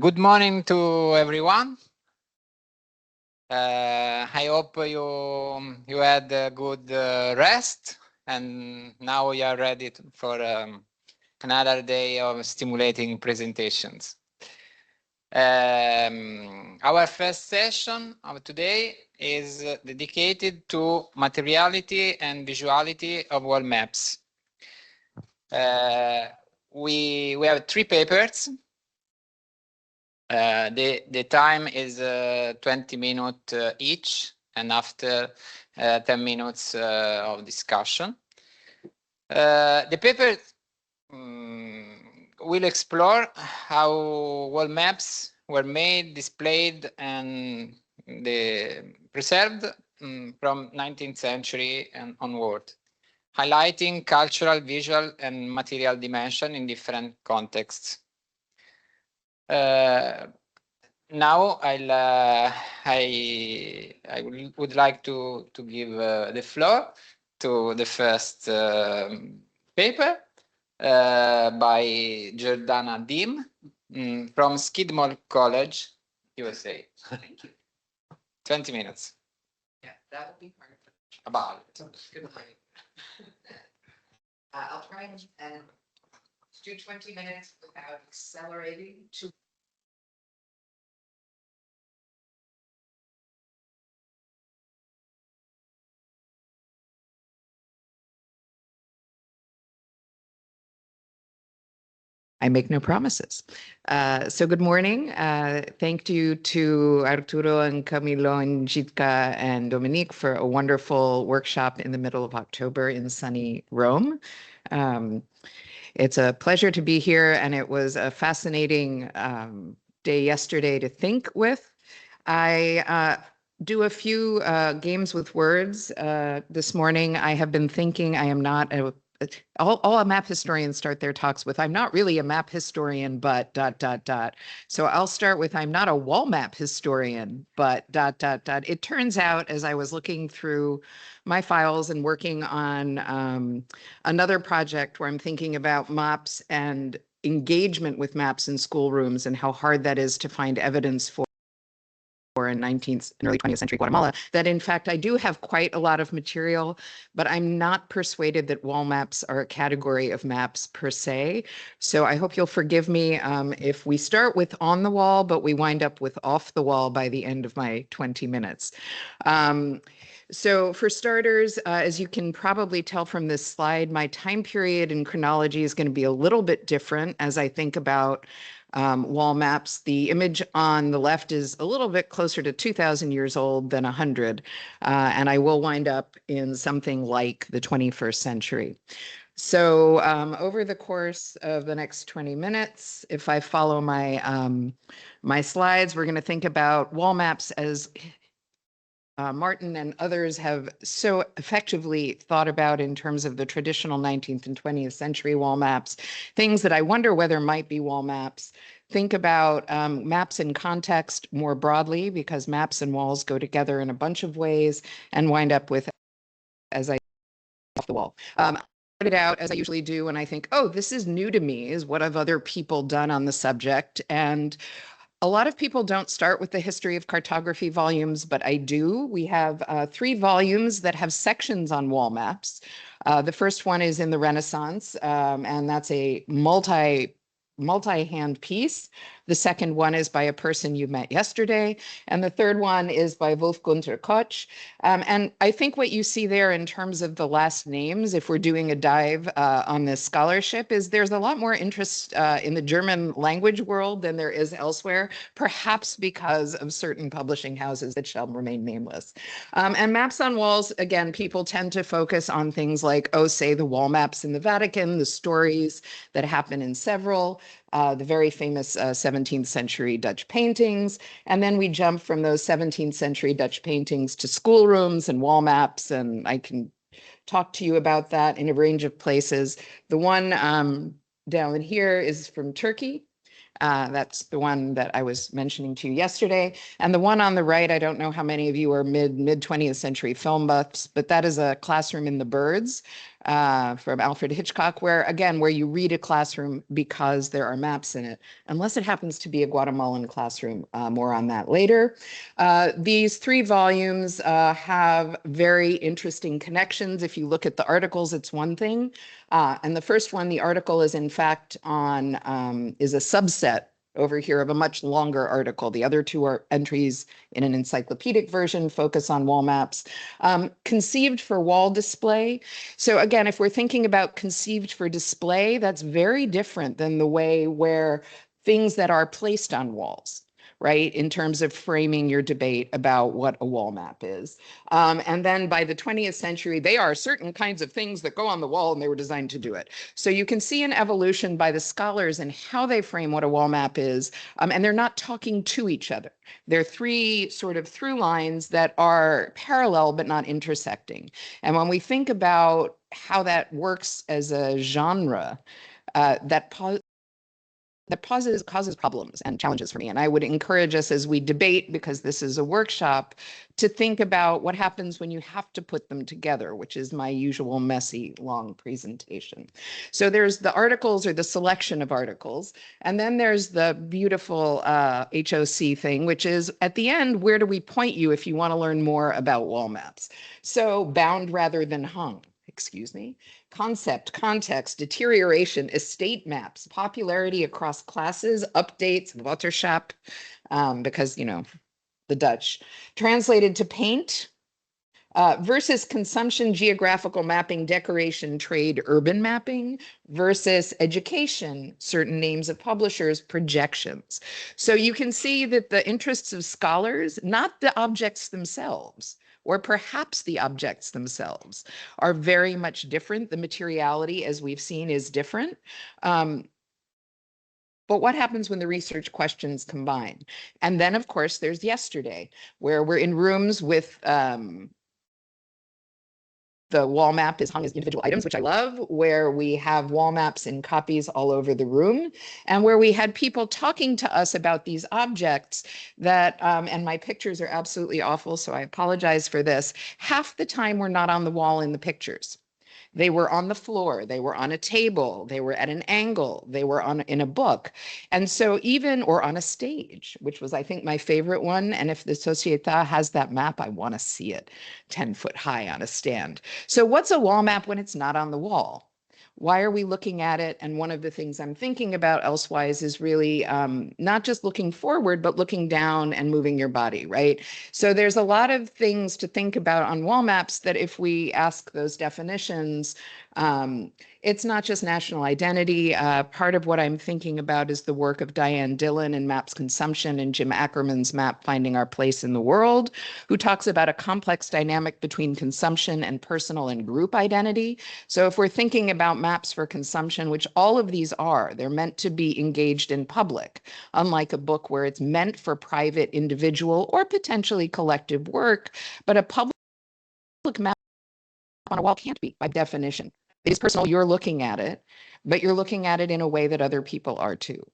Good morning to everyone. I hope you had a good rest, and now you are ready for another day of stimulating presentations. Our first session of today is dedicated to materiality and visuality of world maps. We have 3 papers. The time is 20 minutes each, and after 10 minutes of discussion. The paper will explore how world maps were made, displayed, and preserved from 19th century and onward, highlighting cultural, visual, and material dimension in different contexts. Now I would like to give the floor to the first paper by Giordana Dim from Skidmore College, USA. Thank you. 20 minutes. Yeah, that will be perfect. About. Good point. I'll try and do 20 minutes without accelerating too. I make no promises. So good morning. Thank you to Arturo and Camilo and Jitka and Dominique for a wonderful workshop in the middle of October in sunny Rome. It's a pleasure to be here, and it was a fascinating day yesterday to think with. I do a few games with words this morning. I have been thinking I am not all map historians start their talks with, I'm not really a map historian, but ... So I'll start with, I'm not a wall map historian, but ... It turns out, as I was looking through my files and working on another project where I'm thinking about maps and engagement with maps in schoolrooms and how hard that is to find evidence for in 19th and early 20th century Guatemala, that in fact I do have quite a lot of material, but I'm not persuaded that wall maps are a category of maps per se. So I hope you'll forgive me if we start with on the wall, but we wind up with off the wall by the end of my 20 minutes. So for starters, as you can probably tell from this slide, my time period and chronology is going to be a little bit different as I think about wall maps. The image on the left is a little bit closer to 2,000 years old than 100, and I will wind up in something like the 21st century. So over the course of the next 20 minutes, if I follow my, my slides, we're going to think about wall maps as Martin and others have so effectively thought about in terms of the traditional 19th and 20th century wall maps, things that I wonder whether might be wall maps. Think about maps in context more broadly, because maps and walls go together in a bunch of ways, and wind up with, as I off the wall. It out as I usually do when I think, oh, this is new to me, is what have other people done on the subject. And a lot of people don't start with the history of cartography volumes, but I do. We have 3 volumes that have sections on wall maps. The first one is in the Renaissance, and that's a multi-hand piece. The second one is by a person you met yesterday. And the third one is by Wolf-Gunther Koch. And I think what you see there in terms of the last names, if we're doing a dive on this scholarship, is there's a lot more interest in the German language world than there is elsewhere, perhaps because of certain publishing houses that shall remain nameless. And maps on walls, again, people tend to focus on things like, oh, say the wall maps in the Vatican, the stories that happen in several, the very famous 17th century Dutch paintings. And then we jump from those 17th century Dutch paintings to schoolrooms and wall maps. And I can talk to you about that in a range of places. The one down here is from Turkey. That's the one that I was mentioning to you yesterday. And the one on the right, I don't know how many of you are mid 20th century film buffs, but that is a classroom in the Birds from Alfred Hitchcock, where you read a classroom because there are maps in it, unless it happens to be a Guatemalan classroom. More on that later. These 3 volumes have very interesting connections. If you look at the articles, it's one thing. And the first one, the article is in fact is a subset over here of a much longer article. The other 2 are entries in an encyclopedic version, focus on wall maps, conceived for wall display. So again, if we're thinking about conceived for display, that's very different than the way where things that are placed on walls, right, in terms of framing your debate about what a wall map is. And then by the 20th century, they are certain kinds of things that go on the wall and they were designed to do it. So you can see an evolution by the scholars in how they frame what a wall map is, and they're not talking to each other. There are 3 sort of through lines that are parallel but not intersecting. And when we think about how that works as a genre, that causes problems and challenges for me. And I would encourage us as we debate, because this is a workshop, to think about what happens when you have to put them together, which is my usual messy, long presentation. So there's the articles or the selection of articles. And then there's the beautiful HOC thing, which is at the end, where do we point you if you want to learn more about wall maps? So bound rather than hung. Excuse me, concept, context, deterioration, estate maps, popularity across classes, updates, Waterschap, because, the Dutch, translated to paint, versus consumption, geographical mapping, decoration, trade, urban mapping, versus education, certain names of publishers, projections. So you can see that the interests of scholars, not the objects themselves, or perhaps the objects themselves, are very much different. The materiality, as we've seen, is different. But what happens when the research questions combine? And then, of course, there's yesterday, where we're in rooms with the wall map is hung as individual items, which I love, where we have wall maps in copies all over the room, and where we had people talking to us about these objects that, and my pictures are absolutely awful, so I apologize for this. Half the time we're not on the wall in the pictures. They were on the floor, they were on a table, they were at an angle, they were in a book. And so or on a stage, which was, I think, my favorite one. And if the Società has that map, I want to see it 10 foot high on a stand. So what's a wall map when it's not on the wall? Why are we looking at it? And one of the things I'm thinking about elsewise is really not just looking forward, but looking down and moving your body, right? So there's a lot of things to think about on wall maps that if we ask those definitions, it's not just national identity. Part of what I'm thinking about is the work of Diane Dillon in Maps Consumption and Jim Ackerman's map Finding Our Place in the World, who talks about a complex dynamic between consumption and personal and group identity. So if we're thinking about maps for consumption, which all of these are, they're meant to be engaged in public, unlike a book where it's meant for private, individual, or potentially collective work, but a public map on a wall can't be, by definition. It is personal, you're looking at it, but you're looking at it in a way that other people are too.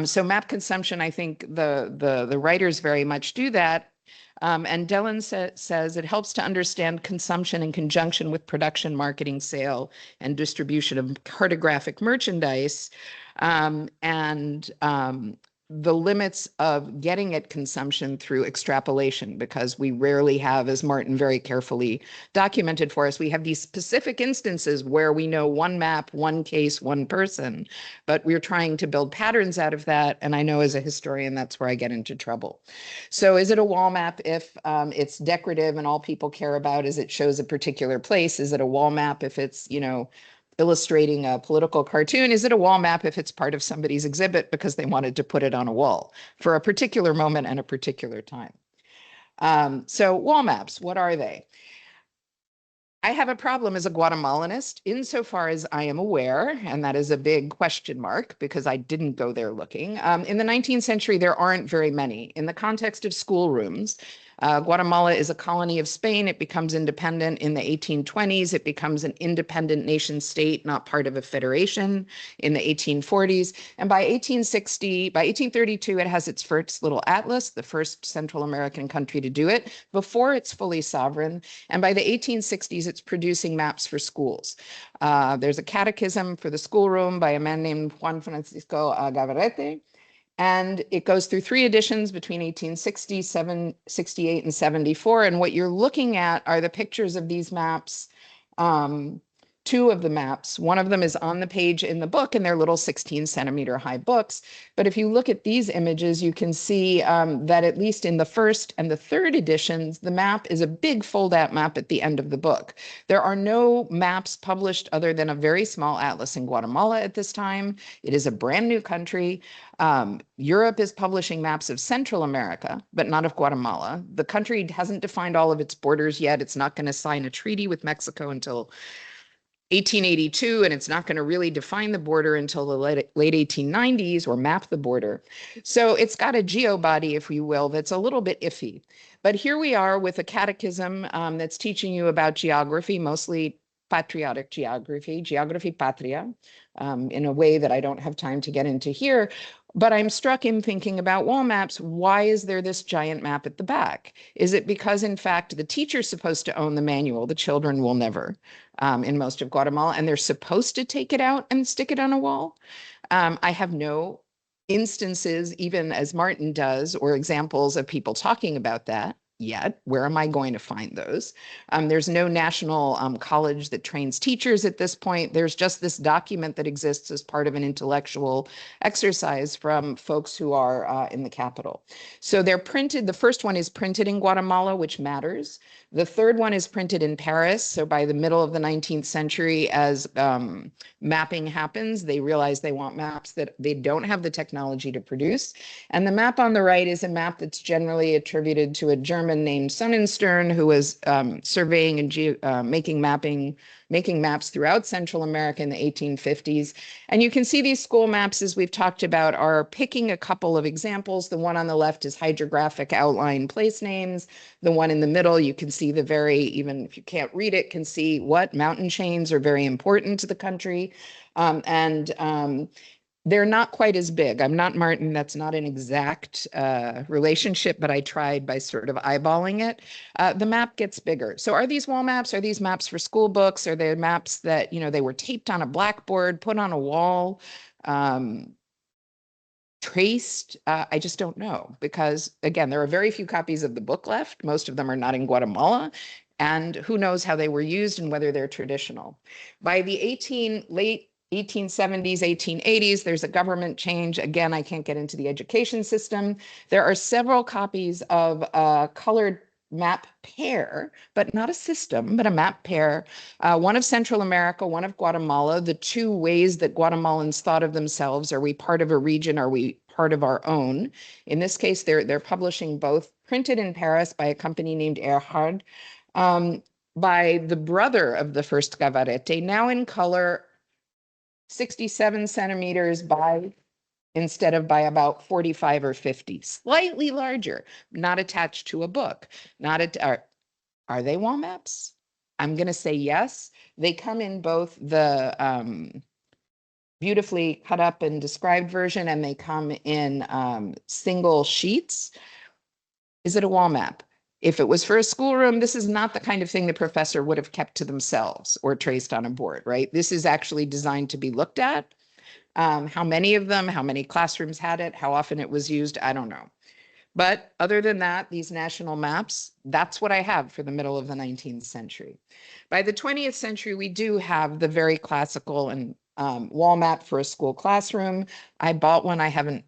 So map consumption, I think the writers very much do that. And Dillon says it helps to understand consumption in conjunction with production, marketing, sale, and distribution of cartographic merchandise, and the limits of getting at consumption through extrapolation, because we rarely have, as Martin very carefully documented for us, we have these specific instances where we know one map, one case, one person, but we're trying to build patterns out of that. And I know as a historian, that's where I get into trouble. So is it a wall map if it's decorative and all people care about is it shows a particular place? Is it a wall map if it's, illustrating a political cartoon? Is it a wall map if it's part of somebody's exhibit because they wanted to put it on a wall for a particular moment and a particular time? So wall maps, what are they? I have a problem as a Guatemalanist insofar as I am aware, and that is a big question mark because I didn't go there looking. In the 19th century, there aren't very many. In the context of schoolrooms, Guatemala is a colony of Spain. It becomes independent in the 1820s. It becomes an independent nation state, not part of a federation in the 1840s. And by 1832, it has its first little atlas, the first Central American country to do it, before it's fully sovereign. And by the 1860s, it's producing maps for schools. There's a catechism for the schoolroom by a man named Juan Francisco Gavarrete. And it goes through 3 editions between 1860, 68, and 74. And what you're looking at are the pictures of these maps, 2 of the maps. One of them is on the page in the book, and they're little 16-centimeter high books. But if you look at these images, you can see that at least in the first and the third editions, the map is a big fold-out map at the end of the book. There are no maps published other than a very small atlas in Guatemala at this time. It is a brand new country. Europe is publishing maps of Central America, but not of Guatemala. The country hasn't defined all of its borders yet. It's not going to sign a treaty with Mexico until 1882, and it's not going to really define the border until the late 1890s, or map the border. So it's got a geobody, if you will, that's a little bit iffy. But here we are with a catechism that's teaching you about geography, mostly patriotic geography, geography patria, in a way that I don't have time to get into here. But I'm struck in thinking about wall maps. Why is there this giant map at the back? Is it because, in fact, the teacher's supposed to own the manual? The children will never, in most of Guatemala, and they're supposed to take it out and stick it on a wall? I have no instances, even as Martin does, or examples of people talking about that yet. Where am I going to find those? There's no national college that trains teachers at this point. There's just this document that exists as part of an intellectual exercise from folks who are in the capital. So they're printed. The first one is printed in Guatemala, which matters. The third one is printed in Paris. So by the middle of the 19th century, as mapping happens, they realize they want maps that they don't have the technology to produce. And the map on the right is a map that's generally attributed to a German named Sonnenstern, who was surveying and making maps throughout Central America in the 1850s. And you can see these school maps, as we've talked about, are picking a couple of examples. The one on the left is hydrographic outline place names. The one in the middle, you can see the very, even if you can't read it, can see what mountain chains are very important to the country. They're not quite as big. I'm not Martin. That's not an exact relationship, but I tried by sort of eyeballing it. The map gets bigger. So are these wall maps? Are these maps for school books? Are they maps that, you know, they were taped on a blackboard, put on a wall, traced? I just don't know, because again, there are very few copies of the book left. Most of them are not in Guatemala. And who knows how they were used and whether they're traditional. By the late 1870s, 1880s, there's a government change. Again, I can't get into the education system. There are several copies of a colored map pair, but not a system, but a map pair. One of Central America, one of Guatemala. The 2 ways that Guatemalans thought of themselves: are we part of a region? Are we part of our own? In this case, they're publishing both, printed in Paris by a company named Erhard, by the brother of the first Gavarrete, now in color, 67 centimeters by, instead of by about 45 or 50, slightly larger, not attached to a book. Are they wall maps? I'm going to say yes. They come in both the beautifully cut up and described version, and they come in single sheets. Is it a wall map? If it was for a schoolroom, this is not the kind of thing the professor would have kept to themselves or traced on a board, right? This is actually designed to be looked at. How many of them, how many classrooms had it, how often it was used, I don't know. But other than that, these national maps, that's what I have for the middle of the 19th century. By the 20th century, we do have the very classical and wall map for a school classroom. I bought one. I haven't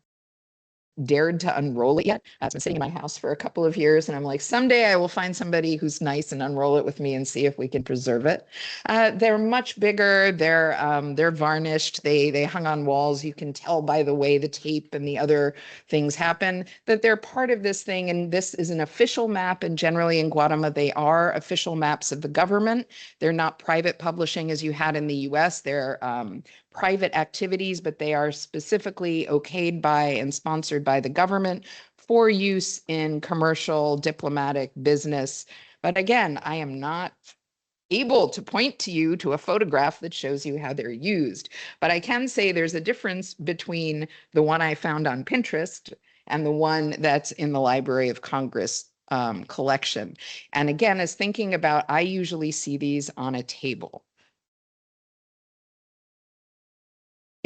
dared to unroll it yet. It's been sitting in my house for a couple of years, and I'm like, someday I will find somebody who's nice and unroll it with me and see if we can preserve it. They're much bigger. They're varnished. They hung on walls. You can tell by the way the tape and the other things happen that they're part of this thing. And this is an official map. And generally in Guatemala, they are official maps of the government. They're not private publishing as you had in the US. They're private activities, but they are specifically okayed by and sponsored by the government for use in commercial, diplomatic, business. But again, I am not able to point to you to a photograph that shows you how they're used. But I can say there's a difference between the one I found on Pinterest and the one that's in the Library of Congress collection. And again, as thinking about, I usually see these on a table.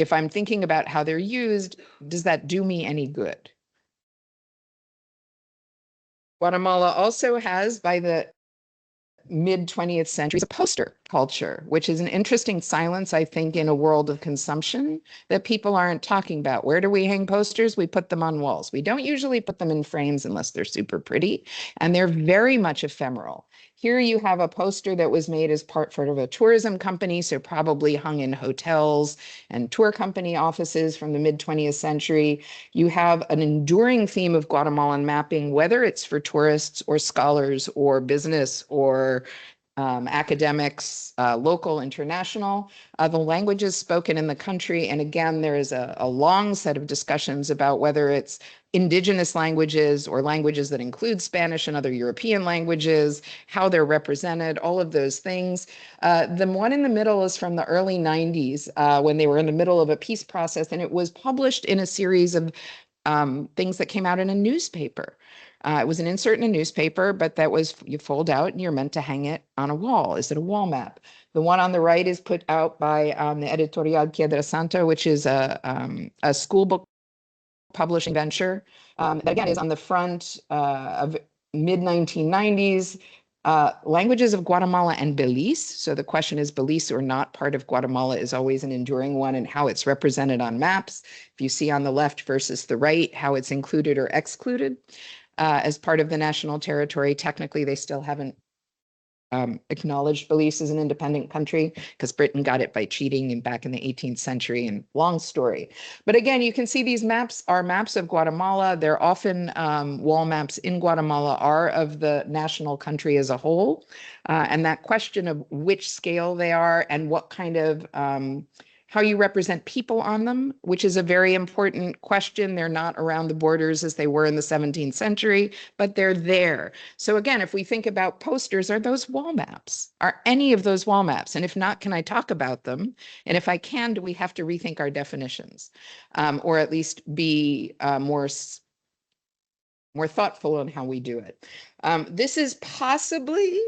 If I'm thinking about how they're used, does that do me any good? Guatemala also has, by the mid-20th century, a poster culture, which is an interesting silence, I think, in a world of consumption that people aren't talking about. Where do we hang posters? We put them on walls. We don't usually put them in frames unless they're super pretty, and they're very much ephemeral. Here you have a poster that was made as part of a tourism company, so probably hung in hotels and tour company offices from the mid-20th century. You have an enduring theme of Guatemalan mapping, whether it's for tourists or scholars or business or academics, local, international, the languages spoken in the country. And again, there is a long set of discussions about whether it's indigenous languages or languages that include Spanish and other European languages, how they're represented, all of those things. The one in the middle is from the early 90s when they were in the middle of a peace process, and it was published in a series of things that came out in a newspaper. It was an insert in a newspaper, but that was, you fold out and you're meant to hang it on a wall. Is it a wall map? The one on the right is put out by the Editorial Piedra Santa, which is a school book publishing venture. That again is on the front of mid-1990s. Languages of Guatemala and Belize. So the question is, Belize or not part of Guatemala is always an enduring one, and how it's represented on maps. If you see on the left versus the right, how it's included or excluded as part of the national territory. Technically, they still haven't acknowledged Belize as an independent country because Britain got it by cheating and back in the 18th century, and long story. But again, you can see these maps are maps of Guatemala. They're often wall maps in Guatemala are of the national country as a whole. And that question of which scale they are and what kind of how you represent people on them, which is a very important question. They're not around the borders as they were in the 17th century, but they're there. So again, if we think about posters, are those wall maps? Are any of those wall maps? And if not, can I talk about them? And if I can, do we have to rethink our definitions? Or at least be more thoughtful on how we do it? This is possibly,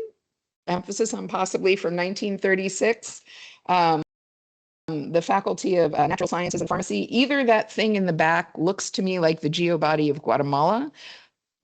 emphasis on possibly, from 1936. The Faculty of Natural Sciences and Pharmacy. Either that thing in the back looks to me like the geobody of Guatemala,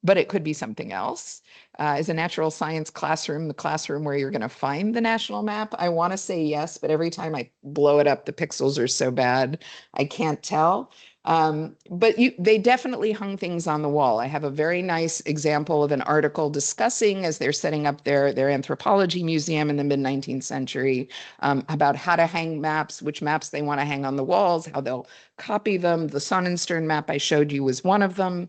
but it could be something else. Is a natural science classroom the classroom where you're going to find the national map? I want to say yes, but every time I blow it up, the pixels are so bad, I can't tell. But they definitely hung things on the wall. I have a very nice example of an article discussing, as they're setting up their anthropology museum in the mid-19th century, about how to hang maps, which maps they want to hang on the walls, how they'll copy them. The Sonnenstern map I showed you was one of them.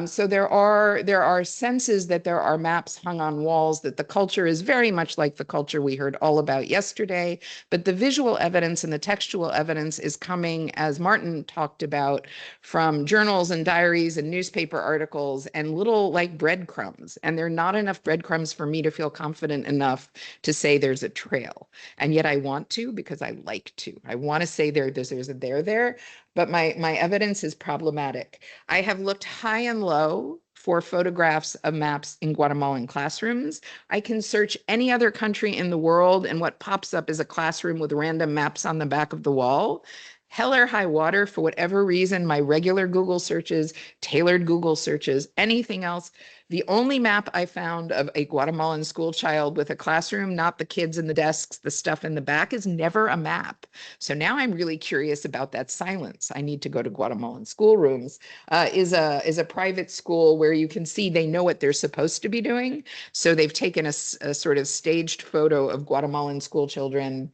So there are senses that there are maps hung on walls, that the culture is very much like the culture we heard all about yesterday, but the visual evidence and the textual evidence is coming, as Martin talked about, from journals and diaries and newspaper articles and little like breadcrumbs. And there are not enough breadcrumbs for me to feel confident enough to say there's a trail. And yet I want to, because I like to. I want to say there's a there, but my evidence is problematic. I have looked high and low for photographs of maps in Guatemalan classrooms. I can search any other country in the world, and what pops up is a classroom with random maps on the back of the wall. Hell or high water, for whatever reason, my regular Google searches, tailored Google searches, anything else. The only map I found of a Guatemalan school child with a classroom, not the kids in the desks, the stuff in the back, is never a map. So now I'm really curious about that silence. I need to go to Guatemalan schoolrooms. Is a private school where you can see they know what they're supposed to be doing. So they've taken a sort of staged photo of Guatemalan school children,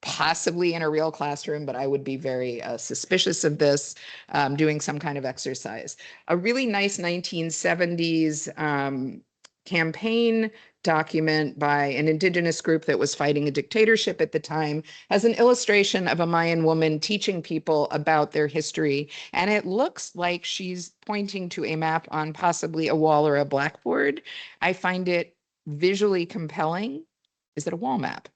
possibly in a real classroom, but I would be very suspicious of this, doing some kind of exercise. A really nice 1970s campaign document by an indigenous group that was fighting a dictatorship at the time, has an illustration of a Mayan woman teaching people about their history. And it looks like she's pointing to a map on possibly a wall or a blackboard. I find it visually compelling. Is it a wall map?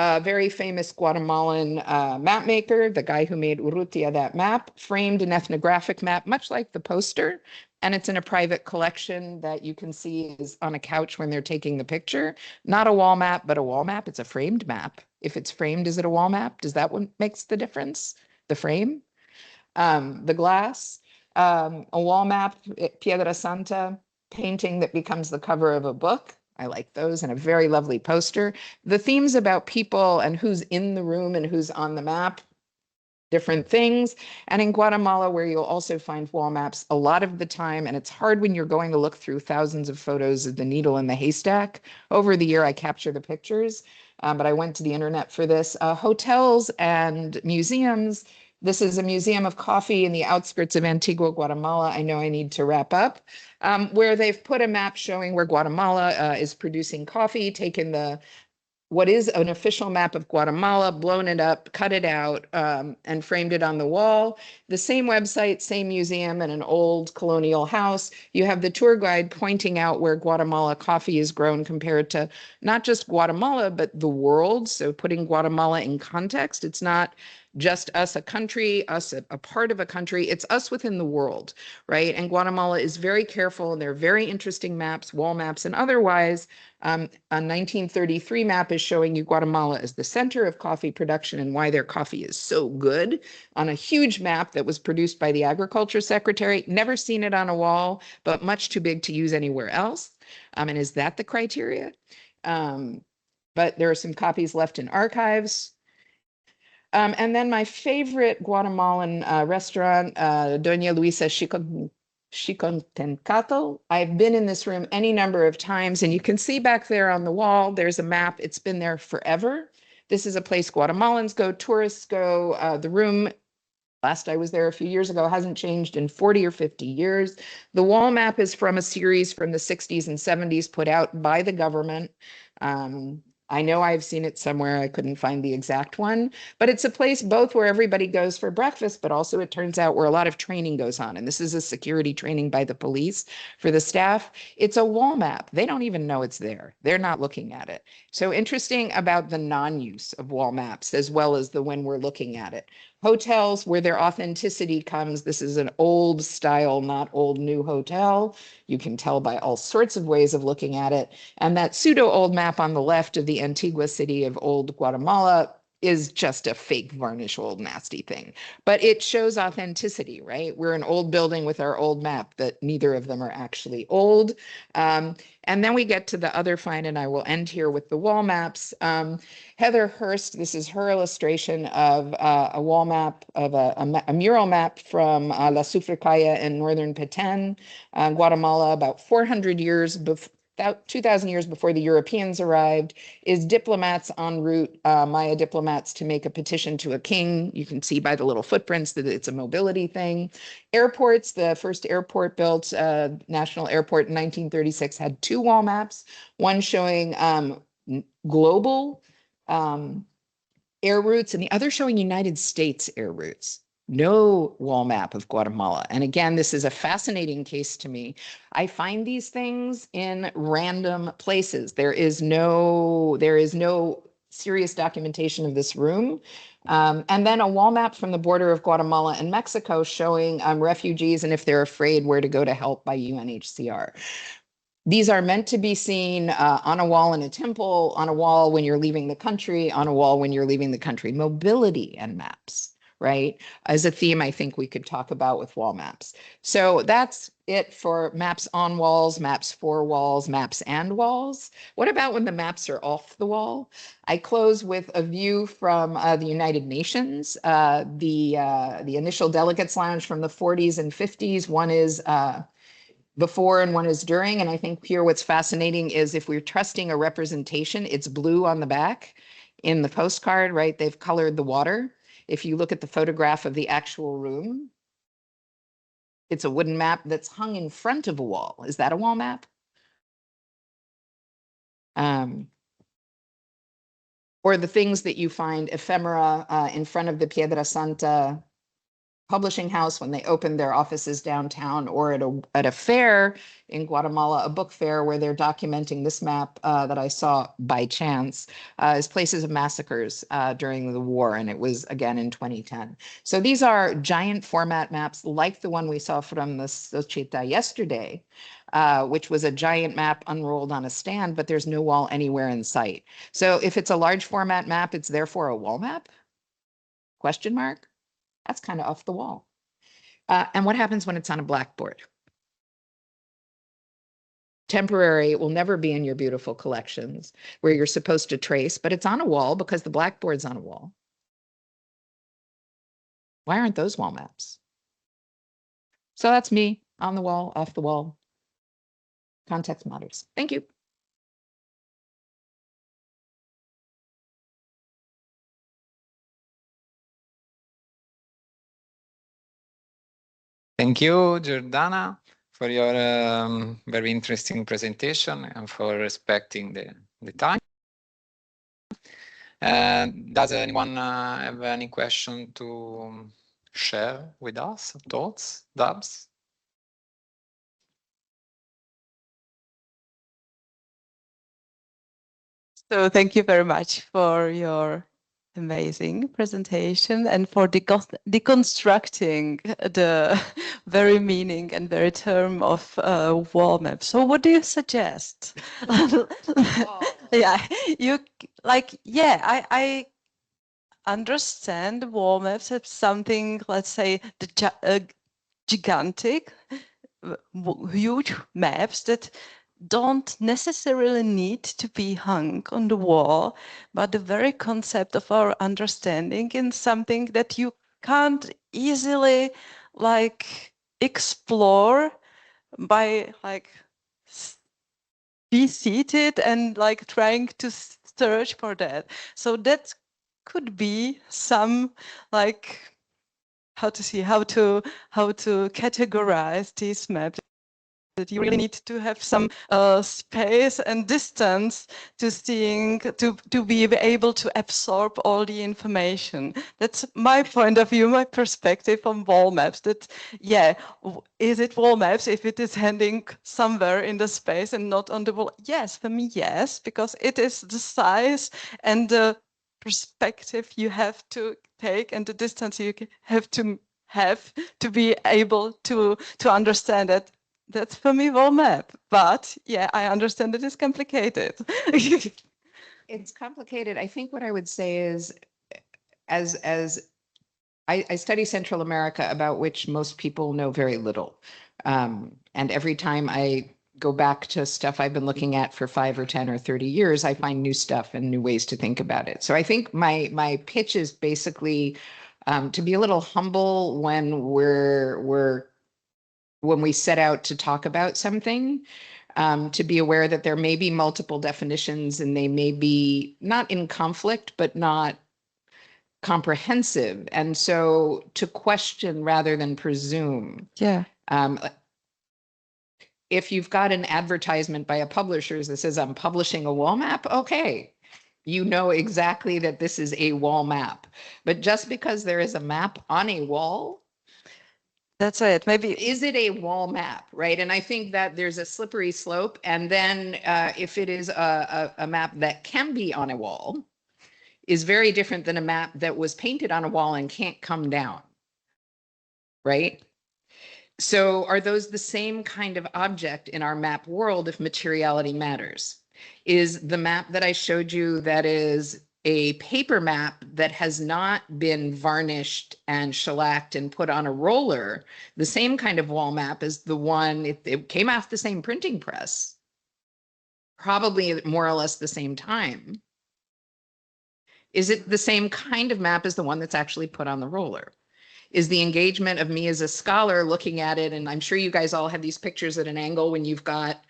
A very famous Guatemalan map maker, the guy who made Urrutia that map, framed an ethnographic map, much like the poster. And it's in a private collection that you can see is on a couch when they're taking the picture. Not a wall map, but a wall map. It's a framed map. If it's framed, is it a wall map? Does that what makes the difference? The frame? The glass? A wall map, Piedra Santa, painting that becomes the cover of a book. I like those, and a very lovely poster. The themes about people and who's in the room and who's on the map, different things. And in Guatemala, where you'll also find wall maps a lot of the time, and it's hard when you're going to look through thousands of photos of the needle in the haystack. Over the year, I capture the pictures, but I went to the internet for this. Hotels and museums. This is a museum of coffee in the outskirts of Antigua, Guatemala. I know I need to wrap up, where they've put a map showing where Guatemala is producing coffee, taken what is an official map of Guatemala, blown it up, cut it out, and framed it on the wall. The same website, same museum, and an old colonial house. You have the tour guide pointing out where Guatemala coffee is grown compared to not just Guatemala, but the world. So putting Guatemala in context, it's not just us, a country, us, a part of a country, it's us within the world, right? And Guatemala is very careful, and they're very interesting maps, wall maps and otherwise. A 1933 map is showing you Guatemala as the center of coffee production and why their coffee is so good, on a huge map that was produced by the Agriculture Secretary. Never seen it on a wall, but much too big to use anywhere else. And is that the criteria? But there are some copies left in archives. And then my favorite Guatemalan restaurant, Doña Luisa Chicontencato. I've been in this room any number of times, and you can see back there on the wall, there's a map. It's been there forever. This is a place Guatemalans go, tourists go. The room, last I was there a few years ago, hasn't changed in 40 or 50 years. The wall map is from a series from the 60s and 70s put out by the government. I know I've seen it somewhere. I couldn't find the exact one, but it's a place both where everybody goes for breakfast, but also it turns out where a lot of training goes on. And this is a security training by the police for the staff. It's a wall map. They don't even know it's there. They're not looking at it. So interesting about the non-use of wall maps as well as the when we're looking at it. Hotels where their authenticity comes. This is an old style, not old new hotel. You can tell by all sorts of ways of looking at it. And that pseudo old map on the left of the Antigua city of old Guatemala is just a fake varnish old nasty thing. But it shows authenticity, right? We're an old building with our old map, that neither of them are actually old. And then we get to the other find, and I will end here with the wall maps. Heather Hurst, this is her illustration of a wall map of a mural map from La Sufricaya in northern Petén, Guatemala, about 400 years before. About 2,000 years before the Europeans arrived, is diplomats en route, Maya diplomats, to make a petition to a king. You can see by the little footprints that it's a mobility thing. Airports, the first airport built, National Airport in 1936, had two wall maps, one showing global air routes and the other showing United States air routes. No wall map of Guatemala. And again, this is a fascinating case to me. I find these things in random places. There is no serious documentation of this room. And then a wall map from the border of Guatemala and Mexico showing refugees and if they're afraid where to go to help by UNHCR. These are meant to be seen on a wall in a temple, on a wall when you're leaving the country, on a wall when you're leaving the country. Mobility and maps, right? As a theme, I think we could talk about with wall maps. So that's it for maps on walls, maps for walls, maps and walls. What about when the maps are off the wall? I close with a view from the United Nations, the initial delegates lounge from the 40s and 50s. One is before and one is during. And I think here what's fascinating is if we're trusting a representation, it's blue on the back in the postcard, right? They've colored the water. If you look at the photograph of the actual room, it's a wooden map that's hung in front of a wall. Is that a wall map? Or the things that you find ephemera in front of the Piedra Santa publishing house when they opened their offices downtown, or at a fair in Guatemala, a book fair where they're documenting this map that I saw by chance as places of massacres during the war, and it was again in 2010. So these are giant format maps like the one we saw from the Società yesterday, which was a giant map unrolled on a stand, but there's no wall anywhere in sight. So if it's a large format map, it's therefore a wall map? Question mark? That's kind of off the wall. And what happens when it's on a blackboard? Temporary, it will never be in your beautiful collections where you're supposed to trace, but it's on a wall because the blackboard's on a wall. Why aren't those wall maps? So that's me, on the wall, off the wall. Context matters. Thank you. Thank you, Giordana, for your very interesting presentation and for respecting the time. Does anyone have any question to share with us? Thoughts, dubs? So thank you very much for your amazing presentation and for deconstructing the very meaning and very term of wall map. So what do you suggest? Yeah, I understand wall maps as something, let's say, gigantic, huge maps that don't necessarily need to be hung on the wall, but the very concept of our understanding in something that you can't easily explore by be seated and trying to search for that. So that could be some how to categorize these maps, that you really need to have some space and distance to be able to absorb all the information. That's my point of view, my perspective on wall maps. That, yeah, is it wall maps if it is hanging somewhere in the space and not on the wall? Yes, for me, yes, because it is the size and the perspective you have to take and the distance you have to be able to understand it. That's for me wall map, but yeah, I understand it is complicated. It's complicated. I think what I would say is, as I study Central America, about which most people know very little. And every time I go back to stuff I've been looking at for 5 or 10 or 30 years, I find new stuff and new ways to think about it. So I think my pitch is basically to be a little humble when when we set out to talk about something, to be aware that there may be multiple definitions and they may be not in conflict, but not comprehensive. And so to question rather than presume. Yeah. If you've got an advertisement by a publisher that says, I'm publishing a wall map, okay, you know exactly that this is a wall map. But just because there is a map on a wall, that's it. Maybe is it a wall map, right? And I think that there's a slippery slope. And then if it is a map that can be on a wall, is very different than a map that was painted on a wall and can't come down, right? So are those the same kind of object in our map world if materiality matters? Is the map that I showed you that is a paper map that has not been varnished and shellacked and put on a roller the same kind of wall map as the one, it came off the same printing press, probably more or less the same time. Is it the same kind of map as the one that's actually put on the roller? Is the engagement of me as a scholar looking at it, and I'm sure you guys all have these pictures at an angle when you've got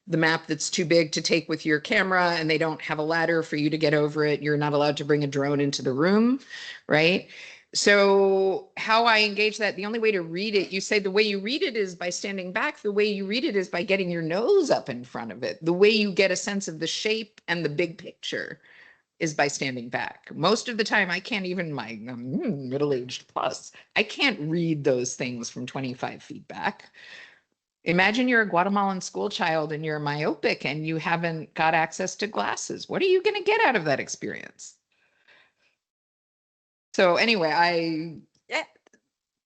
the map that's too big to take with your camera and they don't have a ladder for you to get over it. You're not allowed to bring a drone into the room, right? So how I engage that, the only way to read it, you say the way you read it is by standing back. The way you read it is by getting your nose up in front of it. The way you get a sense of the shape and the big picture is by standing back. Most of the time, I can't even, my middle-aged plus, I can't read those things from 25 feet back. Imagine you're a Guatemalan school child and you're myopic and you haven't got access to glasses. What are you going to get out of that experience? So anyway, Yeah,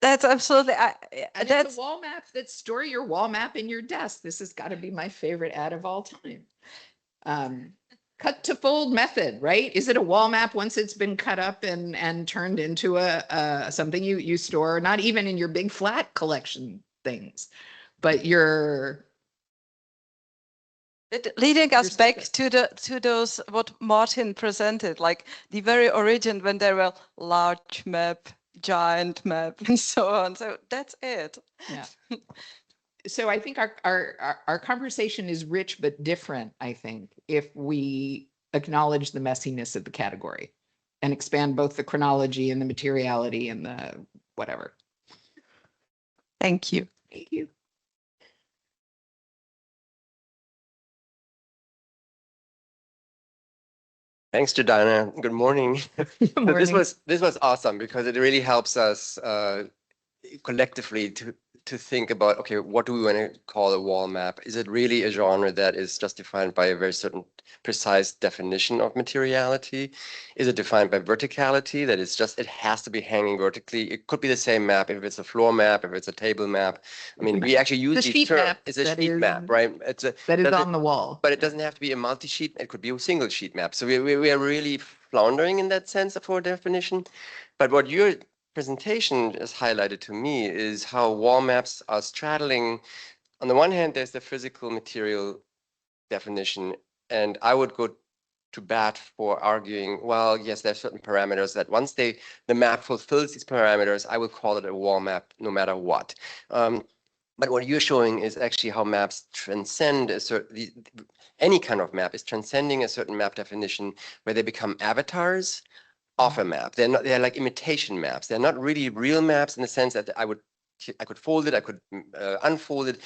that's absolutely. and That's it's a wall map that store your wall map in your desk. This has got to be my favorite ad of all time. Cut to fold method, right? Is it a wall map once it's been cut up and turned into a something you store, not even in your big flat collection things, but your leading us Your back to those what Martin presented, like the very origin when there were large map, giant map, and so on. So that's it. Yeah. So I think our conversation is rich but different, I think, if we acknowledge the messiness of the category and expand both the chronology and the materiality and the whatever. Thank you. Thank you. Thanks, Jordana. Good morning. Good morning. So this was awesome because it really helps us collectively to think about, okay, what do we want to call a wall map? Is it really a genre that is just defined by a very certain precise definition of materiality? Is it defined by verticality, that it's just, it has to be hanging vertically? It could be the same map if it's a floor map, if it's a table map. I mean, we actually use these terms. It's a sheet map, right? It's a that is on the wall. But it doesn't have to be a multi-sheet. It could be a single sheet map. So we are really floundering in that sense for definition. But what your presentation has highlighted to me is how wall maps are straddling. On the one hand, there's the physical material definition, and I would go to bat for arguing, well, yes, there are certain parameters that once the map fulfills these parameters, I will call it a wall map no matter what. But what you're showing is actually how maps transcend a certain, any kind of map is transcending a certain map definition where they become avatars of a map. They're like imitation maps. They're not really real maps in the sense that I could fold it, I could unfold it,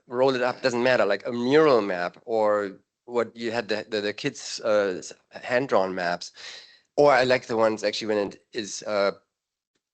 roll it up, doesn't matter. Like a mural map, or what you had the kids hand-drawn maps. Or I like the ones actually when it is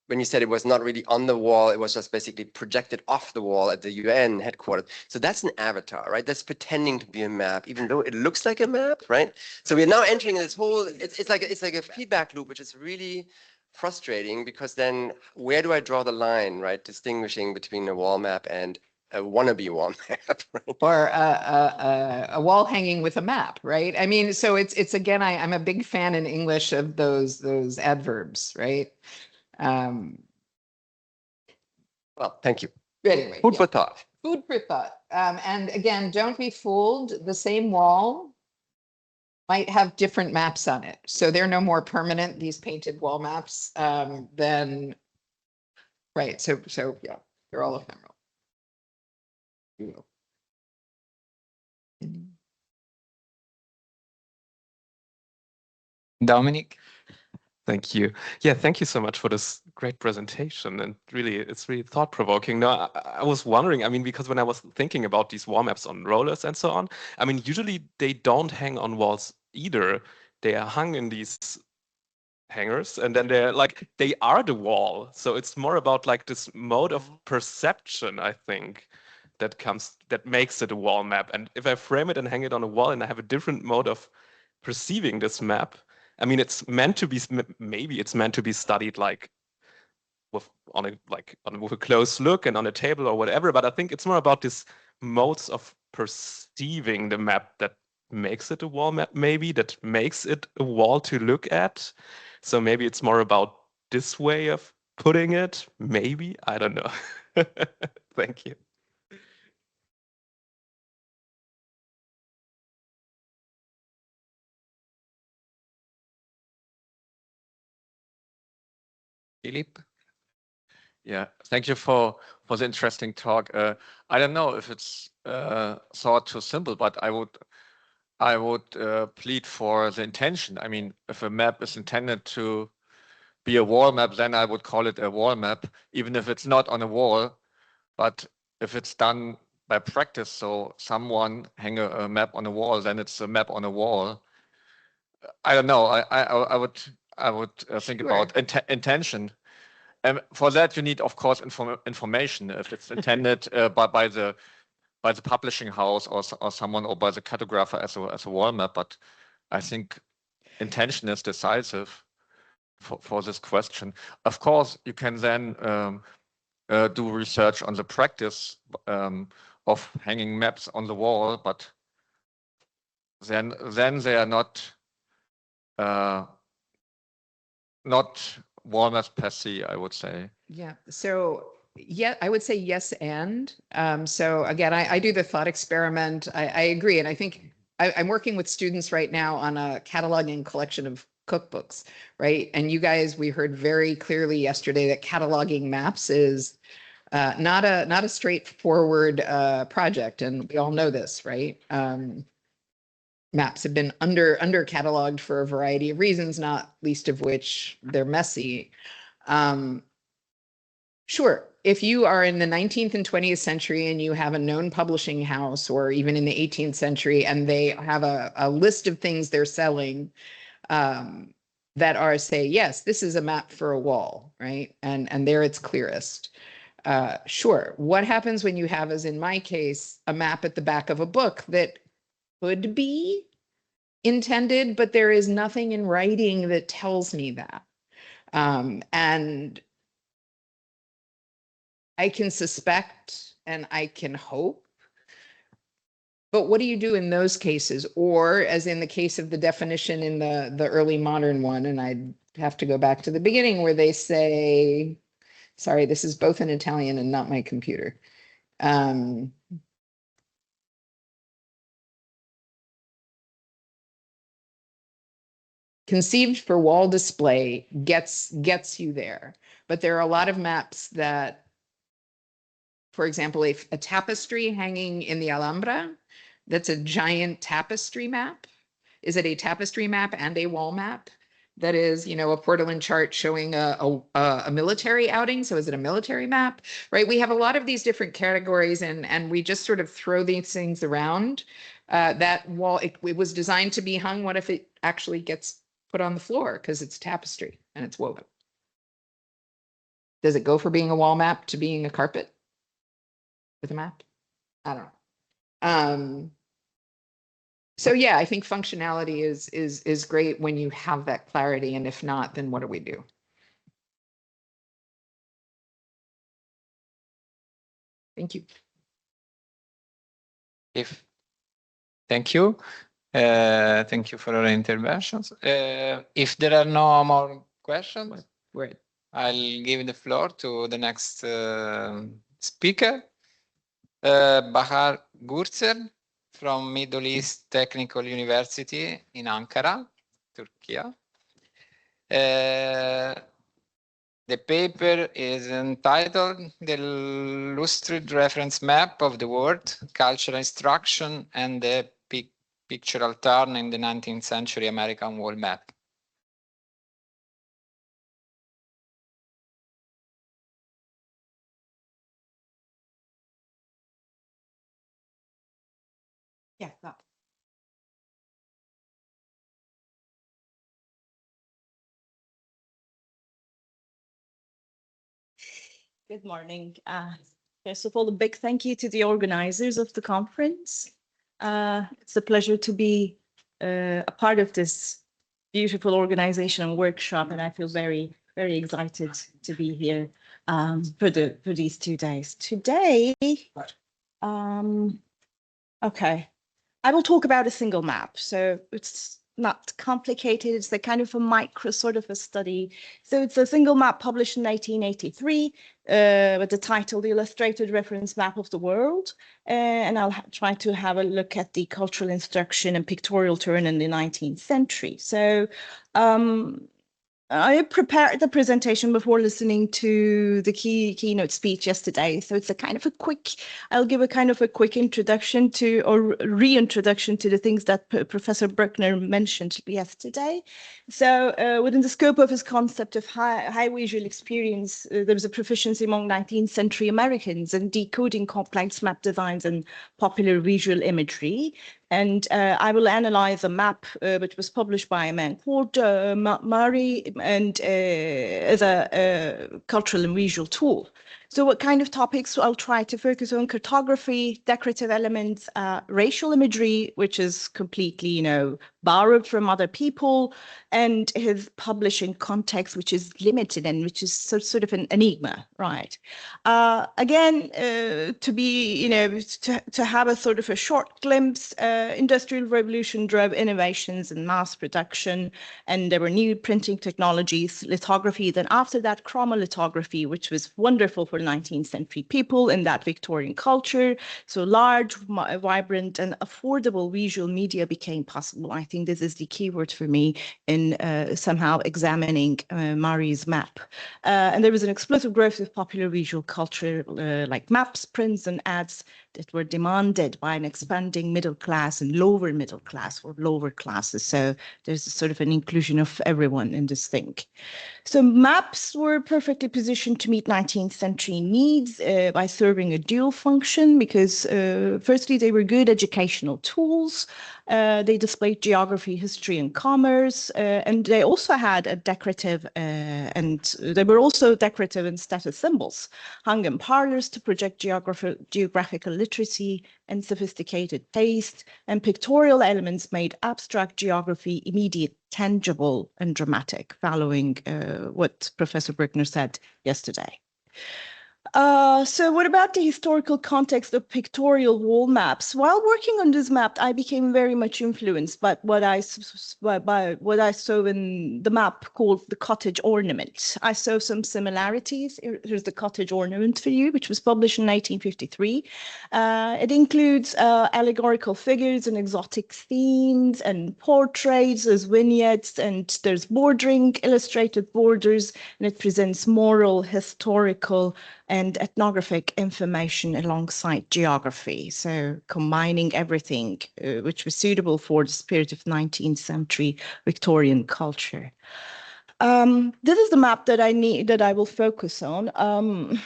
when you said it was not really on the wall, it was just basically projected off the wall at the UN headquarters. So that's an avatar, right? That's pretending to be a map, even though it looks like a map, right? So we're now entering this whole, it's like a feedback loop, which is really frustrating, because then where do I draw the line, right? Distinguishing between a wall map and a wannabe wall map, right? Or a wall hanging with a map, right? I mean, so it's again, I'm a big fan in English of those adverbs, right? Well, thank you. Anyway, Food for thought. Food for thought. And again, don't be fooled. The same wall might have different maps on it. So they're no more permanent, these painted wall maps, than, right. So yeah, they're all ephemeral. Dominic? Thank you. Yeah, thank you so much for this great presentation. And really, it's really thought-provoking. Now, I was wondering, I mean, because when I was thinking about these wall maps on rollers and so on, I mean, usually they don't hang on walls either. They are hung in these hangers, and then they're like, they are the wall. So it's more about like this mode of perception, I think, that makes it a wall map. And if I frame it and hang it on a wall and I have a different mode of perceiving this map, I mean, it's meant to be, maybe it's meant to be studied like with a close look and on a table or whatever, but I think it's more about this modes of perceiving the map that makes it a wall map, maybe, that makes it a wall to look at. So maybe it's more about this way of putting it, maybe, I don't know. Thank you. Philip? Yeah, thank you for the interesting talk. I don't know if it's thought too simple, but I would plead for the intention. I mean, if a map is intended to be a wall map, then I would call it a wall map, even if it's not on a wall. But if it's done by practice, so someone hang a map on a wall, then it's a map on a wall. I don't know. I would think about intention. And for that, you need, of course, information. If it's intended by the publishing house or someone, or by the cartographer as a wall map, but I think intention is decisive for this question. Of course, you can then do research on the practice of hanging maps on the wall, but then they are not wall maps per se, I would say. Yeah. So yeah, I would say yes and. So again, I do the thought experiment. I agree. And I think I'm working with students right now on a cataloging collection of cookbooks, right? And you guys, we heard very clearly yesterday that cataloging maps is not a straightforward project. And we all know this, right? Maps have been under cataloged for a variety of reasons, not least of which they're messy. Sure, if you are in the 19th and 20th century and you have a known publishing house, or even in the 18th century, and they have a list of things they're selling that are, say, yes, this is a map for a wall, right? And there it's clearest. Sure, what happens when you have, as in my case, a map at the back of a book that could be intended, but there is nothing in writing that tells me that. And I can suspect and I can hope, but what do you do in those cases? Or as in the case of the definition in the early modern one, and I'd have to go back to the beginning where they say, sorry, this is both in Italian and not my computer. Conceived for wall display gets you there, but there are a lot of maps that, for example, a tapestry hanging in the Alhambra, that's a giant tapestry map. Is it a tapestry map and a wall map? That is, you know, a Portland chart showing a military outing. So is it a military map, right? We have a lot of these different categories, and we just sort of throw these things around. That wall, it was designed to be hung. What if it actually gets put on the floor because it's tapestry and it's woven? Does it go from being a wall map to being a carpet with a map? I don't know. So yeah, I think functionality is great when you have that clarity, and if not, then what do we do? Thank you. Thank you. Thank you for your interventions. If there are no more questions, Right. I'll give the floor to the next speaker, Bahar Gurser from Middle East Technical University in Ankara, Turkey. The paper is entitled "The Illustrated Reference Map of the World, Cultural Instruction and the Pictorial Turn in the 19th Century American Wall Map." Yeah, that. Good morning. First of all, a big thank you to the organizers of the conference. It's a pleasure to be a part of this beautiful organization and workshop, and I feel very, very excited to be here for these 2 days. Today, okay, I will talk about a single map. So it's not complicated. It's the kind of a micro sort of a study. So it's a single map published in 1883 with the title, "The Illustrated Reference Map of the World." And I'll try to have a look at the cultural instruction and pictorial turn in the 19th century. So I prepared the presentation before listening to the keynote speech yesterday. So it's a kind of a quick, I'll give a kind of a quick introduction to, or reintroduction to the things that Professor Bruckner mentioned yesterday. So within the scope of his concept of high visual experience, there was a proficiency among 19th century Americans in decoding complex map designs and popular visual imagery. And I will analyze a map which was published by a man called Murray, and as a cultural and visual tool. So what kind of topics? I'll try to focus on cartography, decorative elements, racial imagery, which is completely, borrowed from other people, and his publishing context, which is limited and which is sort of an enigma, right? Again, to be, to have a sort of a short glimpse, Industrial Revolution drove innovations in mass production, and there were new printing technologies, lithography. Then after that, chromolithography, which was wonderful for 19th century people in that Victorian culture. So large, vibrant, and affordable visual media became possible. I think this is the keyword for me in somehow examining Murray's map. And there was an explosive growth of popular visual culture, like maps, prints, and ads that were demanded by an expanding middle class and lower middle class or lower classes. So there's a sort of an inclusion of everyone in this thing. So maps were perfectly positioned to meet 19th century needs by serving a dual function, because firstly, they were good educational tools. They displayed geography, history, and commerce, and they also had a decorative, and they were also decorative and status symbols, hung in parlors to project geographical literacy and sophisticated taste, and pictorial elements made abstract geography immediate, tangible, and dramatic, following what Professor Bruckner said yesterday. So what about the historical context of pictorial wall maps? While working on this map, I became very much influenced by what I saw in the map called the cottage ornament. I saw some similarities. Here's the cottage ornament for you, which was published in 1953. It includes allegorical figures and exotic scenes and portraits, there's vignettes, and there's bordering, illustrated borders, and it presents moral, historical, and ethnographic information alongside geography. So combining everything which was suitable for the spirit of 19th century Victorian culture. This is the map that I will focus on.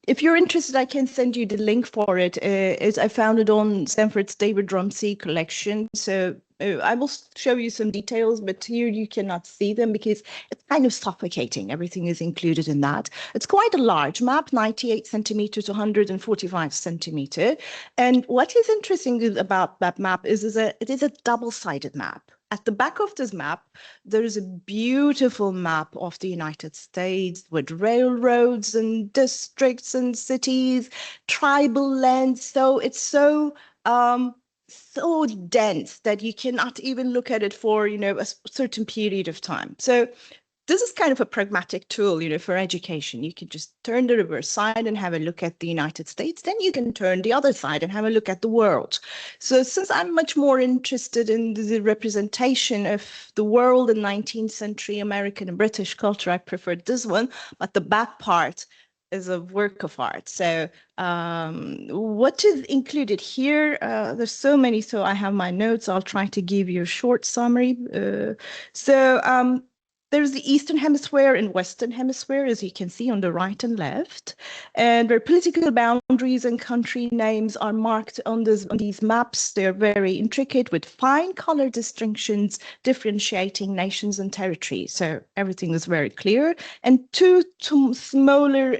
If you're interested, I can send you the link for it. I found it on Stanford's David Rumsey collection. So I will show you some details, but here you cannot see them because it's kind of suffocating. Everything is included in that. It's quite a large map, 98 centimeters to 145 centimeters. And what is interesting about that map is that it is a double-sided map. At the back of this map, there is a beautiful map of the United States with railroads and districts and cities, tribal lands. So it's so dense that you cannot even look at it for, a certain period of time. So this is kind of a pragmatic tool, for education. You can just turn the reverse side and have a look at the United States. Then you can turn the other side and have a look at the world. So since I'm much more interested in the representation of the world in 19th century American and British culture, I preferred this one, but the back part is a work of art. So what is included here? There's so many, so I have my notes. I'll try to give you a short summary. There's the Eastern Hemisphere and Western Hemisphere, as you can see on the right and left, and where political boundaries and country names are marked on these maps. They're very intricate with fine color distinctions differentiating nations and territories. So everything is very clear. And two smaller,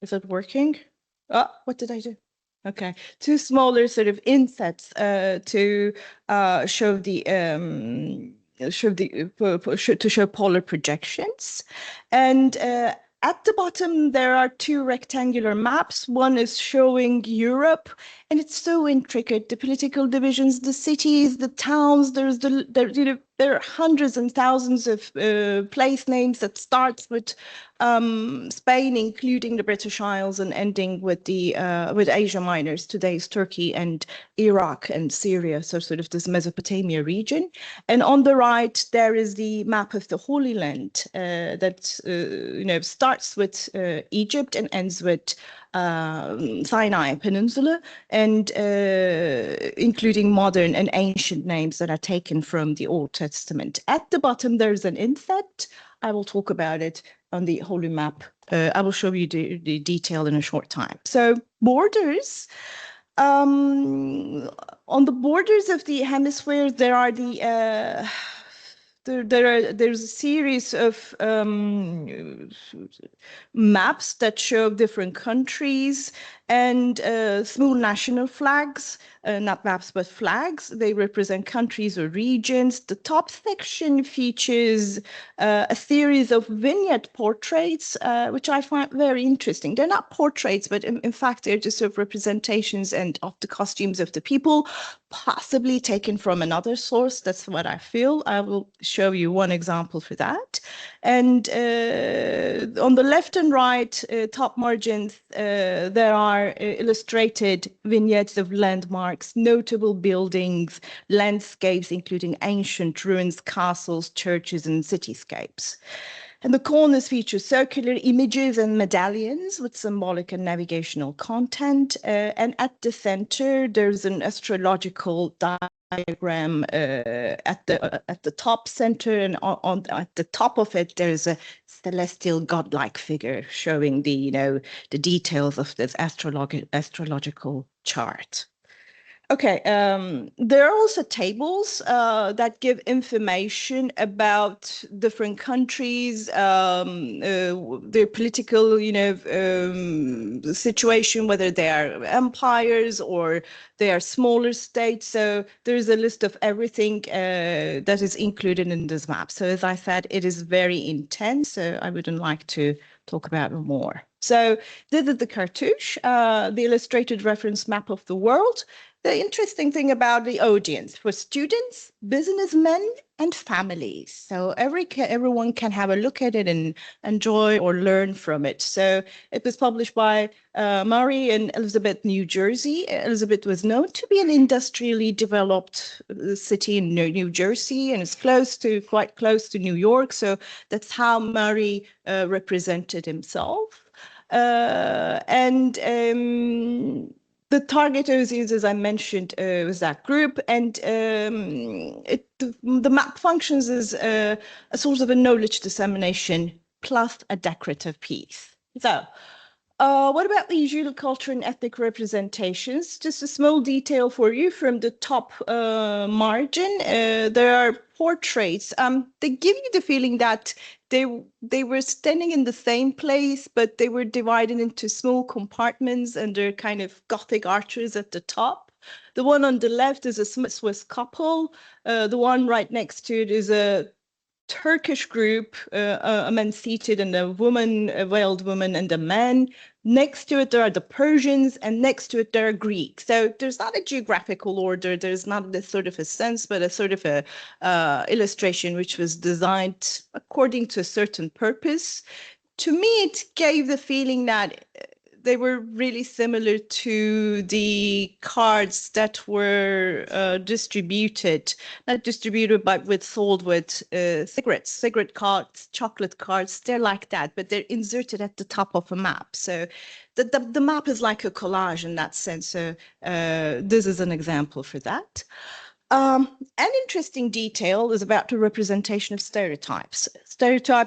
is it working? Oh, what did I do? Okay, two smaller sort of insets to show the to show polar projections. And at the bottom, there are two rectangular maps. One is showing Europe, and it's so intricate. The political divisions, the cities, the towns, there there are hundreds and thousands of place names that starts with Spain, including the British Isles, and ending with the with Asia Minor, today's Turkey and Iraq and Syria, so sort of this Mesopotamia region. And on the right, there is the map of the Holy Land that you know, starts with Egypt and ends with Sinai Peninsula, and including modern and ancient names that are taken from the Old Testament. At the bottom, there's an inset. I will talk about it on the Holy Map. I will show you the detail in a short time. So borders. On the borders of the hemisphere, there are the there's a series of maps that show different countries and small national flags, not maps but flags. They represent countries or regions. The top section features a series of vignette portraits, which I find very interesting. They're not portraits, but in fact, they're just sort of representations and of the costumes of the people, possibly taken from another source. That's what I feel. I will show you one example for that. And on the left and right top margins, there are illustrated vignettes of landmarks, notable buildings, landscapes, including ancient ruins, castles, churches, and cityscapes. And the corners feature circular images and medallions with symbolic and navigational content. And at the center, there's an astrological diagram at the top center, and at the top of it, there's a celestial godlike figure showing the the details of this astrological chart. Okay, there are also tables that give information about different countries, their political, situation, whether they are empires or they are smaller states. So there's a list of everything that is included in this map. So as I said, it is very intense, so I wouldn't like to talk about it more. So this is the cartouche, the illustrated reference map of the world. The interesting thing about the audience for students, businessmen, and families. So everyone can have a look at it and enjoy or learn from it. So it was published by Murray in Elizabeth, New Jersey. Elizabeth was known to be an industrially developed city in New Jersey, and it's quite close to New York. So that's how Murray represented himself. The target audience, as I mentioned, was that group, and the map functions as a source of a knowledge dissemination plus a decorative piece. So, what about visual, cultural, and ethnic representations? Just a small detail for you from the top margin. There are portraits. They give you the feeling that they were standing in the same place, but they were divided into small compartments under kind of Gothic arches at the top. The one on the left is a Swiss couple. The one right next to it is a Turkish group, a man seated and a veiled woman and a man. Next to it, there are the Persians, and next to it, there are Greeks. So there's not a geographical order. There's not this sort of a sense, but a sort of a illustration which was designed according to a certain purpose. To me, it gave the feeling that they were really similar to the cards that were distributed, not distributed, but sold with cigarette cards, chocolate cards. They're like that, but they're inserted at the top of a map. So the map is like a collage in that sense. So this is an example for that. An interesting detail is about the representation of stereotypes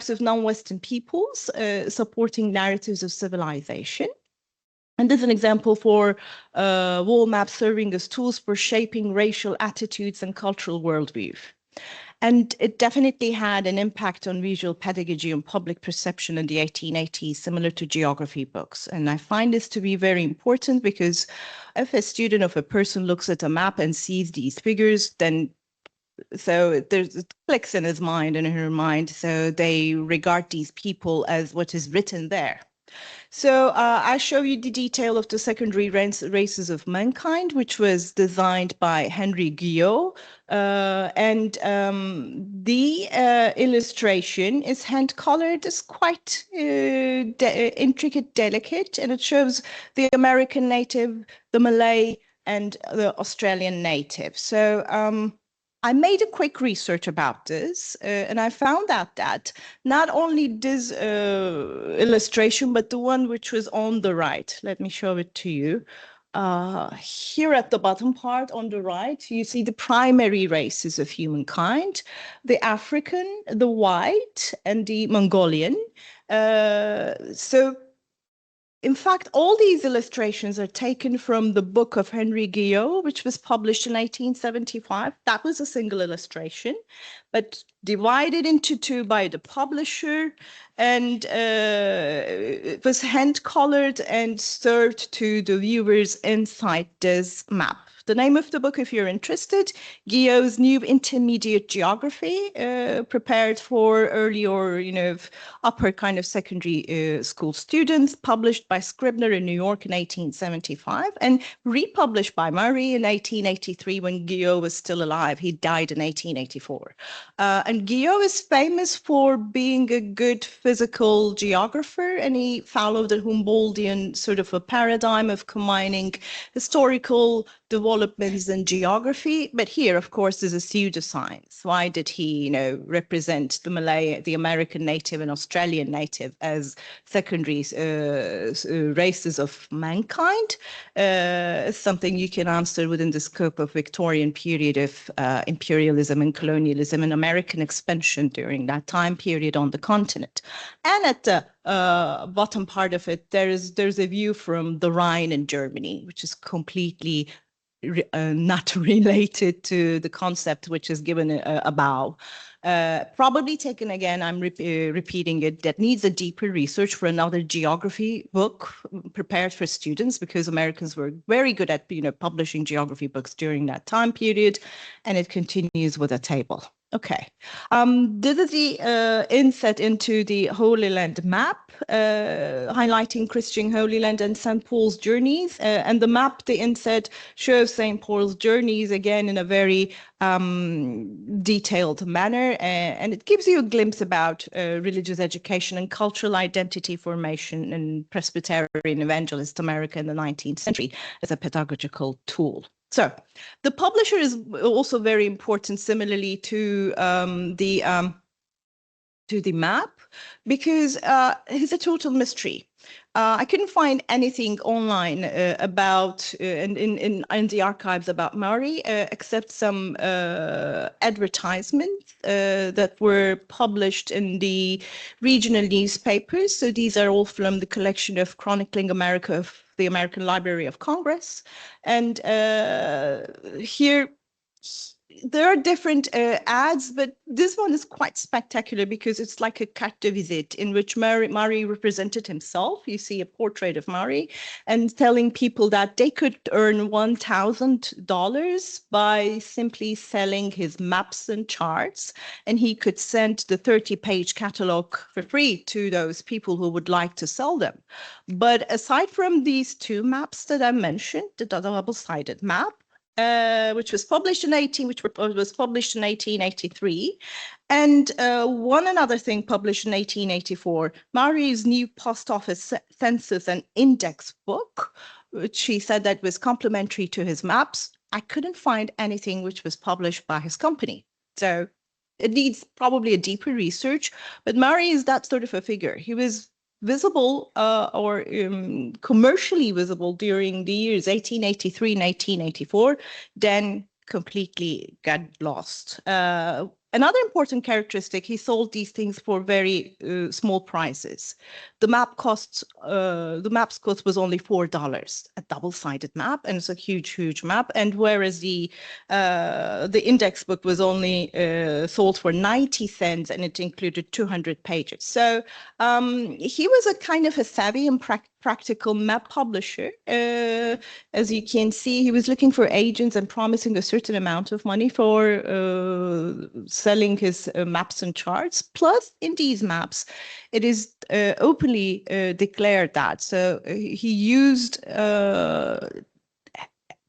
of non-Western peoples, supporting narratives of civilization. And this is an example for wall maps serving as tools for shaping racial attitudes and cultural worldview. And it definitely had an impact on visual pedagogy and public perception in the 1880s, similar to geography books. And I find this to be very important because if a student, if a person looks at a map and sees these figures, then it clicks in his mind and in her mind. So they regard these people as what is written there. So I show you the detail of the secondary races of mankind, which was designed by Henry Guyot. And the illustration is hand-colored. It's quite intricate, delicate, and it shows the American native, the Malay, and the Australian native. So I made a quick research about this, and I found out that not only this illustration, but the one which was on the right. Let me show it to you. Here at the bottom part on the right, you see the primary races of humankind, the African, the white, and the Mongolian. So in fact, all these illustrations are taken from the book of Henry Guyot, which was published in 1875. That was a single illustration, but divided into two by the publisher, and it was hand-colored and served to the viewers inside this map. The name of the book, if you're interested, Guyot's New Intermediate Geography, prepared for early or, upper kind of secondary school students, published by Scribner in New York in 1875 and republished by Murray in 1883 when Guyot was still alive. He died in 1884. And Guyot is famous for being a good physical geographer, and he followed the Humboldtian sort of a paradigm of combining historical developments in geography. But here, of course, is a pseudoscience. Why did he, represent the Malay, the American native and Australian native as secondary races of mankind? Something you can answer within the scope of Victorian period of imperialism and colonialism and American expansion during that time period on the continent. And at the bottom part of it, there's a view from the Rhine in Germany, which is completely not related to the concept which is given above. Probably taken again, I'm repeating it, that needs a deeper research for another geography book prepared for students, because Americans were very good at publishing geography books during that time period, and it continues with a table. Okay, this is the inset into the Holy Land map, highlighting Christian Holy Land and St. Paul's journeys. And the map, the inset, shows St. Paul's journeys again in a very detailed manner, and it gives you a glimpse about religious education and cultural identity formation in Presbyterian evangelist America in the 19th century as a pedagogical tool. So the publisher is also very important, similarly to the map, because it's a total mystery. I couldn't find anything online about in the archives about Murray, except some advertisements that were published in the regional newspapers. So these are all from the collection of Chronicling America of the American Library of Congress. And here, there are different ads, but this one is quite spectacular because it's like a carte de visite in which Murray represented himself. You see a portrait of Murray and telling people that they could earn $1,000 by simply selling his maps and charts, and he could send the 30-page catalog for free to those people who would like to sell them. But aside from these two maps that I mentioned, the double-sided map, which was published in 1883, and one another thing published in 1884, Murray's new post office census and index book, which he said that was complementary to his maps. I couldn't find anything which was published by his company. So it needs probably a deeper research, but Murray is that sort of a figure. He was visible or commercially visible during the years 1883 and 1884, then completely got lost. Another important characteristic, he sold these things for very small prices. The map's cost was only $4, a double-sided map, and it's a huge map. And whereas the index book was only sold for 90 cents, and it included 200 pages. So he was a kind of a savvy and practical map publisher. As you can see, he was looking for agents and promising a certain amount of money for selling his maps and charts. Plus, in these maps, it is openly declared that. So he used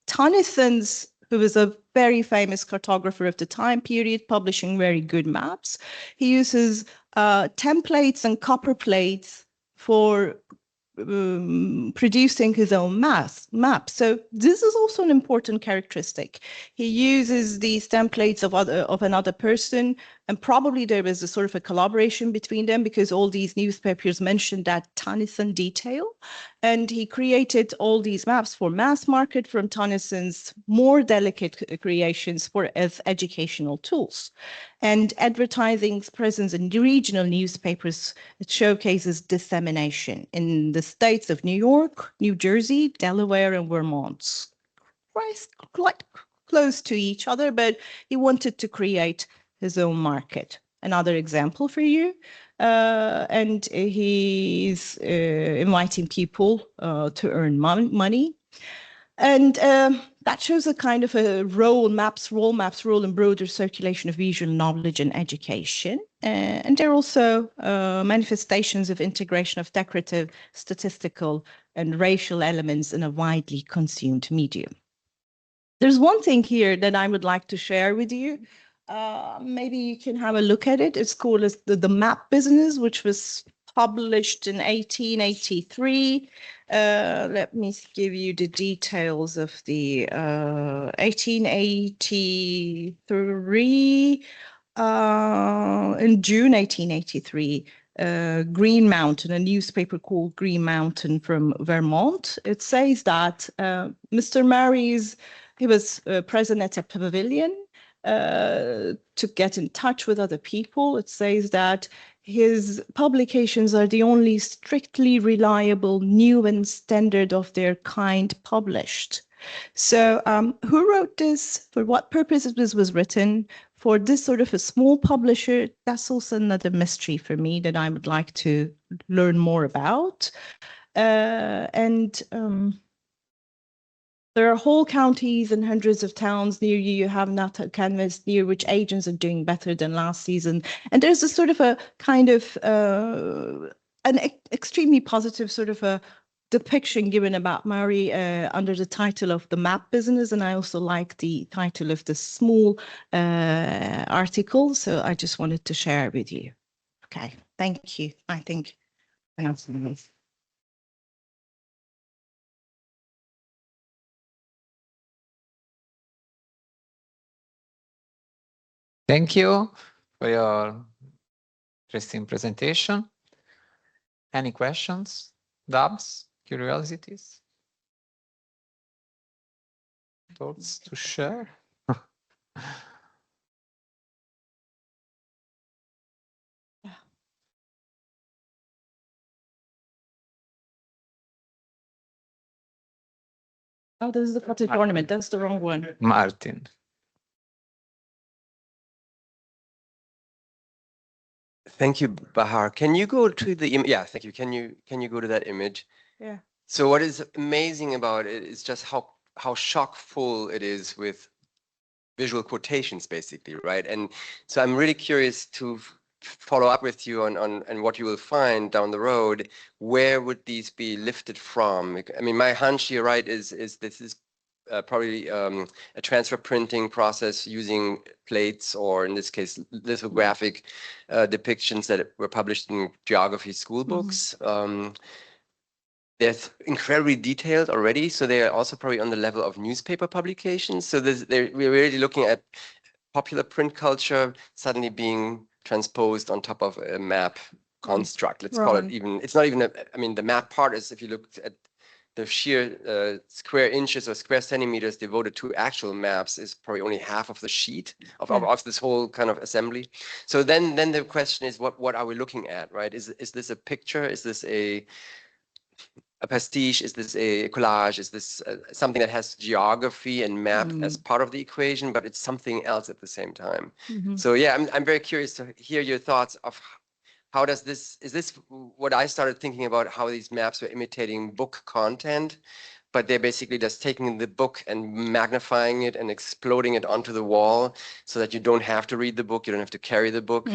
Tonnyson's, who was a very famous cartographer of the time period, publishing very good maps. He uses templates and copper plates for producing his own map. So this is also an important characteristic. He uses these templates of another person, and probably there was a sort of a collaboration between them because all these newspapers mentioned that Tennyson detail, and he created all these maps for mass market from Tennyson's more delicate creations as educational tools. And advertising's presence in the regional newspapers, it showcases dissemination in the states of New York, New Jersey, Delaware, and Vermont. Quite close to each other, but he wanted to create his own market. Another example for you. And he's inviting people to earn money. And that shows a kind of a role in broader circulation of visual knowledge and education. And there are also manifestations of integration of decorative, statistical, and racial elements in a widely consumed medium. There's one thing here that I would like to share with you. Maybe you can have a look at it. It's called the Map Business, which was published in 1883. Let me give you the details of the 1883. In June 1883, Green Mountain, a newspaper called Green Mountain from Vermont. It says that Mr. Mary's, he was present at a pavilion to get in touch with other people. It says that his publications are the only strictly reliable, new and standard of their kind published. So who wrote this? For what purpose this was written? For this sort of a small publisher, that's also another mystery for me that I would like to learn more about. There are whole counties and hundreds of towns near you. You have not canvassed near which agents are doing better than last season. And there's a sort of a kind of an extremely positive sort of a depiction given about Mary under the title of the Map Business. And I also like the title of the small article. So I just wanted to share with you. Okay, thank you. I think I have some. Thank you for your interesting presentation. Any questions, doubts, curiosities, thoughts to share? Oh, this is the cottage ornament. That's the wrong one. Martin. Thank you, Bahar. Can you go to the yeah, thank you. Can you go to that image? Yeah. So what is amazing about it is just how chock full it is with visual quotations, basically, right? And so I'm really curious to follow up with you on what you will find down the road. Where would these be lifted from? I mean, my hunch here, right, is this is probably a transfer printing process using plates, or in this case, lithographic depictions that were published in geography school books. They're incredibly detailed already, so they are also probably on the level of newspaper publications. So we're really looking at popular print culture suddenly being transposed on top of a map construct. Let's call it even, it's not even, I mean, the map part is, if you look at the sheer square inches or square centimeters devoted to actual maps, is probably only half of the sheet of this whole kind of assembly. So then the question is, what are we looking at, right? Is this a picture? Is this a pastiche? Is this a collage? Is this something that has geography and map as part of the equation, but it's something else at the same time? So yeah, I'm very curious to hear your thoughts of how does this, is this what I started thinking about, how these maps were imitating book content, but they're basically just taking the book and magnifying it and exploding it onto the wall so that you don't have to read the book, you don't have to carry the book.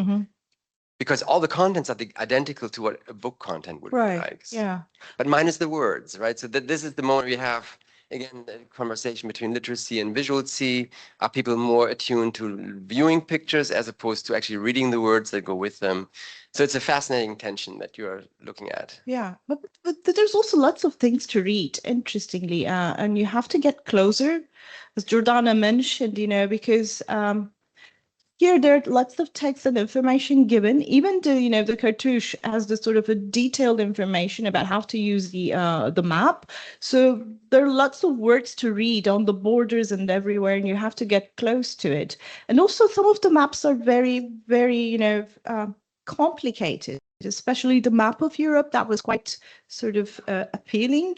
Because all the contents are identical to what a book content would be like. Yeah. But minus the words, right? So this is the moment we have, again, the conversation between literacy and visualcy. Are people more attuned to viewing pictures as opposed to actually reading the words that go with them? So it's a fascinating tension that you're looking at. Yeah, but there's also lots of things to read, interestingly, and you have to get closer, as Jordana mentioned, because here there are lots of text and information given. Even the cartouche has this sort of a detailed information about how to use the map. So there are lots of words to read on the borders and everywhere, and you have to get close to it. And also some of the maps are very, very, complicated, especially the map of Europe. That was quite sort of appealing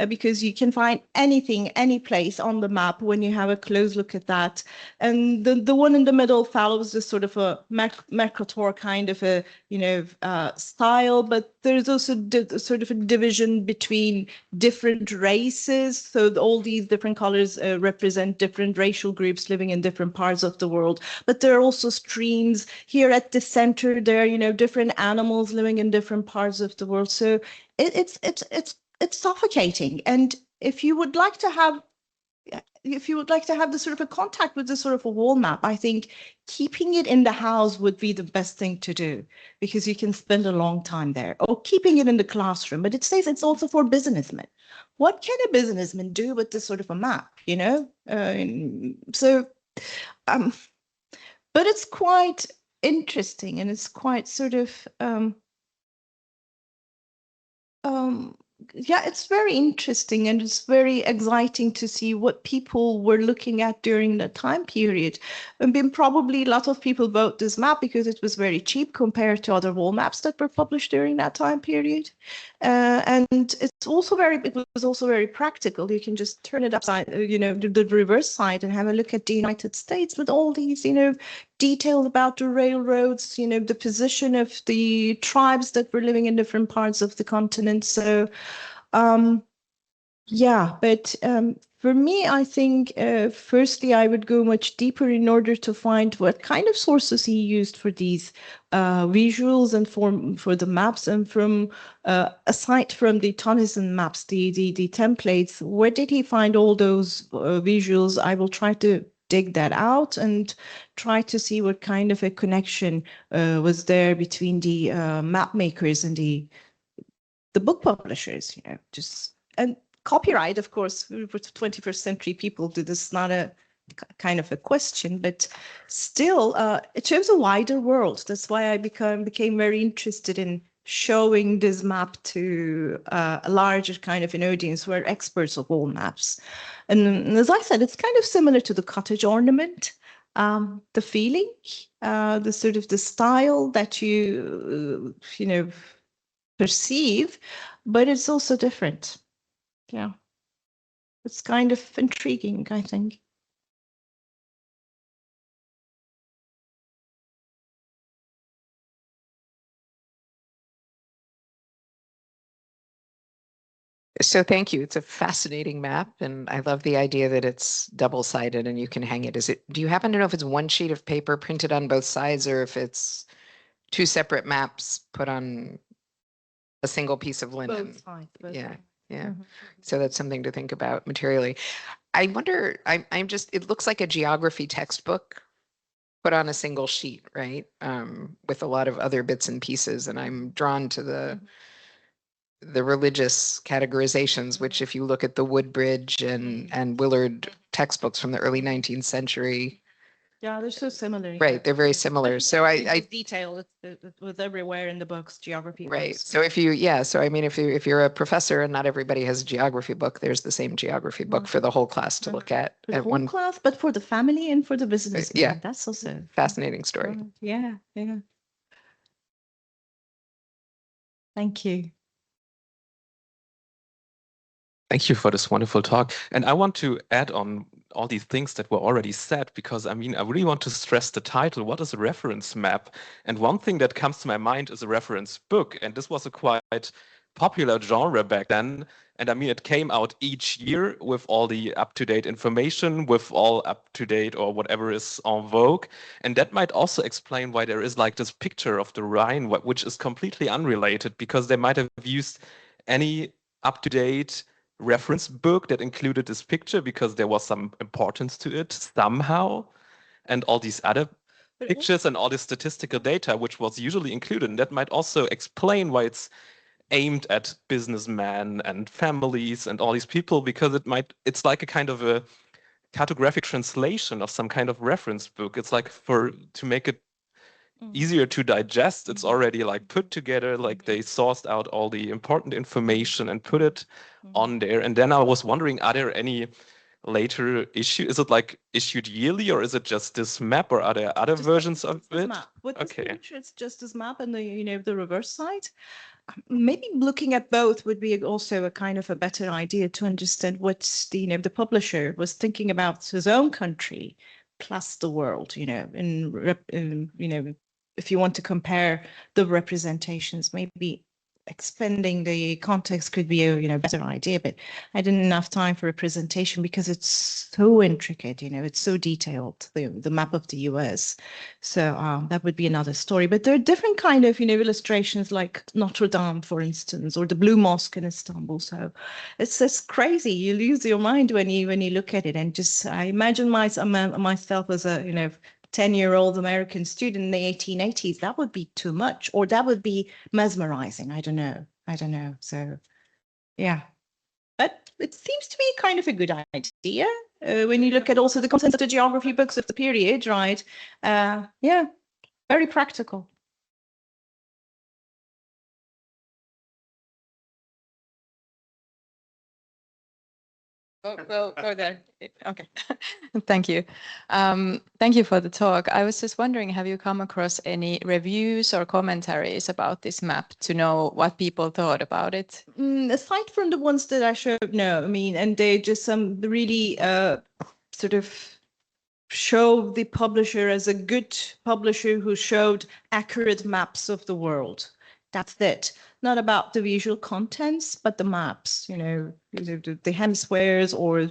because you can find anything, any place on the map when you have a close look at that. And the one in the middle follows this sort of a Mercator kind of a, style, but there's also sort of a division between different races. So all these different colors represent different racial groups living in different parts of the world. But there are also streams here at the center. There are, different animals living in different parts of the world. So it's suffocating. And if you would like to have the sort of a contact with the sort of a wall map, I think keeping it in the house would be the best thing to do, because you can spend a long time there, or keeping it in the classroom. But it says it's also for businessmen. What can a businessman do with this sort of a map, but it's quite interesting, and it's quite sort of, yeah, it's very interesting, and it's very exciting to see what people were looking at during that time period. And then probably a lot of people bought this map because it was very cheap compared to other wall maps that were published during that time period. And it was also very practical. You can just turn it upside, the reverse side, and have a look at the United States with all these, details about the railroads, the position of the tribes that were living in different parts of the continent. So, yeah, but for me, I think, firstly, I would go much deeper in order to find what kind of sources he used for these visuals and for the maps, and from aside from the Tennyson maps, the templates, where did he find all those visuals? I will try to dig that out and try to see what kind of a connection was there between the map makers and the book publishers, and copyright, of course, for 21st century people, this is not a kind of a question, but still, it shows a wider world. That's why I became very interested in showing this map to a larger kind of an audience who are experts of all maps. And as I said, it's kind of similar to the cottage ornament, the feeling, the sort of the style that you perceive, but it's also different. Yeah, it's kind of intriguing, I think. So thank you. It's a fascinating map, and I love the idea that it's double-sided and you can hang it. Do you happen to know if it's one sheet of paper printed on both sides, or if it's two separate maps put on a single piece of linen? Both sides. Yeah. So that's something to think about materially. I wonder, it looks like a geography textbook put on a single sheet, right? With a lot of other bits and pieces, and I'm drawn to the religious categorizations, which if you look at the Woodbridge and Willard textbooks from the early 19th century. Yeah, they're so similar. Right, they're very similar. So I detail it was everywhere in the books, geography right. books. So if you're a professor and not everybody has a geography book, there's the same geography book for the whole class to look at. For the whole class, but for the family and for the business. Yeah, that's also fascinating story. Yeah. Thank you. Thank you for this wonderful talk. And I want to add on all these things that were already said, because I mean, I really want to stress the title. What is a reference map? And one thing that comes to my mind is a reference book. And this was a quite popular genre back then. And I mean, it came out each year with all the up-to-date information, with all up-to-date or whatever is en vogue. And that might also explain why there is like this picture of the Rhine, which is completely unrelated, because they might have used any up-to-date reference book that included this picture because there was some importance to it somehow. And all these other pictures and all this statistical data, which was usually included. And that might also explain why it's aimed at businessmen and families and all these people, because it's like a kind of a cartographic translation of some kind of reference book. It's like to make it easier to digest, it's already like put together, like they sourced out all the important information and put it on there. And then I was wondering, are there any later issue? Is it like issued yearly, or is it just this map, or are there other versions of it? With this Okay. picture, it's just this map and the reverse side. Maybe looking at both would be also a kind of a better idea to understand what the publisher was thinking about his own country plus the world, if you want to compare the representations, maybe expanding the context could be a better idea, but I didn't have time for a presentation because it's so intricate, it's so detailed, the map of the US. So that would be another story. But there are different kind of illustrations, like Notre Dame, for instance, or the Blue Mosque in Istanbul. So it's just crazy. You lose your mind when you look at it. And just I imagine myself as a 10-year-old American student in the 1880s, that would be too much, or that would be mesmerizing. I don't know. So, yeah. But it seems to be kind of a good idea when you look at also the content of the geography books of the period, right? Yeah, very practical. Go there. Okay. Thank you. Thank you for the talk. I was just wondering, have you come across any reviews or commentaries about this map to know what people thought about it? Aside from the ones that I showed, no. I mean, and they just really sort of show the publisher as a good publisher who showed accurate maps of the world. That's it. Not about the visual contents, but the maps, the hemispheres, or,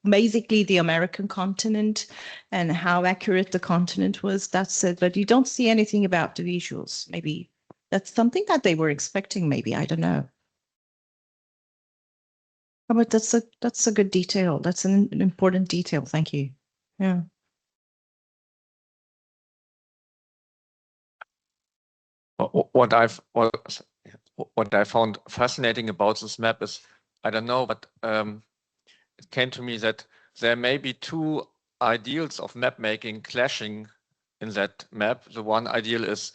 basically the American continent and how accurate the continent was. That's it. But you don't see anything about the visuals. Maybe that's something that they were expecting. Maybe, I don't know. But that's a good detail. That's an important detail. Thank you. Yeah. What I found fascinating about this map is, I don't know, but it came to me that there may be two ideals of map making clashing in that map. The one ideal is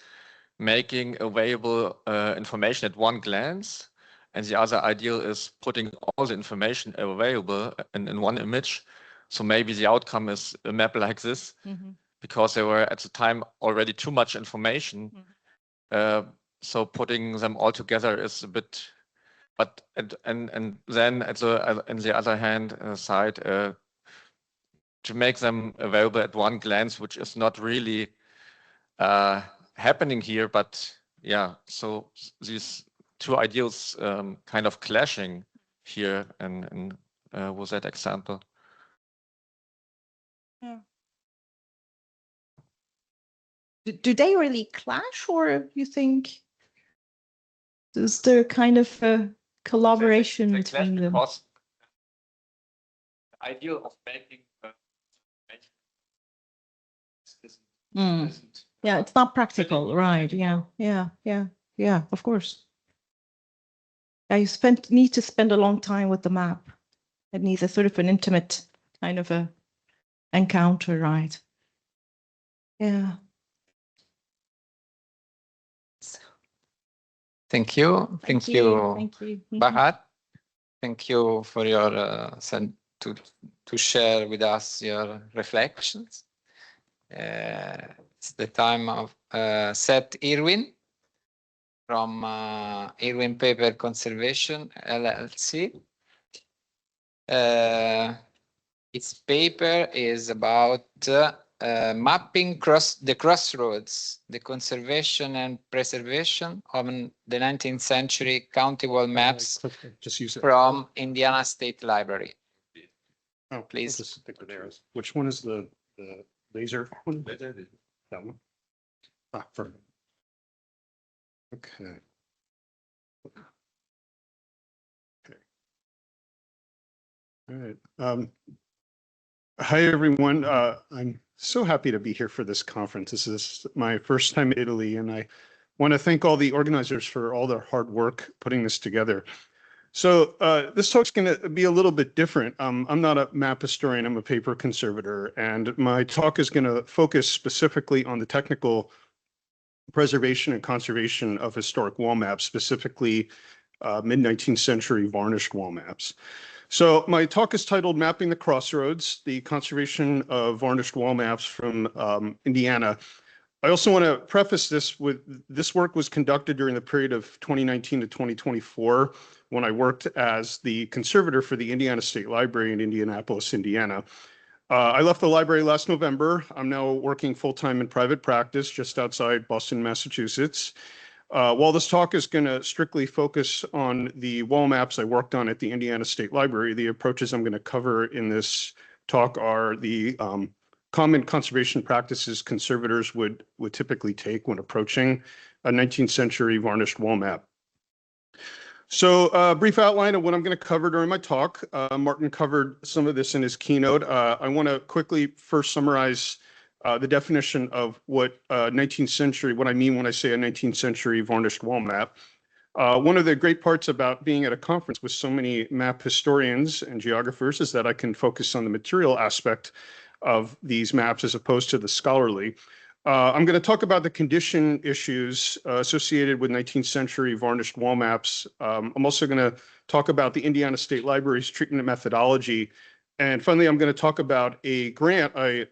making available information at one glance, and the other ideal is putting all the information available in one image. So maybe the outcome is a map like this, because there were at the time already too much information. So putting them all together is a bit, but and then on the other hand side, to make them available at one glance, which is not really happening here. But yeah, so these two ideals kind of clashing here, and with that example. Yeah. Do they really clash, or you think is there kind of a collaboration between them? Because the ideal of making Yeah, it's not practical, right? Yeah, of course. Yeah, you need to spend a long time with the map. It needs a sort of an intimate kind of a encounter, right? Yeah. Thank you. Thank you. Thank you. Bahat. Thank you for your to share with us your reflections. It's the time of Seth Irwin from Irwin Paper Conservation LLC. Its paper is about mapping the crossroads, the conservation and preservation of the 19th century county wall maps Just use it. from Indiana State Library. Oh, please. I'll just stick with arrows. Which one is the laser one? That one. Ah, perfect. Okay. Okay. All right. Hi, everyone. I'm so happy to be here for this conference. This is my first time in Italy, and I want to thank all the organizers for all their hard work putting this together. So this talk's going to be a little bit different. I'm not a map historian, I'm a paper conservator, and my talk is going to focus specifically on the technical preservation and conservation of historic wall maps, specifically mid-19th century varnished wall maps. So my talk is titled Mapping the Crossroads, the Conservation of Varnished Wall Maps from Indiana. I also want to preface this with this work was conducted during the period of 2019 to 2024 when I worked as the conservator for the Indiana State Library in Indianapolis, Indiana. I left the library last November. I'm now working full-time in private practice just outside Boston, Massachusetts. While this talk is going to strictly focus on the wall maps I worked on at the Indiana State Library, the approaches I'm going to cover in this talk are the common conservation practices conservators would typically take when approaching a 19th century varnished wall map. So a brief outline of what I'm going to cover during my talk. Martin covered some of this in his keynote. I want to quickly first summarize the definition of what 19th century, what I mean when I say a 19th century varnished wall map. One of the great parts about being at a conference with so many map historians and geographers is that I can focus on the material aspect of these maps as opposed to the scholarly. I'm going to talk about the condition issues associated with 19th century varnished wall maps. I'm also going to talk about the Indiana State Library's treatment methodology. And finally, I'm going to talk about a grant I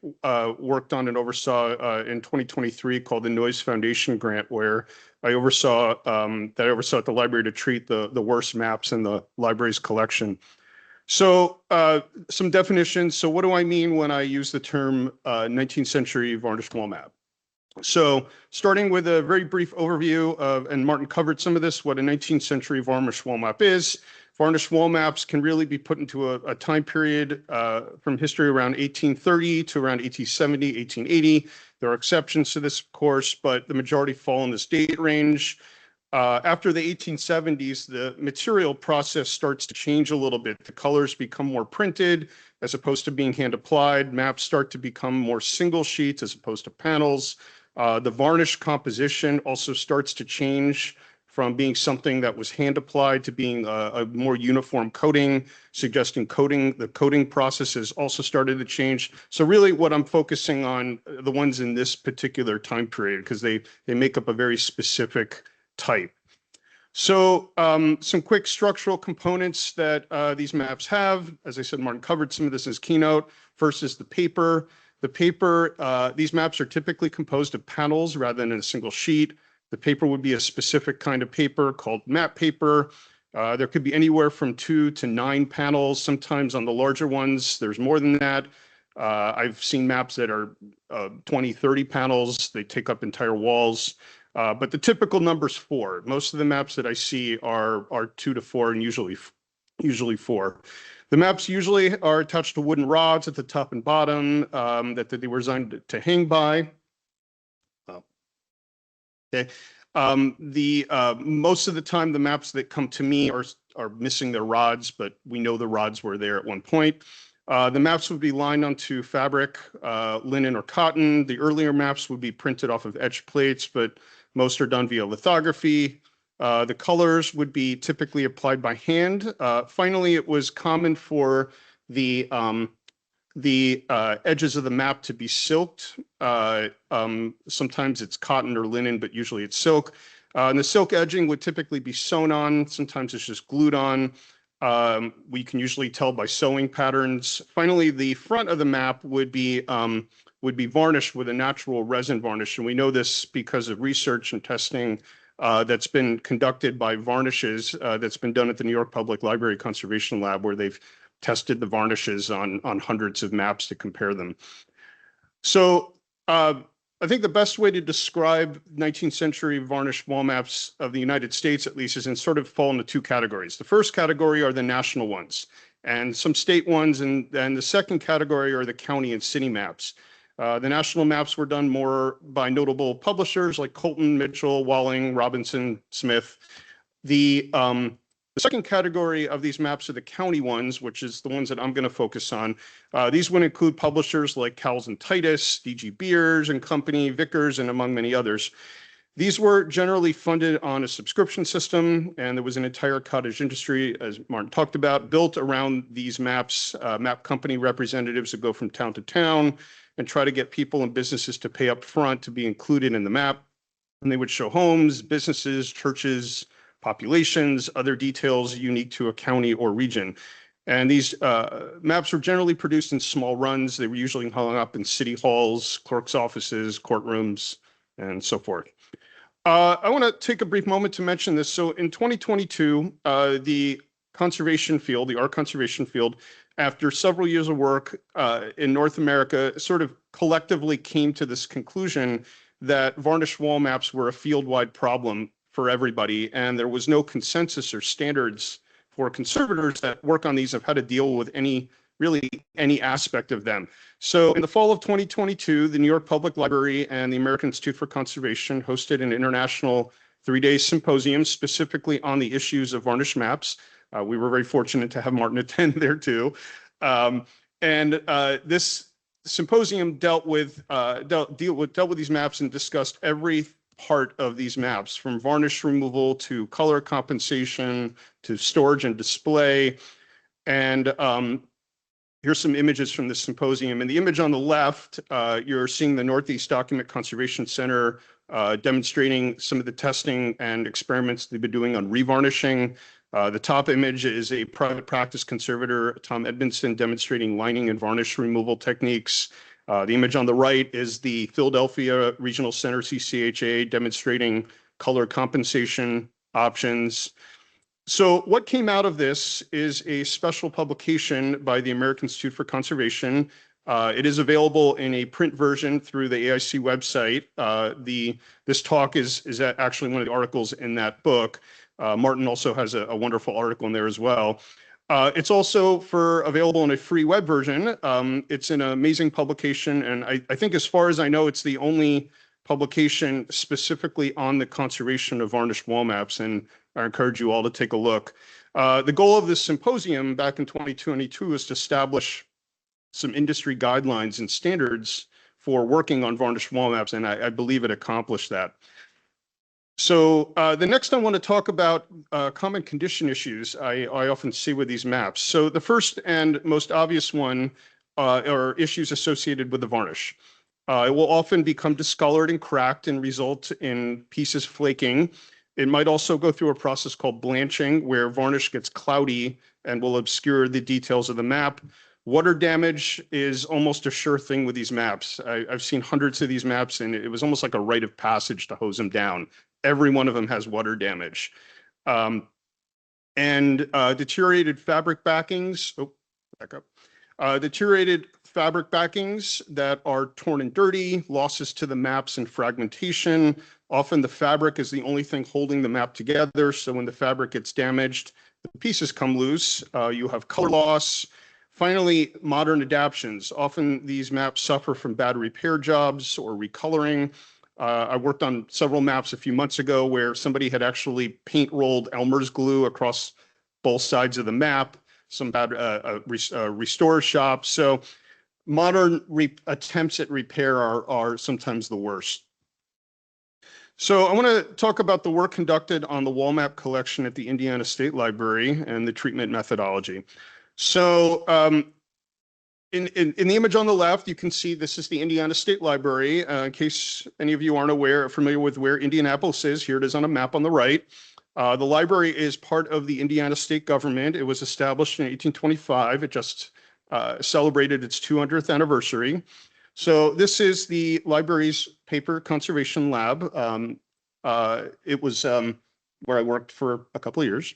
worked on and oversaw in 2023 called the Noise Foundation Grant, where I oversaw at the library to treat the worst maps in the library's collection. So some definitions. So what do I mean when I use the term 19th century varnished wall map? So starting with a very brief overview of, and Martin covered some of this, what a 19th century varnished wall map is. Varnished wall maps can really be put into a time period from history around 1830 to around 1870, 1880. There are exceptions to this, of course, but the majority fall in this date range. After the 1870s, the material process starts to change a little bit. The colors become more printed as opposed to being hand applied. Maps start to become more single sheets as opposed to panels. The varnish composition also starts to change from being something that was hand applied to being a more uniform coating, suggesting the coating process has also started to change. So really what I'm focusing on, the ones in this particular time period, because they make up a very specific type. So some quick structural components that these maps have. As I said, Martin covered some of this in his keynote. First is the paper. The paper, these maps are typically composed of panels rather than in a single sheet. The paper would be a specific kind of paper called map paper. There could be anywhere from 2 to 9 panels. Sometimes on the larger ones, there's more than that. I've seen maps that are 20, 30 panels. They take up entire walls. But the typical number is 4. Most of the maps that I see are 2 to 4 and usually 4. The maps usually are attached to wooden rods at the top and bottom that they were designed to hang by. Okay. Most of the time, the maps that come to me are missing their rods, but we know the rods were there at one point. The maps would be lined onto fabric, linen or cotton. The earlier maps would be printed off of etched plates, but most are done via lithography. The colors would be typically applied by hand. Finally, it was common for the edges of the map to be silked. Sometimes it's cotton or linen, but usually it's silk. And the silk edging would typically be sewn on. Sometimes it's just glued on. We can usually tell by sewing patterns. Finally, the front of the map would be varnished with a natural resin varnish. And we know this because of research and testing that's been conducted by varnishes that's been done at the New York Public Library Conservation Lab, where they've tested the varnishes on hundreds of maps to compare them. So I think the best way to describe 19th century varnished wall maps of the United States, at least, is in sort of fall into two categories. The first category are the national ones and some state ones, and then the second category are the county and city maps. The national maps were done more by notable publishers like Colton, Mitchell, Walling, Robinson, Smith. The second category of these maps are the county ones, which is the ones that I'm going to focus on. These would include publishers like Cowles and Titus, D.G. Beers and Company, Vickers, and among many others. These were generally funded on a subscription system, and there was an entire cottage industry, as Martin talked about, built around these maps. Map company representatives would go from town to town and try to get people and businesses to pay up front to be included in the map. And they would show homes, businesses, churches, populations, other details unique to a county or region. And these maps were generally produced in small runs. They were usually hung up in city halls, clerks' offices, courtrooms, and so forth. I want to take a brief moment to mention this. So in 2022, the conservation field, the art conservation field, after several years of work in North America, sort of collectively came to this conclusion that varnished wall maps were a field-wide problem for everybody, and there was no consensus or standards for conservators that work on these of how to deal with really any aspect of them. So in the fall of 2022, the New York Public Library and the American Institute for Conservation hosted an international 3-day symposium specifically on the issues of varnished maps. We were very fortunate to have Martin attend there too. This symposium dealt with these maps and discussed every part of these maps, from varnish removal to color compensation to storage and display. And here's some images from the symposium. In the image on the left, you're seeing the Northeast Document Conservation Center demonstrating some of the testing and experiments they've been doing on revarnishing. The top image is a private practice conservator, Tom Edmondson, demonstrating lining and varnish removal techniques. The image on the right is the Philadelphia Regional Center, CCHA, demonstrating color compensation options. So what came out of this is a special publication by the American Institute for Conservation. It is available in a print version through the AIC website. This talk is actually one of the articles in that book. Martin also has a wonderful article in there as well. It's also available in a free web version. It's an amazing publication, and I think, as far as I know, it's the only publication specifically on the conservation of varnished wall maps, and I encourage you all to take a look. The goal of this symposium back in 2022 was to establish some industry guidelines and standards for working on varnished wall maps, and I believe it accomplished that. So the next I want to talk about common condition issues I often see with these maps. So the first and most obvious one are issues associated with the varnish. It will often become discolored and cracked and result in pieces flaking. It might also go through a process called blanching, where varnish gets cloudy and will obscure the details of the map. Water damage is almost a sure thing with these maps. I've seen hundreds of these maps, and it was almost like a rite of passage to hose them down. Every one of them has water damage. Deteriorated fabric backings. Oh, back up. Deteriorated fabric backings that are torn and dirty, losses to the maps and fragmentation. Often the fabric is the only thing holding the map together. So when the fabric gets damaged, the pieces come loose. You have color loss. Finally, modern adaptions. Often these maps suffer from bad repair jobs or recoloring. I worked on several maps a few months ago where somebody had actually paint rolled Elmer's glue across both sides of the map, some bad restore shops. So modern attempts at repair are sometimes the worst. So I want to talk about the work conducted on the wall map collection at the Indiana State Library and the treatment methodology. So in the image on the left, you can see this is the Indiana State Library. In case any of you aren't familiar with where Indianapolis is, here it is on a map on the right. The library is part of the Indiana state government. It was established in 1825. It just celebrated its 200th anniversary. So this is the library's paper conservation lab. It was where I worked for a couple of years.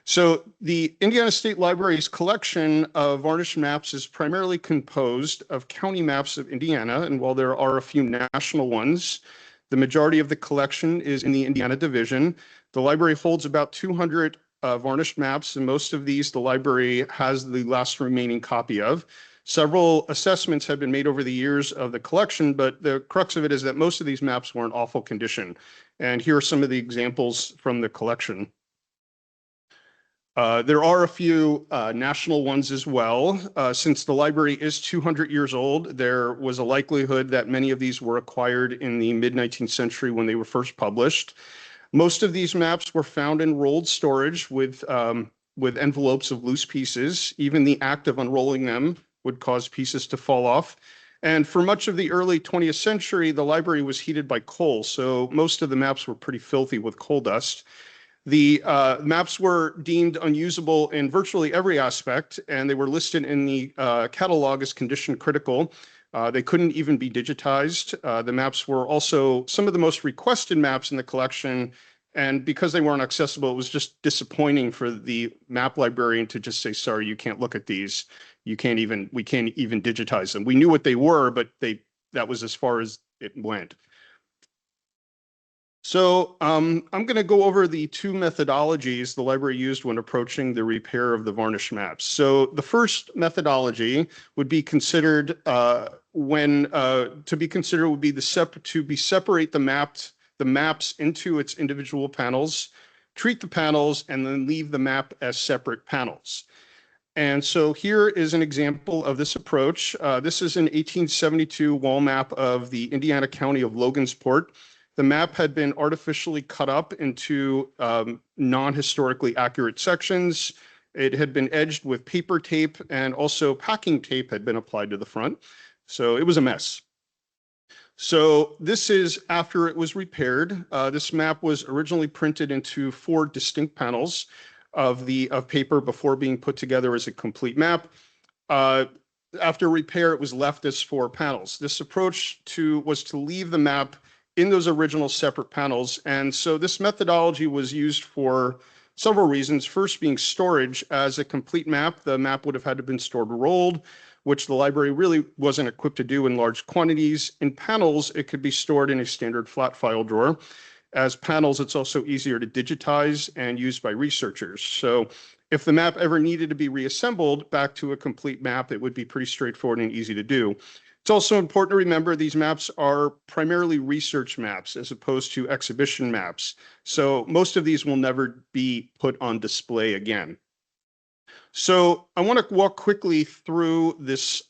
So the Indiana State Library's collection of varnished maps is primarily composed of county maps of Indiana, and while there are a few national ones, the majority of the collection is in the Indiana division. The library holds about 200 varnished maps, and most of these the library has the last remaining copy of. Several assessments have been made over the years of the collection, but the crux of it is that most of these maps were in awful condition. And here are some of the examples from the collection. There are a few national ones as well. Since the library is 200 years old, there was a likelihood that many of these were acquired in the mid-19th century when they were first published. Most of these maps were found in rolled storage with envelopes of loose pieces. Even the act of unrolling them would cause pieces to fall off. And for much of the early 20th century, the library was heated by coal, so most of the maps were pretty filthy with coal dust. The maps were deemed unusable in virtually every aspect, and they were listed in the catalog as condition critical. They couldn't even be digitized. The maps were also some of the most requested maps in the collection, and because they weren't accessible, it was just disappointing for the map librarian to just say, sorry, you can't look at these. We can't even digitize them. We knew what they were, but that was as far as it went. So I'm going to go over the two methodologies the library used when approaching the repair of the varnish maps. So the first methodology would be considered separate the maps into its individual panels, treat the panels, and then leave the map as separate panels. And so here is an example of this approach. This is an 1872 wall map of the Indiana County of Logansport. The map had been artificially cut up into non-historically accurate sections. It had been edged with paper tape, and also packing tape had been applied to the front. So it was a mess. So this is after it was repaired. This map was originally printed into 4 distinct panels of paper before being put together as a complete map. After repair, it was left as 4 panels. This approach was to leave the map in those original separate panels. And so this methodology was used for several reasons. First being storage. As a complete map, the map would have had to been stored rolled, which the library really wasn't equipped to do in large quantities. In panels, it could be stored in a standard flat file drawer. As panels, it's also easier to digitize and used by researchers. So if the map ever needed to be reassembled back to a complete map, it would be pretty straightforward and easy to do. It's also important to remember these maps are primarily research maps as opposed to exhibition maps. So most of these will never be put on display again. So I want to walk quickly through this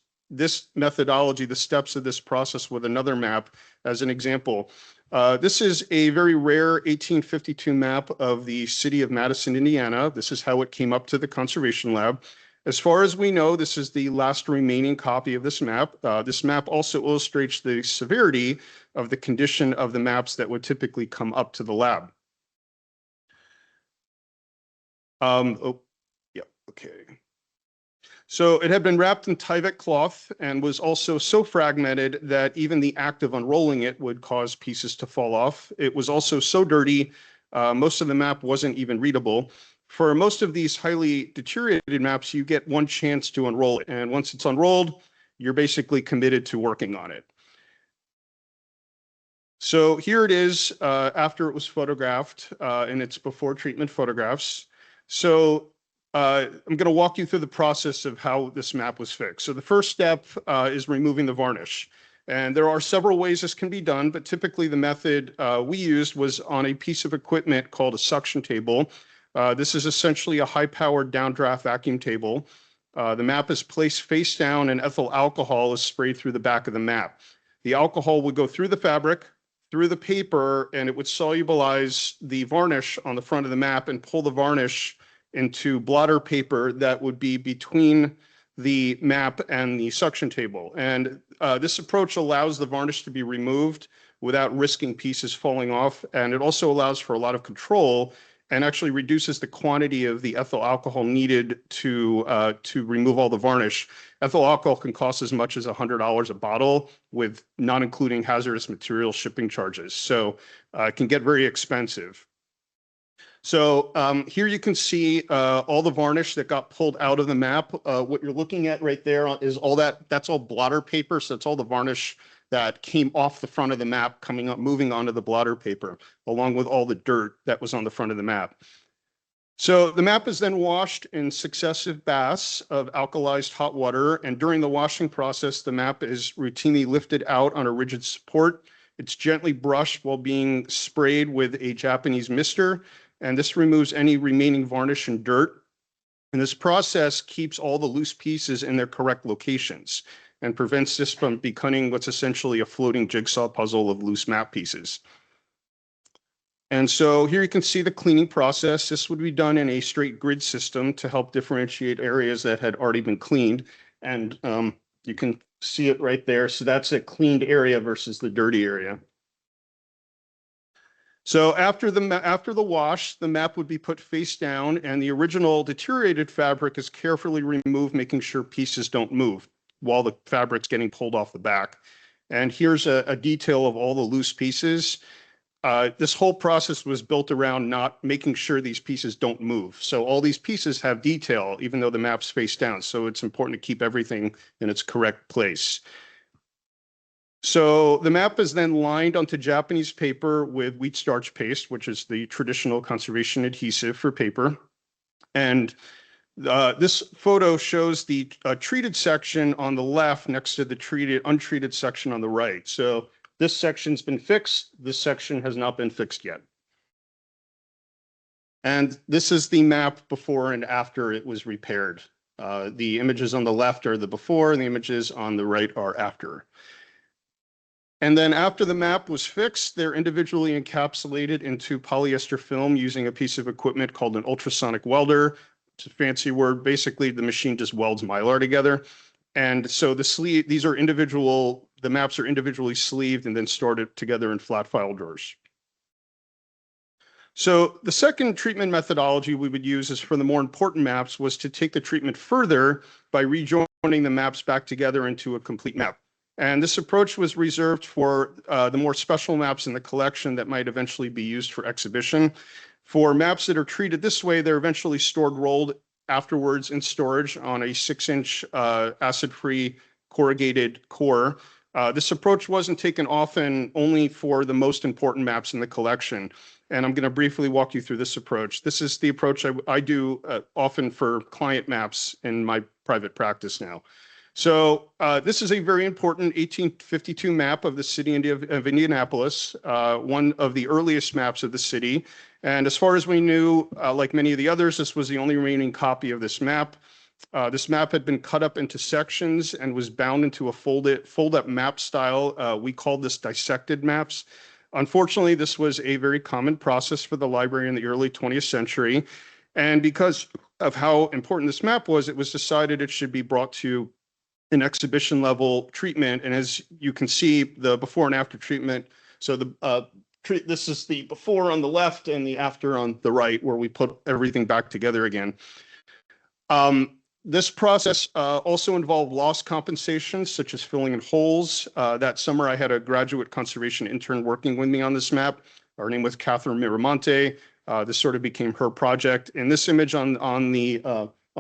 methodology, the steps of this process with another map as an example. This is a very rare 1852 map of the city of Madison, Indiana. This is how it came up to the conservation lab. As far as we know, this is the last remaining copy of this map. This map also illustrates the severity of the condition of the maps that would typically come up to the lab. Okay. So it had been wrapped in Tyvek cloth and was also so fragmented that even the act of unrolling it would cause pieces to fall off. It was also so dirty, most of the map wasn't even readable. For most of these highly deteriorated maps, you get one chance to unroll it. And once it's unrolled, you're basically committed to working on it. So here it is after it was photographed, and it's before treatment photographs. So I'm going to walk you through the process of how this map was fixed. So the first step is removing the varnish. And there are several ways this can be done, but typically the method we used was on a piece of equipment called a suction table. This is essentially a high-powered downdraft vacuum table. The map is placed face down and ethyl alcohol is sprayed through the back of the map. The alcohol would go through the fabric, through the paper, and it would solubilize the varnish on the front of the map and pull the varnish into blotter paper that would be between the map and the suction table. And this approach allows the varnish to be removed without risking pieces falling off. And it also allows for a lot of control and actually reduces the quantity of the ethyl alcohol needed to remove all the varnish. Ethyl alcohol can cost as much as $100 a bottle, with not including hazardous material shipping charges. So it can get very expensive. So here you can see all the varnish that got pulled out of the map. What you're looking at right there is all that's all blotter paper. So it's all the varnish that came off the front of the map coming up, moving onto the blotter paper, along with all the dirt that was on the front of the map. So the map is then washed in successive baths of alkalized hot water. And during the washing process, the map is routinely lifted out on a rigid support. It's gently brushed while being sprayed with a Japanese mister. And this removes any remaining varnish and dirt. And this process keeps all the loose pieces in their correct locations and prevents this from becoming what's essentially a floating jigsaw puzzle of loose map pieces. And so here you can see the cleaning process. This would be done in a straight grid system to help differentiate areas that had already been cleaned. And you can see it right there. So that's a cleaned area versus the dirty area. So after the wash, the map would be put face down and the original deteriorated fabric is carefully removed, making sure pieces don't move while the fabric's getting pulled off the back. And here's a detail of all the loose pieces. This whole process was built around not making sure these pieces don't move. So all these pieces have detail, even though the map's face down. So it's important to keep everything in its correct place. So the map is then lined onto Japanese paper with wheat starch paste, which is the traditional conservation adhesive for paper. And this photo shows the treated section on the left next to the untreated section on the right. So this section's been fixed. This section has not been fixed yet. And this is the map before and after it was repaired. The images on the left are the before and the images on the right are after. And then after the map was fixed, they're individually encapsulated into polyester film using a piece of equipment called an ultrasonic welder. It's a fancy word. Basically, the machine just welds Mylar together. And so the maps are individually sleeved and then stored together in flat file drawers. So the second treatment methodology we would use is for the more important maps was to take the treatment further by rejoining the maps back together into a complete map. And this approach was reserved for the more special maps in the collection that might eventually be used for exhibition. For maps that are treated this way, they're eventually stored rolled afterwards in storage on a 6-inch acid-free corrugated core. This approach wasn't taken often, only for the most important maps in the collection. And I'm going to briefly walk you through this approach. This is the approach I do often for client maps in my private practice now. So this is a very important 1852 map of the city of Indianapolis, one of the earliest maps of the city. And as far as we knew, like many of the others, this was the only remaining copy of this map. This map had been cut up into sections and was bound into a fold-up map style. We called this dissected maps. Unfortunately, this was a very common process for the library in the early 20th century. And because of how important this map was, it was decided it should be brought to an exhibition level treatment. And as you can see, the before and after treatment. So this is the before on the left and the after on the right, where we put everything back together again. This process also involved loss compensations, such as filling in holes. That summer, I had a graduate conservation intern working with me on this map. Her name was Catherine Miramonte. This sort of became her project. In this image on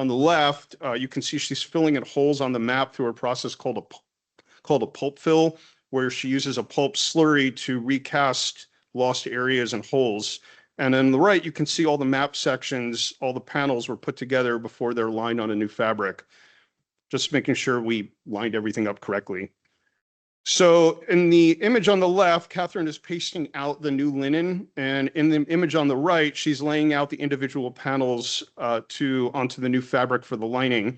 the left, you can see she's filling in holes on the map through a process called a pulp fill, where she uses a pulp slurry to recast lost areas and holes. And on the right, you can see all the map sections, all the panels were put together before they're lined on a new fabric, just making sure we lined everything up correctly. So in the image on the left, Catherine is pasting out the new linen, and in the image on the right, she's laying out the individual panels onto the new fabric for the lining.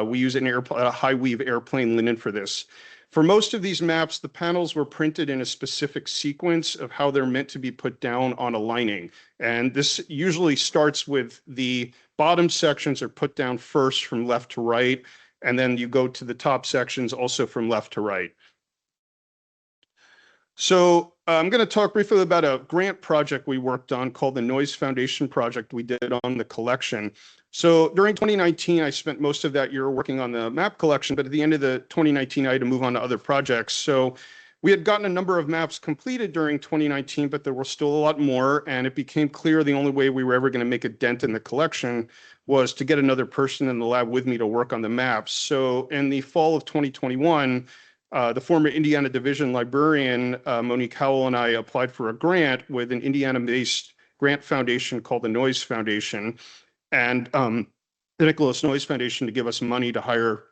We use a high weave airplane linen for this. For most of these maps, the panels were printed in a specific sequence of how they're meant to be put down on a lining. And this usually starts with the bottom sections are put down first from left to right, and then you go to the top sections also from left to right. So I'm going to talk briefly about a grant project we worked on called the Noise Foundation project we did on the collection. So during 2019, I spent most of that year working on the map collection, but at the end of the 2019, I had to move on to other projects. So We had gotten a number of maps completed during 2019, but there were still a lot more, and it became clear the only way we were ever going to make a dent in the collection was to get another person in the lab with me to work on the maps. So in the fall of 2021, the former Indiana Division librarian, Monique Howell, and I applied for a grant with an Indiana-based grant foundation called the Noyes Foundation, and the Nicholas Noyes Foundation to give us money to hire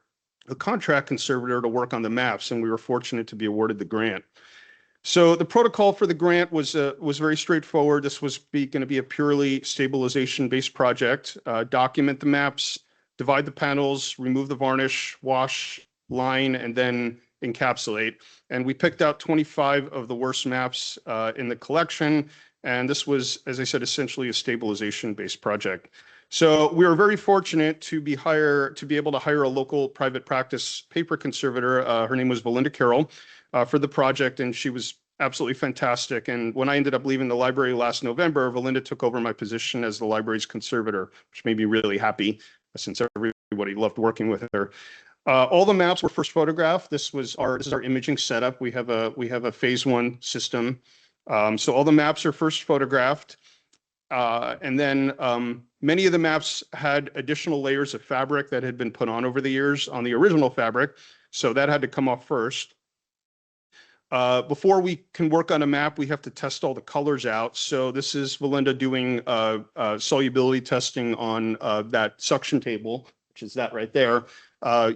a contract conservator to work on the maps, and we were fortunate to be awarded the grant. So the protocol for the grant was very straightforward. This was going to be a purely stabilization-based project. Document the maps, divide the panels, remove the varnish, wash, line, and then encapsulate. And we picked out 25 of the worst maps in the collection, and this was, as I said, essentially a stabilization-based project. So we were very fortunate to be able to hire a local private practice paper conservator. Her name was Belinda Carroll for the project, and she was absolutely fantastic. And when I ended up leaving the library last November, Belinda took over my position as the library's conservator, which made me really happy since everybody loved working with her. All the maps were first photographed. This is our imaging setup. We have a phase 1 system. So all the maps are first photographed. And then many of the maps had additional layers of fabric that had been put on over the years on the original fabric. So that had to come off first. Before we can work on a map, we have to test all the colors out. So this is Belinda doing solubility testing on that suction table, which is that right there,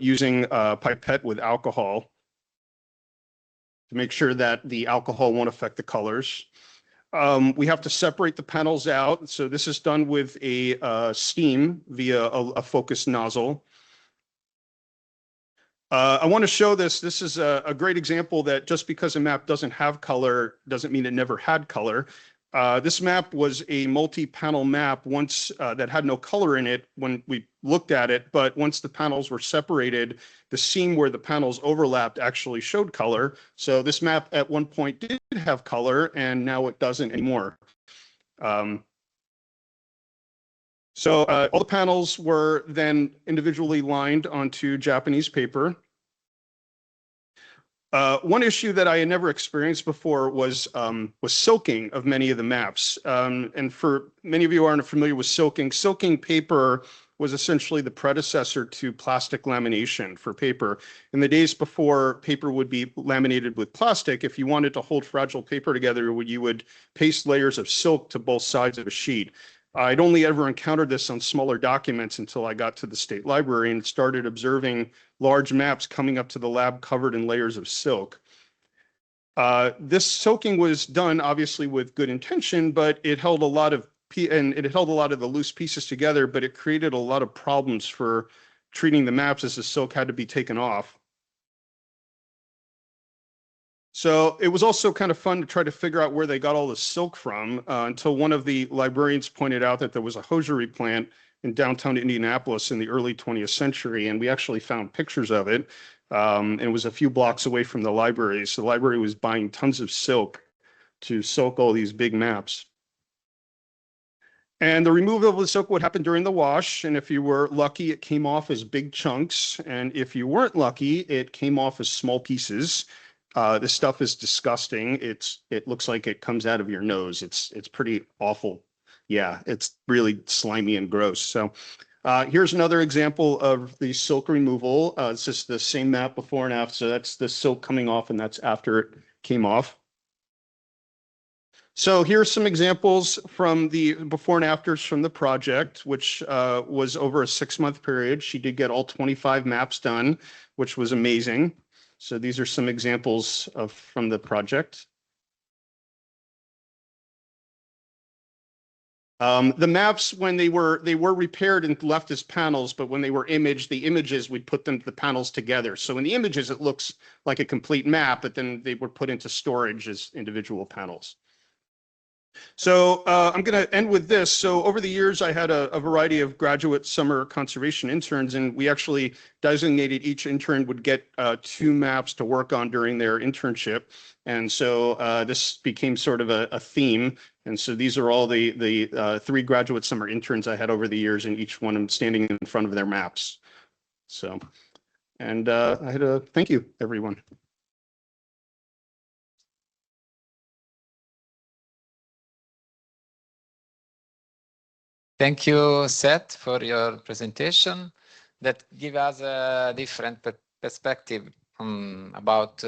using a pipette with alcohol to make sure that the alcohol won't affect the colors. We have to separate the panels out. So this is done with a steam via a focus nozzle. I want to show this. This is a great example that just because a map doesn't have color doesn't mean it never had color. This map was a multi-panel map once that had no color in it when we looked at it, but once the panels were separated, the seam where the panels overlapped actually showed color. So this map at one point did have color, and now it doesn't anymore. So all the panels were then individually lined onto Japanese paper. One issue that I had never experienced before was silking of many of the maps. And for many of you who aren't familiar with silking paper was essentially the predecessor to plastic lamination for paper. In the days before paper would be laminated with plastic, if you wanted to hold fragile paper together, you would paste layers of silk to both sides of a sheet. I'd only ever encountered this on smaller documents until I got to the state library and started observing large maps coming up to the lab covered in layers of silk. This silking was done obviously with good intention, but it held a lot of the loose pieces together, but it created a lot of problems for treating the maps as the silk had to be taken off. So it was also kind of fun to try to figure out where they got all the silk from until one of the librarians pointed out that there was a hosiery plant in downtown Indianapolis in the early 20th century, and we actually found pictures of it. And it was a few blocks away from the library. So the library was buying tons of silk to silk all these big maps. And the removal of the silk would happen during the wash. And if you were lucky, it came off as big chunks. And if you weren't lucky, it came off as small pieces. This stuff is disgusting. It looks like it comes out of your nose. It's pretty awful. Yeah, it's really slimy and gross. So here's another example of the silk removal. It's just the same map before and after. So that's the silk coming off, and that's after it came off. So here's some examples from the before and afters from the project, which was over a 6-month period. She did get all 25 maps done, which was amazing. So these are some examples from the project. The maps, when they were repaired and left as panels, but when they were imaged, the images, we'd put the panels together. So in the images, it looks like a complete map, but then they were put into storage as individual panels. So I'm going to end with this. So over the years, I had a variety of graduate summer conservation interns, and we actually designated each intern would get 2 maps to work on during their internship. And so this became sort of a theme. And so these are all the 3 graduate summer interns I had over the years, and each one standing in front of their maps. So, and I had to thank you, everyone. Thank you, Seth, for your presentation that give us a different perspective about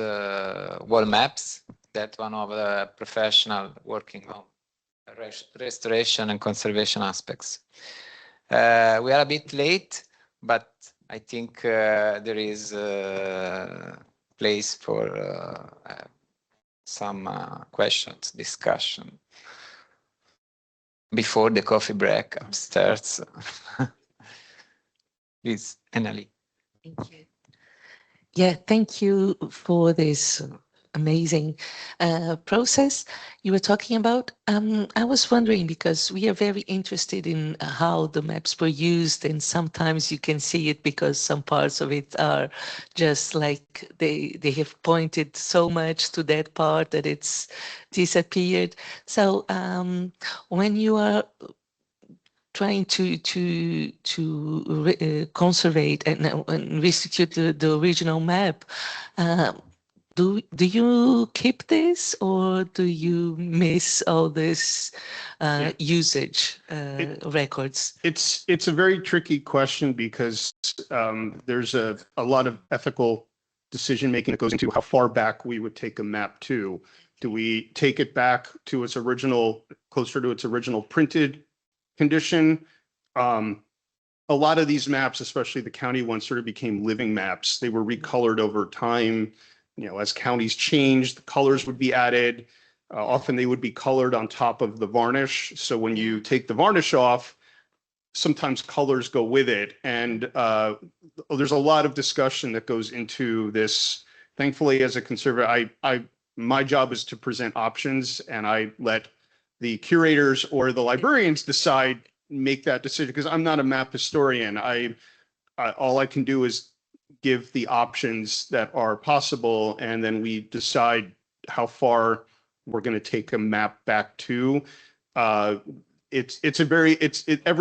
wall maps that one of the professional working on restoration and conservation aspects. We are a bit late, but I think there is a place for some questions, discussion before the coffee break upstairs. Please, Annalie. Thank you. Yeah, thank you for this amazing process you were talking about. I was wondering, because we are very interested in how the maps were used, and sometimes you can see it because some parts of it are just like they have pointed so much to that part that it's disappeared. So when you are trying to conservate and restitute the original map, do you keep this, or do you miss all this usage records? It's a very tricky question because there's a lot of ethical decision making that goes into how far back we would take a map to. Do we take it back to its original, closer to its original printed condition? A lot of these maps, especially the county ones, sort of became living maps. They were recolored over time. You know, as counties changed, the colors would be added. Often they would be colored on top of the varnish. So when you take the varnish off, sometimes colors go with it. And there's a lot of discussion that goes into this. Thankfully, as a conservator, my job is to present options, and I let the curators or the librarians make that decision, because I'm not a map historian. All I can do is give the options that are possible, and then we decide how far we're going to take a map back to. Every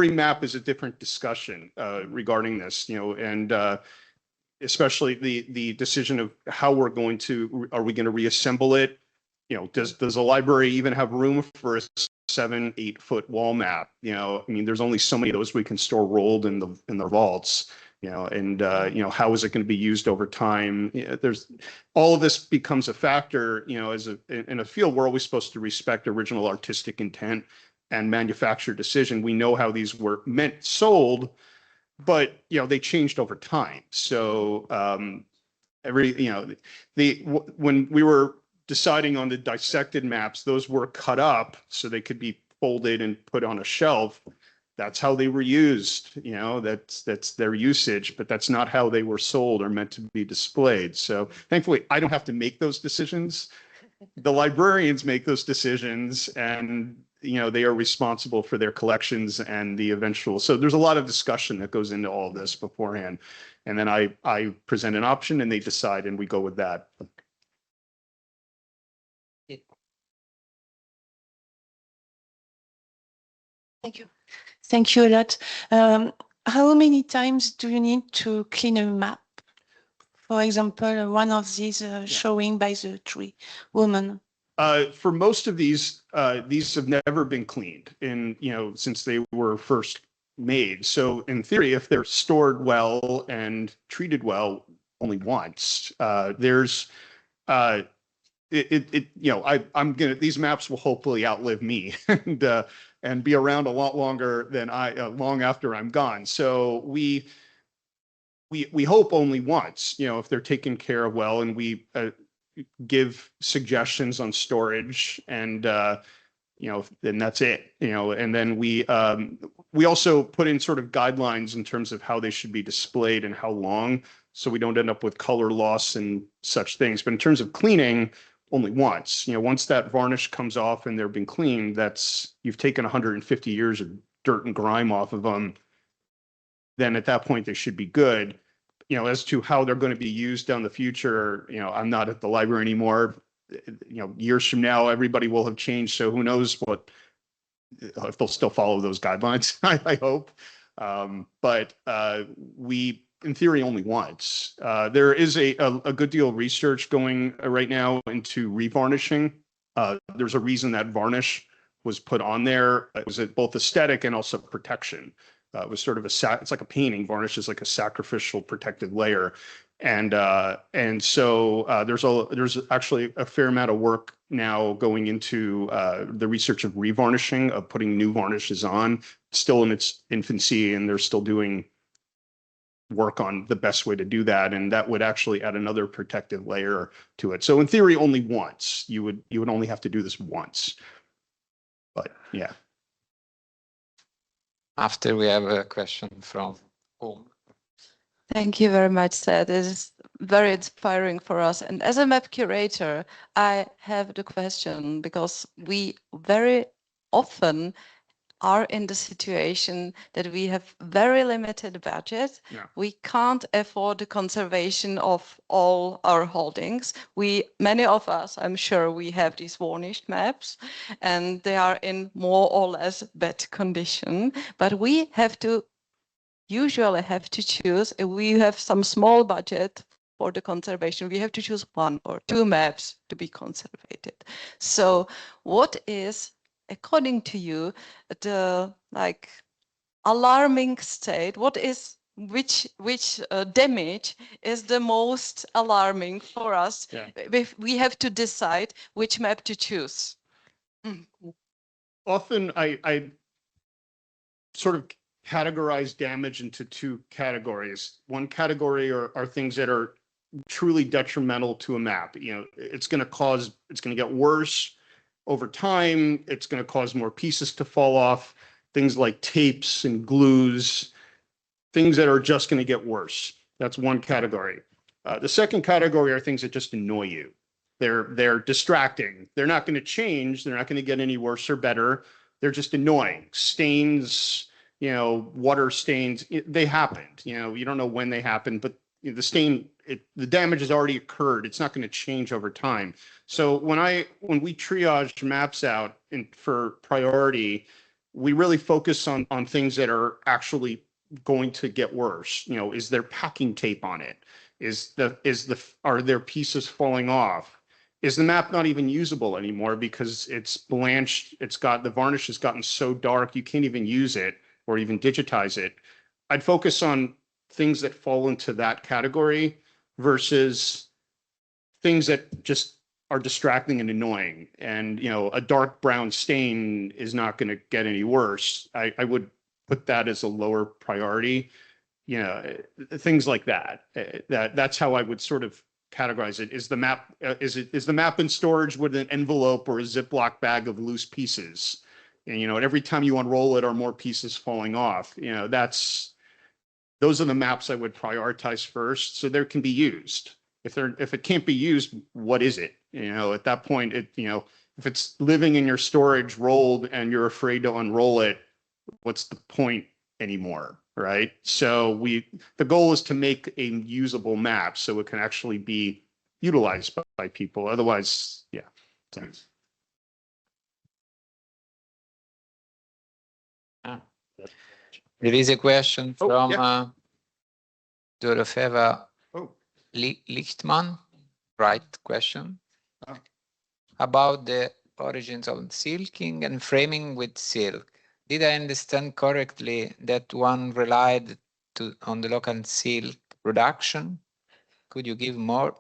map is a different discussion regarding this, you know, and especially the decision of how are we going to reassemble it? You know, does a library even have room for a 7-8 foot wall map? You know, I mean, there's only so many of those we can store rolled in the vaults. You know, and you know, how is it going to be used over time? You know, there's all of this becomes a factor. You know, in a field, we're always supposed to respect original artistic intent and manufacturer decision. We know how these were sold, but you know, they changed over time. So when we were deciding on the dissected maps, those were cut up so they could be folded and put on a shelf. That's how they were used, you know, that's their usage, but that's not how they were sold or meant to be displayed. So thankfully, I don't have to make those decisions. The librarians make those decisions, and, you know, they are responsible for their collections and the eventual. So there's a lot of discussion that goes into all of this beforehand. And then I present an option and they decide, and we go with that. Thank you. Thank you a lot. How many times do you need to clean a map? For example, one of these showing by the tree woman. For most of these have never been cleaned since they were first made. So in theory, if they're stored well and treated well, only once. These maps will hopefully outlive me and be around a lot longer than long after I'm gone. So we hope only once, if they're taken care of well, and we give suggestions on storage, and then that's it. And then we also put in sort of guidelines in terms of how they should be displayed and how long, so we don't end up with color loss and such things. But in terms of cleaning, only once. Once that varnish comes off and they've been cleaned, you've taken 150 years of dirt and grime off of them. Then at that point they should be good. As to how they're going to be used down the future, I'm not at the library anymore. Years from now, everybody will have changed. So who knows if they'll still follow those guidelines, I hope. But we, in theory, only once. There is a good deal of research going right now into revarnishing. There's a reason that varnish was put on there. It was both aesthetic and also protection. It was sort of it's like a painting. Varnish is like a sacrificial protective layer. And so there's actually a fair amount of work now going into the research of revarnishing, of putting new varnishes on, still in its infancy, and they're still doing work on the best way to do that, and that would actually add another protective layer to it. So in theory, only once. You would only have to do this once. But yeah. After we have a question from home. Thank you very much, Seth. It is very inspiring for us. And as a map curator, I have the question, because we very often are in the situation that we have very limited budget. Yeah. We can't afford the conservation of all our holdings. Many of us, I'm sure, we have these varnished maps, and they are in more or less bad condition. But we usually have to choose, if we have some small budget for the conservation, we have to choose 1 or 2 maps to be conservated. So what is, according to you, the alarming state? Which damage is the most alarming for us? Yeah. If we have to decide which map to choose? Often I sort of categorize damage into 2 categories. One category are things that are truly detrimental to a map. It's going to get worse over time. It's going to cause more pieces to fall off. Things like tapes and glues, things that are just going to get worse. That's one category. The second category are things that just annoy you. They're distracting. They're not going to change. They're not going to get any worse or better. They're just annoying. Stains, water stains, they happened. You don't know when they happened, but the damage has already occurred. It's not going to change over time. So when we triage maps out for priority, we really focus on things that are actually going to get worse. Is there packing tape on it? Are there pieces falling off? Is the map not even usable anymore because it's blanched? The varnish has gotten so dark you can't even use it or even digitize it. I'd focus on things that fall into that category versus things that just are distracting and annoying. And, a dark brown stain is not going to get any worse. I would put that as a lower priority, things like that. That's how I would sort of categorize it. Is the map in storage with an envelope or a Ziploc bag of loose pieces? And, every time you unroll it, are more pieces falling off? Those are the maps I would prioritize first, so they can be used. If it can't be used, what is it? At that point, if it's living in your storage rolled and you're afraid to unroll it, what's the point anymore, right? So the goal is to make a usable map so it can actually be utilized by people. Otherwise, yeah. Thanks. There is a question from yeah. Dorofeva Lichtman. Right question. About the origins of silking and framing with silk. Did I understand correctly that one relied on the local silk production? Could you give more?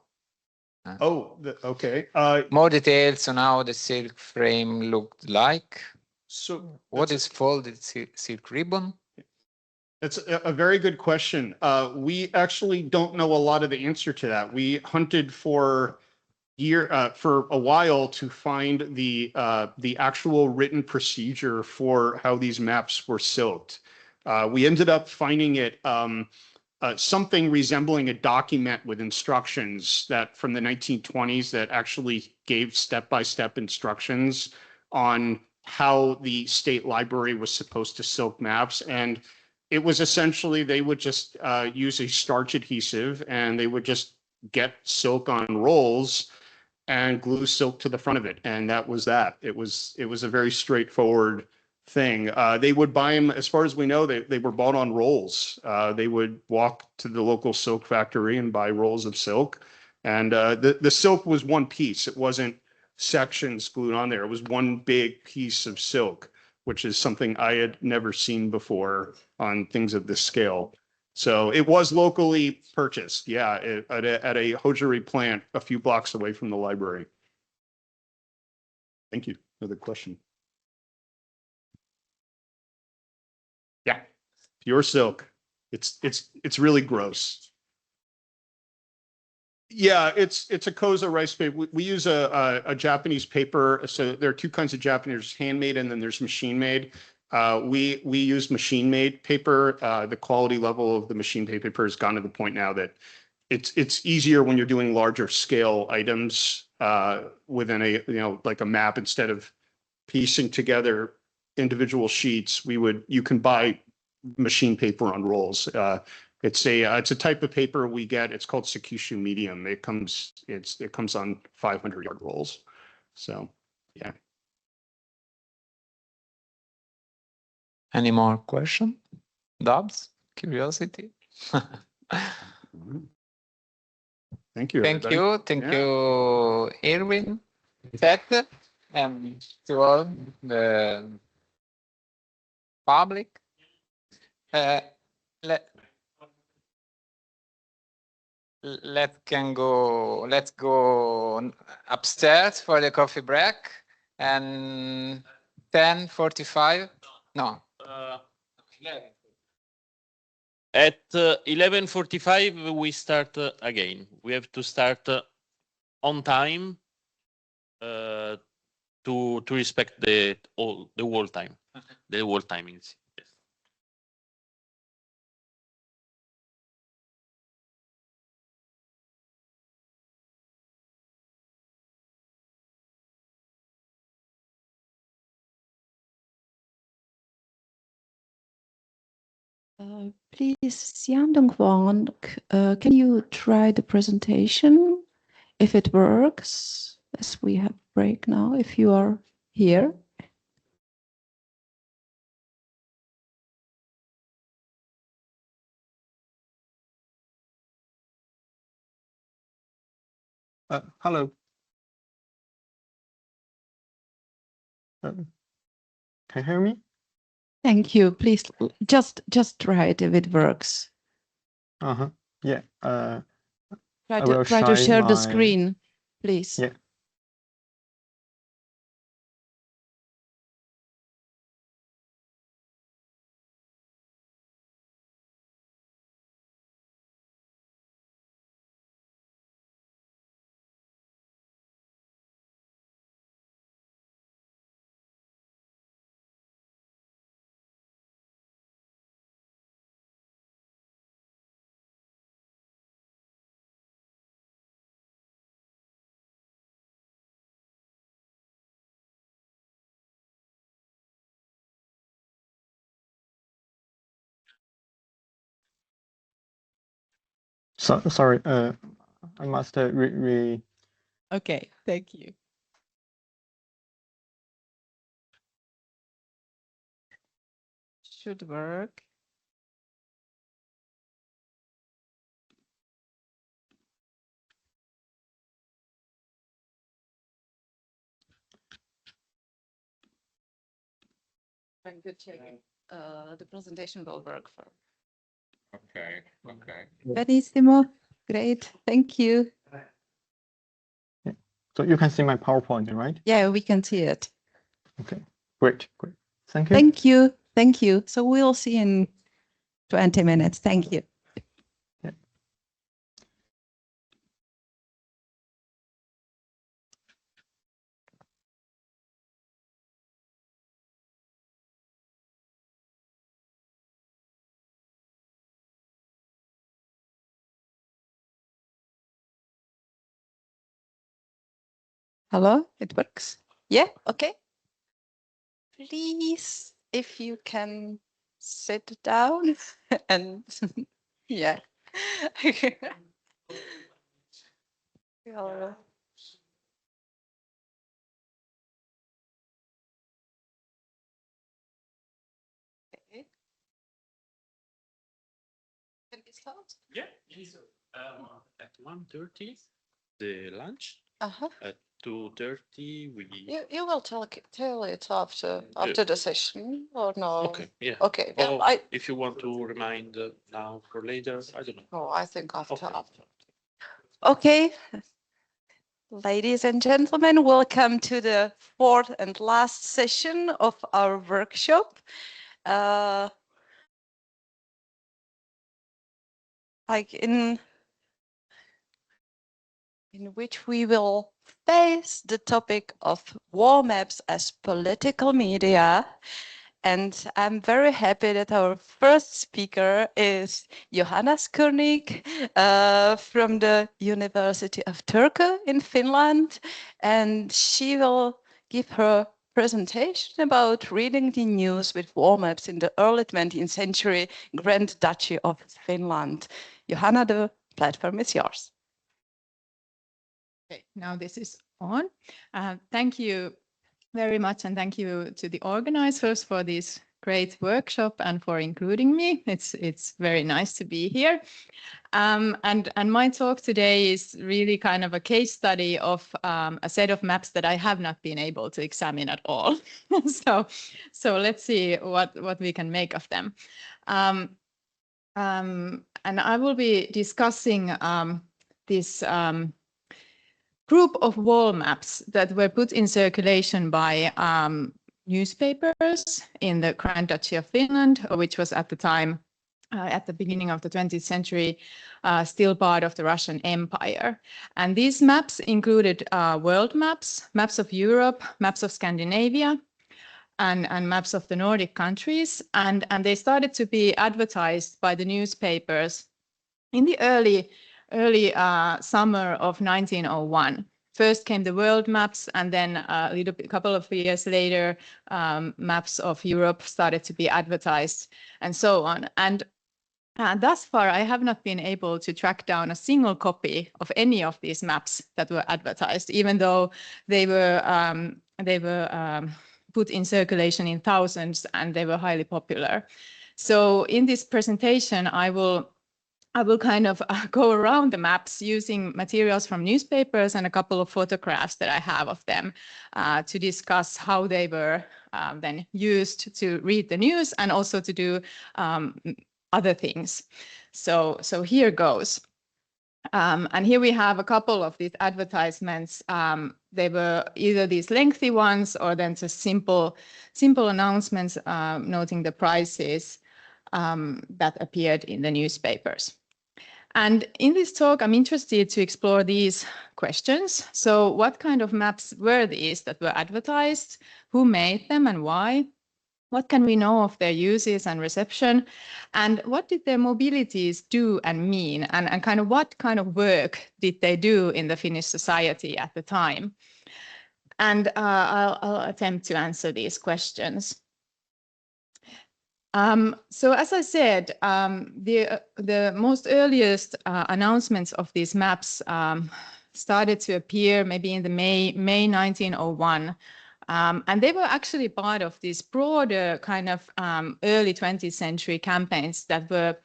Okay. More details on how the silk frame looked like? So what is folded silk ribbon? It's a very good question. We actually don't know a lot of the answer to that. We hunted for a while to find the actual written procedure for how these maps were silked. We ended up finding it something resembling a document with instructions that from the 1920s that actually gave step-by-step instructions on how the state library was supposed to silk maps. And it was essentially, they would just use a starch adhesive and they would just get silk on rolls and glue silk to the front of it. And that was that. It was a very straightforward thing. They would buy them, as far as we know, they were bought on rolls. They would walk to the local silk factory and buy rolls of silk. And the silk was one piece. It wasn't sections glued on there. It was one big piece of silk, which is something I had never seen before on things of this scale. So it was locally purchased, yeah, at a hosiery plant a few blocks away from the library. Thank you for the question. Yeah, pure silk. It's really gross. Yeah, it's a Koza rice paper. We use a Japanese paper. So there are two kinds of Japanese, handmade and then there's machine made. We use machine made paper. The quality level of the machine made paper has gone to the point now that it's easier when you're doing larger scale items within a like a map, instead of piecing together individual sheets. You can buy machine paper on rolls. It's a type of paper we get. It's called Sekishu medium. It comes on 500-yard rolls. So yeah. Any more question? Doubts? Curiosity? Thank you. Thank everybody. you. Thank Yeah. you, Irwin, Seth, and to all the public. Let's go upstairs for the coffee break, and 10:45. No. At 11:45 we start again. We have to start on time to respect the whole time, the whole timings. Yes. Please, Sian Dongwon, can you try the presentation if it works, as we have break now, if you are here? Hello. Can you hear me? Thank you. Please just try it if it works. Yeah. Try will to share the my- screen, please. Yeah. Sorry. I must Okay, thank you. Should work. Trying to check the presentation will work for. Okay. Okay. Benissimo. Great. Thank you. So you can see my PowerPoint, right? Yeah, we can see it. Okay. Great. Thank you. Thank you. Thank you. So we'll see in 20 minutes. Thank you. Hello, it works. Yeah, okay. Please, if you can sit down and yeah. Yeah. Okay. Can we start? Yeah. So, at 1:30 the lunch. Uh-huh. At 2:30. You will tell it after the session or no? Okay, yeah. Okay. Yeah, Or if you want to remind now for later, I don't know. Oh, I think after. Okay. After. Okay. Ladies and gentlemen, welcome to the fourth and last session of our workshop. Like in which we will face the topic of wall maps as political media. And I'm very happy that our first speaker is Johanna Skurnik from the University of Turku in Finland. And she will give her presentation about reading the news with wall maps in the early 20th century Grand Duchy of Finland. Johanna, the platform is yours. Okay, now this is on. Thank you very much, and thank you to the organizers for this great workshop and for including me. It's very nice to be here. And my talk today is really kind of a case study of a set of maps that I have not been able to examine at all. so let's see what we can make of them. And I will be discussing this group of wall maps that were put in circulation by newspapers in the Grand Duchy of Finland, which was at the time, at the beginning of the 20th century, still part of the Russian Empire. And these maps included world maps, maps of Europe, maps of Scandinavia, and maps of the Nordic countries. And they started to be advertised by the newspapers in the early summer of 1901. First came the world maps, and then a couple of years later, maps of Europe started to be advertised, and so on. And thus far, I have not been able to track down a single copy of any of these maps that were advertised, even though they were put in circulation in thousands, and they were highly popular. So in this presentation, I will kind of go around the maps using materials from newspapers and a couple of photographs that I have of them to discuss how they were then used to read the news and also to do other things. So here goes. And here we have a couple of these advertisements. They were either these lengthy ones or then just simple announcements noting the prices that appeared in the newspapers. And in this talk, I'm interested to explore these questions. So what kind of maps were these that were advertised? Who made them and why? What can we know of their uses and reception? And what did their mobilities do and mean? And kind of what kind of work did they do in the Finnish society at the time? And I'll attempt to answer these questions. So as I said, the most earliest announcements of these maps started to appear maybe in the May 1901. And they were actually part of this broader kind of early 20th century campaigns that were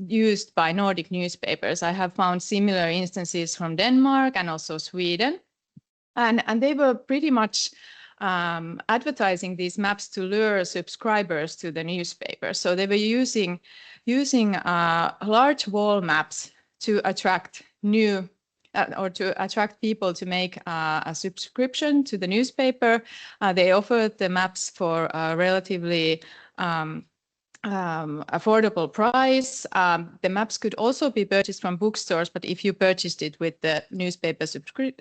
used by Nordic newspapers. I have found similar instances from Denmark and also Sweden. And they were pretty much advertising these maps to lure subscribers to the newspaper. So they were using large wall maps to attract new or to attract people to make a subscription to the newspaper. They offered the maps for a relatively affordable price. The maps could also be purchased from bookstores, but if you purchased it with the newspaper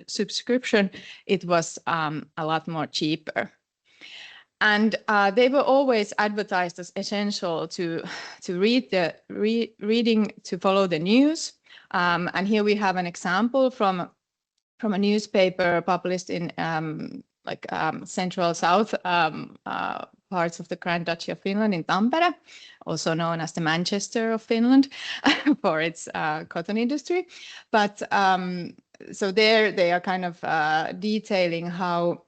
subscription, it was a lot more cheaper. And they were always advertised as essential to reading to follow the news. And here we have an example from a newspaper published in central south parts of the Grand Duchy of Finland in Tampere, also known as the Manchester of Finland for its cotton industry. But so there they are kind of detailing how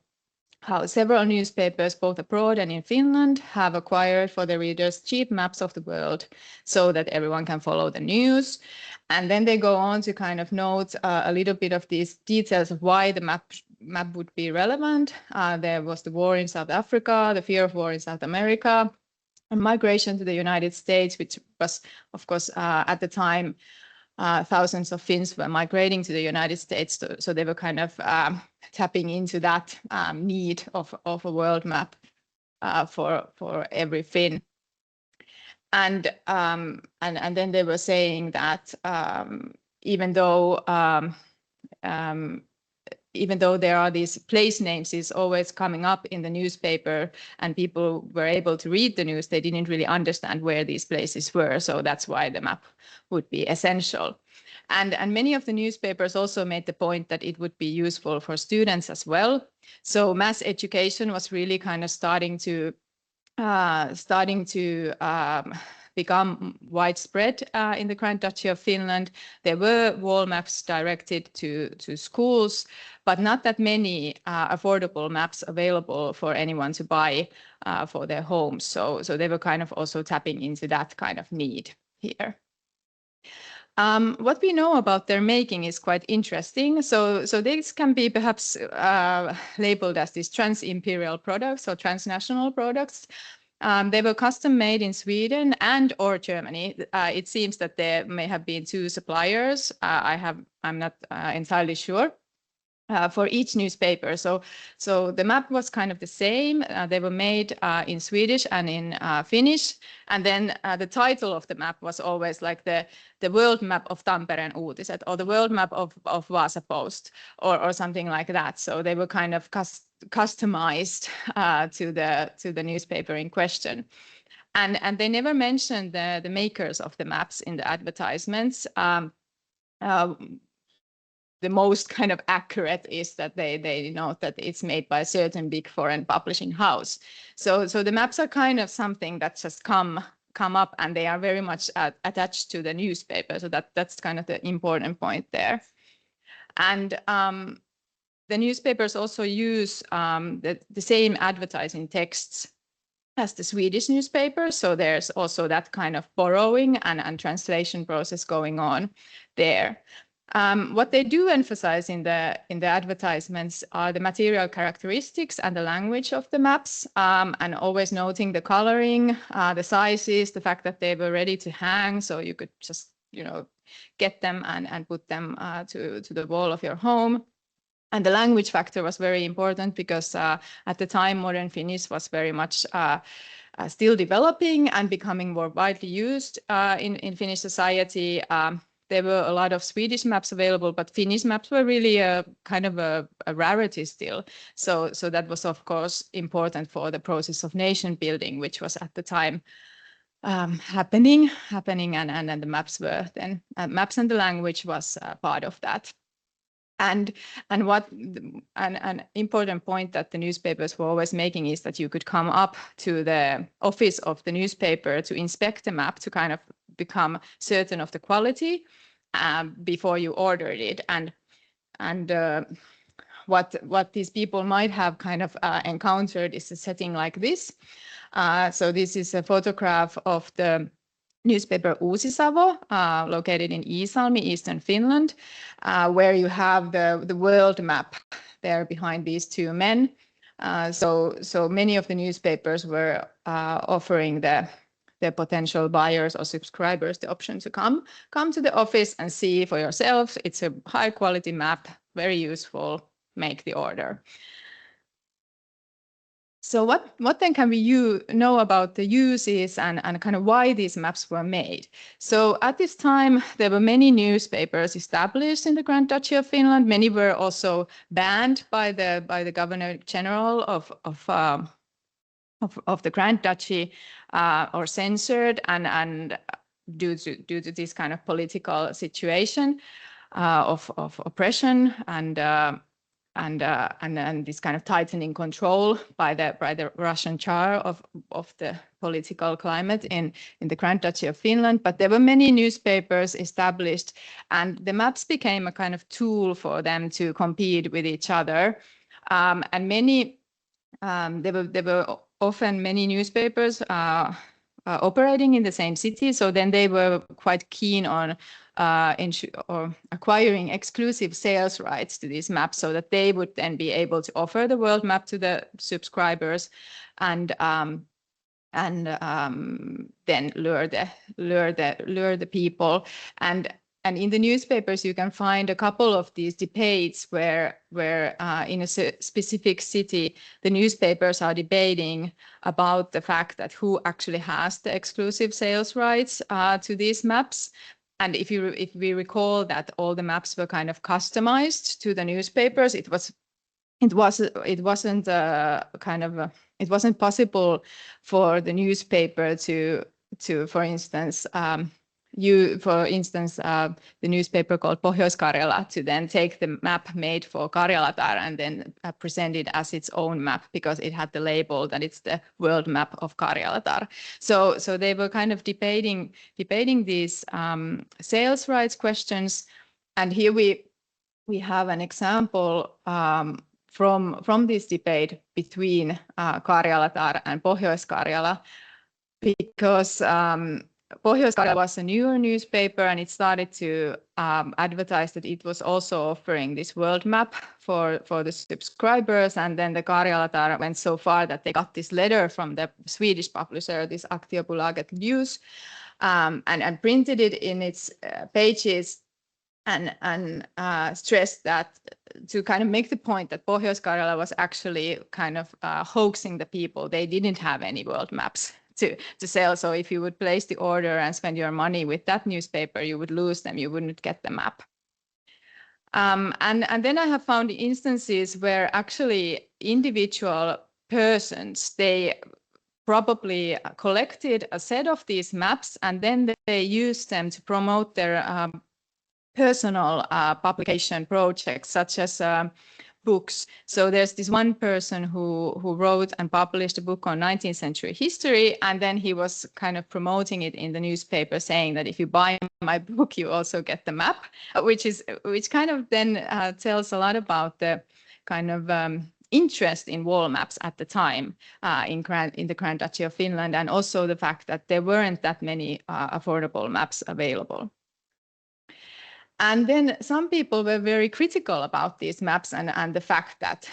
how several newspapers, both abroad and in Finland, have acquired for their readers cheap maps of the world so that everyone can follow the news. And then they go on to kind of note a little bit of these details of why the map would be relevant. There was the war in South Africa, the fear of war in South America, and migration to the United States, which was, of course, at the time, thousands of Finns were migrating to the United States, so they were kind of tapping into that need of a world map for every Finn. And then they were saying that even though there are these place names is always coming up in the newspaper and people were able to read the news, they didn't really understand where these places were. So that's why the map would be essential. And many of the newspapers also made the point that it would be useful for students as well. So mass education was really kind of starting to become widespread in the Grand Duchy of Finland. There were wall maps directed to schools, but not that many affordable maps available for anyone to buy for their homes. So they were kind of also tapping into that kind of need here. What we know about their making is quite interesting. So these can be perhaps labeled as these trans-imperial products or transnational products. They were custom made in Sweden and or Germany. It seems that there may have been two suppliers. I'm not entirely sure. For each newspaper. So the map was kind of the same. They were made in Swedish and in Finnish. And then the title of the map was always like the world map of Tampereen Uutiset or the world map of Vasa Post or something like that. So they were kind of customized to the newspaper in question. And they never mentioned the makers of the maps in the advertisements. The most kind of accurate is that they note that it's made by a certain big foreign publishing house. So the maps are kind of something that just come up and they are very much attached to the newspaper. So that's kind of the important point there. And the newspapers also use the same advertising texts as the Swedish newspapers. So there's also that kind of borrowing and translation process going on there. What they do emphasize in the advertisements are the material characteristics and the language of the maps, and always noting the coloring, the sizes, the fact that they were ready to hang, so you could just get them and put them to the wall of your home. And the language factor was very important because at the time modern Finnish was very much still developing and becoming more widely used in Finnish society. There were a lot of Swedish maps available, but Finnish maps were really a kind of a rarity still. So that was, of course, important for the process of nation building, which was at the time happening, and the maps were then maps and the language was part of that. And an important point that the newspapers were always making is that you could come up to the office of the newspaper to inspect the map to kind of become certain of the quality before you ordered it. And what these people might have kind of encountered is a setting like this. So this is a photograph of the newspaper Uusisavo, located in Iisalmi, Eastern Finland, where you have the world map there behind these two men. So many of the newspapers were offering the potential buyers or subscribers the option to come to the office and see for yourself. It's a high quality map, very useful, make the order. So what then can we know about the uses and kind of why these maps were made? So at this time, there were many newspapers established in the Grand Duchy of Finland. Many were also banned by the Governor General of the Grand Duchy or censored and due to this kind of political situation of oppression and this kind of tightening control by the Russian Tsar of the political climate in the Grand Duchy of Finland. But there were many newspapers established, and the maps became a kind of tool for them to compete with each other. And many there were often many newspapers operating in the same city. So then they were quite keen on acquiring exclusive sales rights to these maps so that they would then be able to offer the world map to the subscribers and then lure the people. And in the newspapers, you can find a couple of these debates where in a specific city, the newspapers are debating about the fact that who actually has the exclusive sales rights to these maps. And if we recall that all the maps were kind of customized to the newspapers, it wasn't possible for the newspaper to for instance, the newspaper called Pohjois-Karjala to then take the map made for Karjalatar and then present it as its own map because it had the label that it's the world map of Karjalatar. So they were kind of debating these sales rights questions. And here we have an example from this debate between Karjalatar and Pohjois-Karjala, because Pohjois-Karjala was a newer newspaper and it started to advertise that it was also offering this world map for the subscribers. And then the Karjalatar went so far that they got this letter from the Swedish publisher, this Aktiebolaget News, and printed it in its pages and stressed that to kind of make the point that Pohjois-Karjala was actually kind of hoaxing the people. They didn't have any world maps to sell. So if you would place the order and spend your money with that newspaper, you would lose them. You wouldn't get the map. And then I have found instances where actually individual persons, they probably collected a set of these maps and then they used them to promote their personal publication projects, such as books. So there's this one person who wrote and published a book on 19th century history, and then he was kind of promoting it in the newspaper, saying that if you buy my book, you also get the map, which kind of then tells a lot about the kind of interest in wall maps at the time in the Grand Duchy of Finland, and also the fact that there weren't that many affordable maps available. And then some people were very critical about these maps and the fact that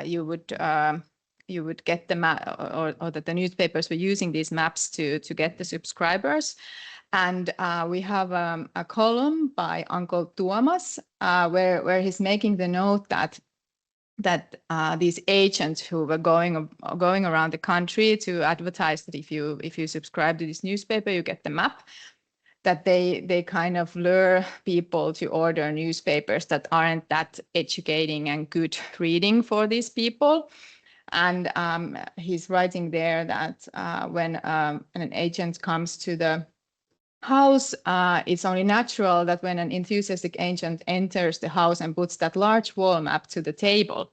you would get the map, or that the newspapers were using these maps to get the subscribers. And we have a column by Uncle Tuomas where he's making the note that these agents who were going around the country to advertise that if you subscribe to this newspaper, you get the map, that they kind of lure people to order newspapers that aren't that educating and good reading for these people. And he's writing there that when an agent comes to the house, it's only natural that when an enthusiastic agent enters the house and puts that large wall map to the table,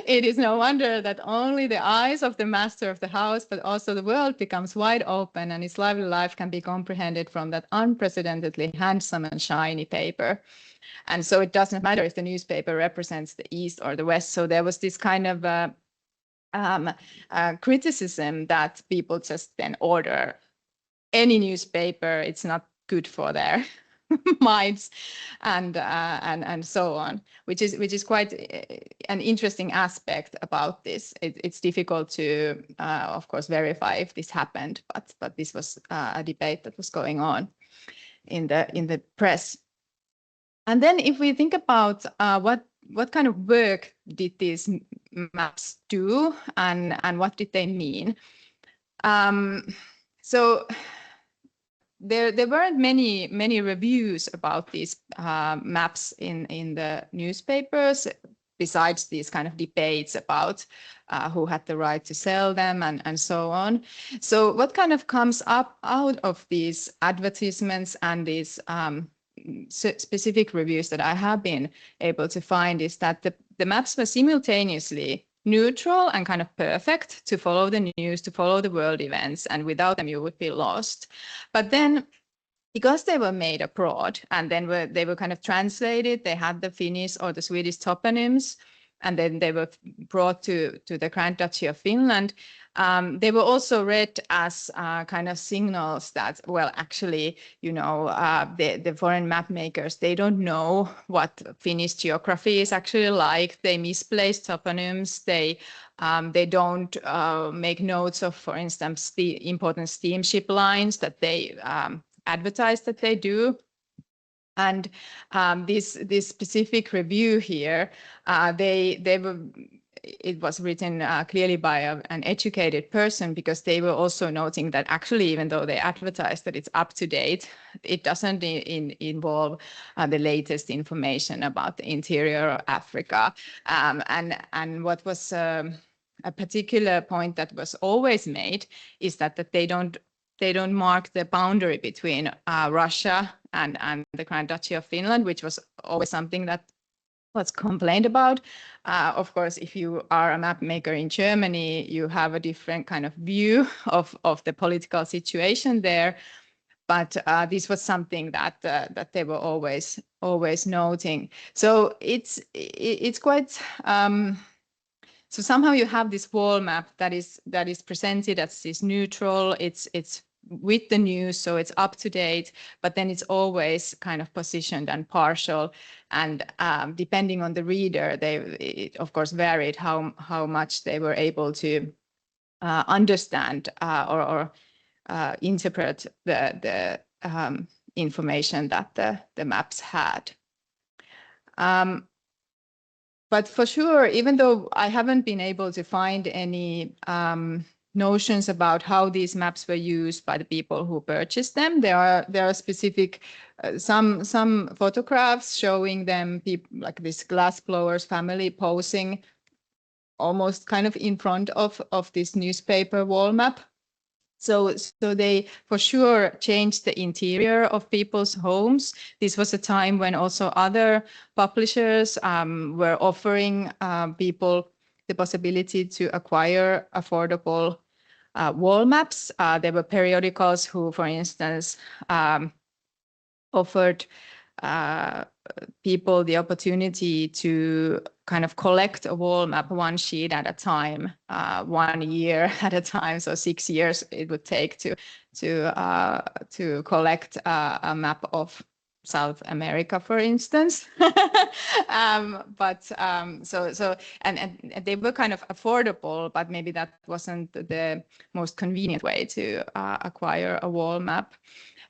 it is no wonder that only the eyes of the master of the house, but also the world becomes wide open and his lively life can be comprehended from that unprecedentedly handsome and shiny paper. And so it doesn't matter if the newspaper represents the East or the West. So there was this kind of criticism that people just then order any newspaper. It's not good for their minds and so on, which is quite an interesting aspect about this. It's difficult to of course verify if this happened, but this was a debate that was going on in the press. And then if we think about what kind of work did these maps do and what did they mean? So there weren't many reviews about these maps in the newspapers, besides these kind of debates about who had the right to sell them and so on. So what kind of comes up out of these advertisements and these specific reviews that I have been able to find is that the maps were simultaneously neutral and kind of perfect to follow the news, to follow the world events, and without them you would be lost. But then, because they were made abroad and then they were kind of translated, they had the Finnish or the Swedish toponyms, and then they were brought to the Grand Duchy of Finland. They were also read as kind of signals that, well, actually, you know, the foreign map makers, they don't know what Finnish geography is actually like. They misplace toponyms. They don't make notes of, for instance, the important steamship lines that they advertise that they do. And this specific review here, it was written clearly by an educated person, because they were also noting that actually, even though they advertise that it's up to date, it doesn't involve the latest information about the interior of Africa. And what was a particular point that was always made is that they don't mark the boundary between Russia and the Grand Duchy of Finland, which was always something that was complained about. Of course, if you are a map maker in Germany, you have a different kind of view of the political situation there. But this was something that they were always noting. So it's quite. So somehow you have this wall map that is presented as this neutral. It's with the news, so it's up to date, but then it's always kind of positioned and partial. And depending on the reader, it of course varied how much they were able to understand or interpret the information that the maps had. But for sure, even though I haven't been able to find any notions about how these maps were used by the people who purchased them, there are specific some photographs showing them like this glassblower's family posing almost kind of in front of this newspaper wall map. So they for sure changed the interior of people's homes. This was a time when also other publishers were offering people the possibility to acquire affordable wall maps. There were periodicals who, for instance, offered people the opportunity to kind of collect a wall map one sheet at a time, 1 year at a time. So 6 years it would take to collect a map of South America, for instance. So they were kind of affordable, but maybe that wasn't the most convenient way to acquire a wall map.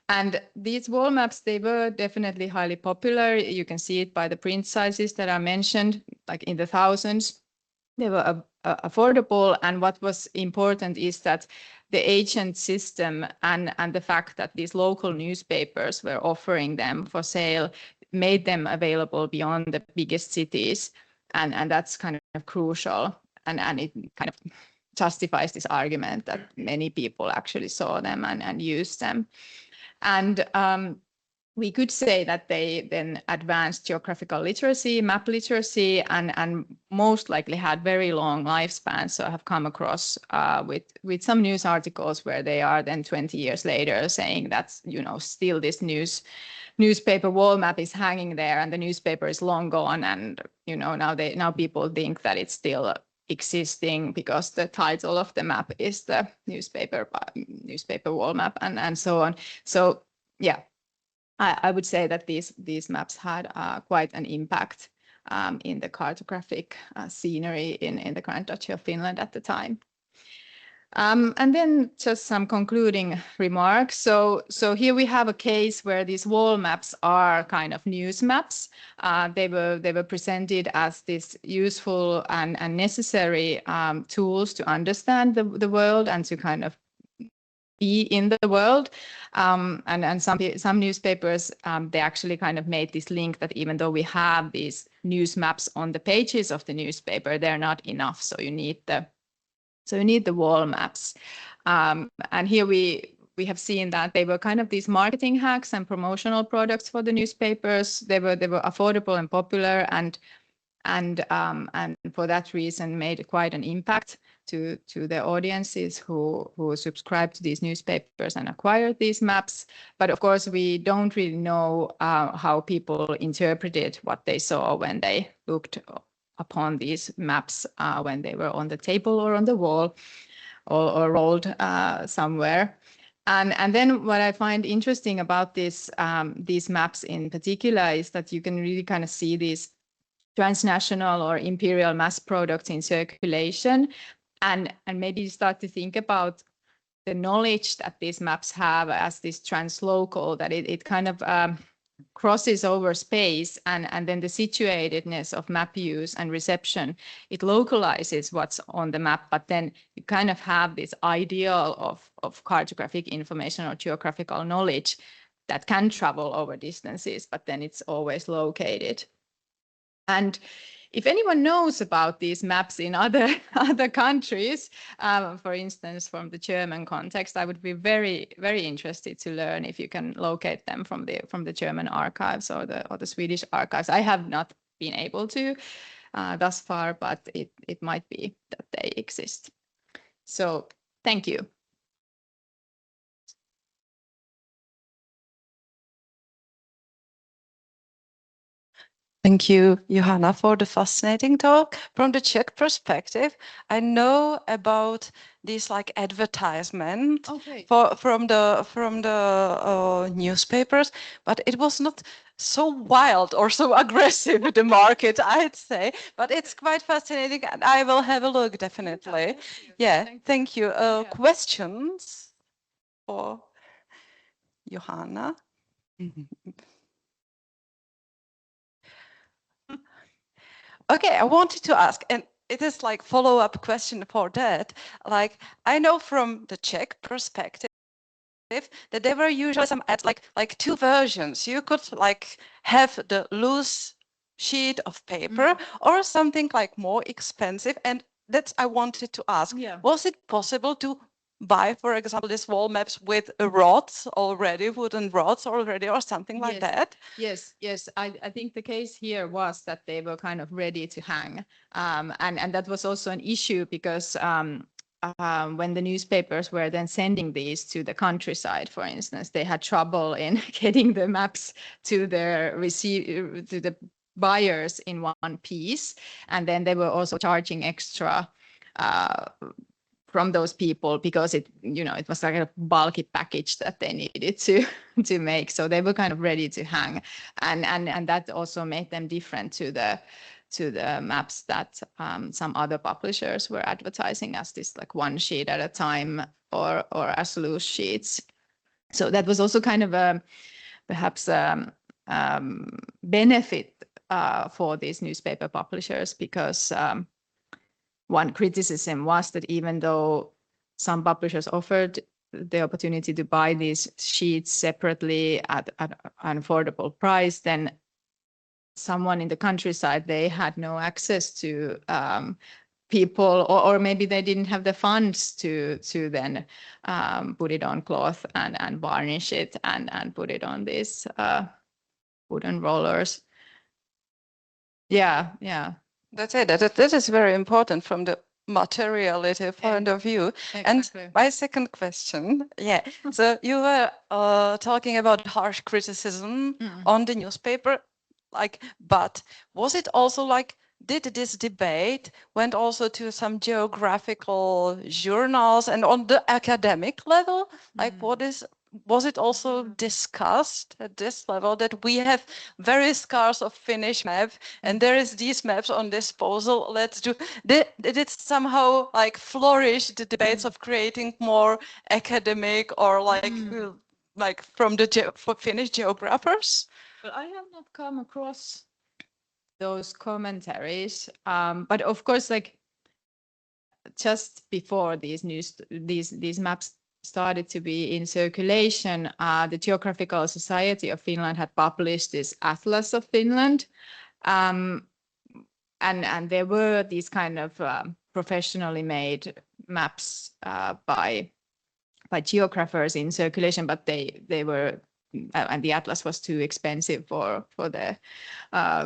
And these wall maps, they were definitely highly popular. You can see it by the print sizes that are mentioned, like in the thousands. They were affordable. And what was important is that the agent system and the fact that these local newspapers were offering them for sale made them available beyond the biggest cities. And that's kind of crucial. And it kind of justifies this argument that many people actually saw them and used them. And we could say that they then advanced geographical literacy, map literacy, and most likely had very long lifespans. So I have come across with some news articles where they are then 20 years later saying that, you know, still this newspaper wall map is hanging there and the newspaper is long gone. And, you know, now people think that it's still existing because the title of the map is the newspaper wall map and so on. So yeah, I would say that these maps had quite an impact in the cartographic scenery in the Grand Duchy of Finland at the time. And then just some concluding remarks. So here we have a case where these wall maps are kind of news maps. They were presented as this useful and necessary tools to understand the world and to kind of be in the world. And some newspapers, they actually kind of made this link that even though we have these news maps on the pages of the newspaper, they're not enough. So you need the wall maps. And here we have seen that they were kind of these marketing hacks and promotional products for the newspapers. They were affordable and popular, and for that reason made quite an impact to the audiences who subscribed to these newspapers and acquired these maps. But of course, we don't really know how people interpreted what they saw when they looked upon these maps when they were on the table or on the wall or rolled somewhere. And then what I find interesting about these maps in particular is that you can really kind of see these transnational or imperial mass products in circulation, and maybe start to think about the knowledge that these maps have as this translocal, that it kind of crosses over space, and then the situatedness of map use and reception, it localizes what's on the map, but then you kind of have this ideal of cartographic information or geographical knowledge that can travel over distances, but then it's always located. And if anyone knows about these maps in other countries, for instance, from the German context, I would be very, very interested to learn if you can locate them from the German archives or the Swedish archives. I have not been able to thus far, but it might be that they exist. So thank you. Thank you, Johanna, for the fascinating talk. From the Czech perspective, I know about this like advertisement from the newspapers, but it was not so wild or so aggressive, the market, I'd say. But it's quite fascinating, and I will have a look, definitely. Yeah, thank you. Questions for Johanna? Okay, I wanted to ask, and it is like follow-up question for that. Like, I know from the Czech perspective that there were usually some ads, like two versions. You could like have the loose sheet of paper or something like more expensive. And that's I wanted to ask. Yeah. Was it possible to buy, for example, these wall maps with rods already, wooden rods already, or something like that? Yes. I think the case here was that they were kind of ready to hang. And that was also an issue because when the newspapers were then sending these to the countryside, for instance, they had trouble in getting the maps to the buyers in one piece. And then they were also charging extra from those people because it was like a bulky package that they needed to make. So they were kind of ready to hang, and that also made them different to the maps that some other publishers were advertising as this like one sheet at a time or as loose sheets. So that was also kind of perhaps benefit for these newspaper publishers, because one criticism was that even though some publishers offered the opportunity to buy these sheets separately at an affordable price, then someone in the countryside, they had no access to people, or maybe they didn't have the funds to then put it on cloth and varnish it and put it on these wooden rollers. Yeah. That's it. That is very important from the materiality point of view. Exactly. And my second question, so you were talking about harsh criticism on the newspaper, but was it also like, did this debate went also to some geographical journals and on the academic level? Like, was it also discussed at this level that we have very scarce of Finnish map and there is these maps on disposal? Let's do. Did it somehow like flourish the debates of creating more academic or like from the for Finnish geographers? Well, I have not come across those commentaries, but of course, like just before these maps started to be in circulation, the Geographical Society of Finland had published this Atlas of Finland, and there were these kind of professionally made maps by geographers in circulation, but they were. And the atlas was too expensive for the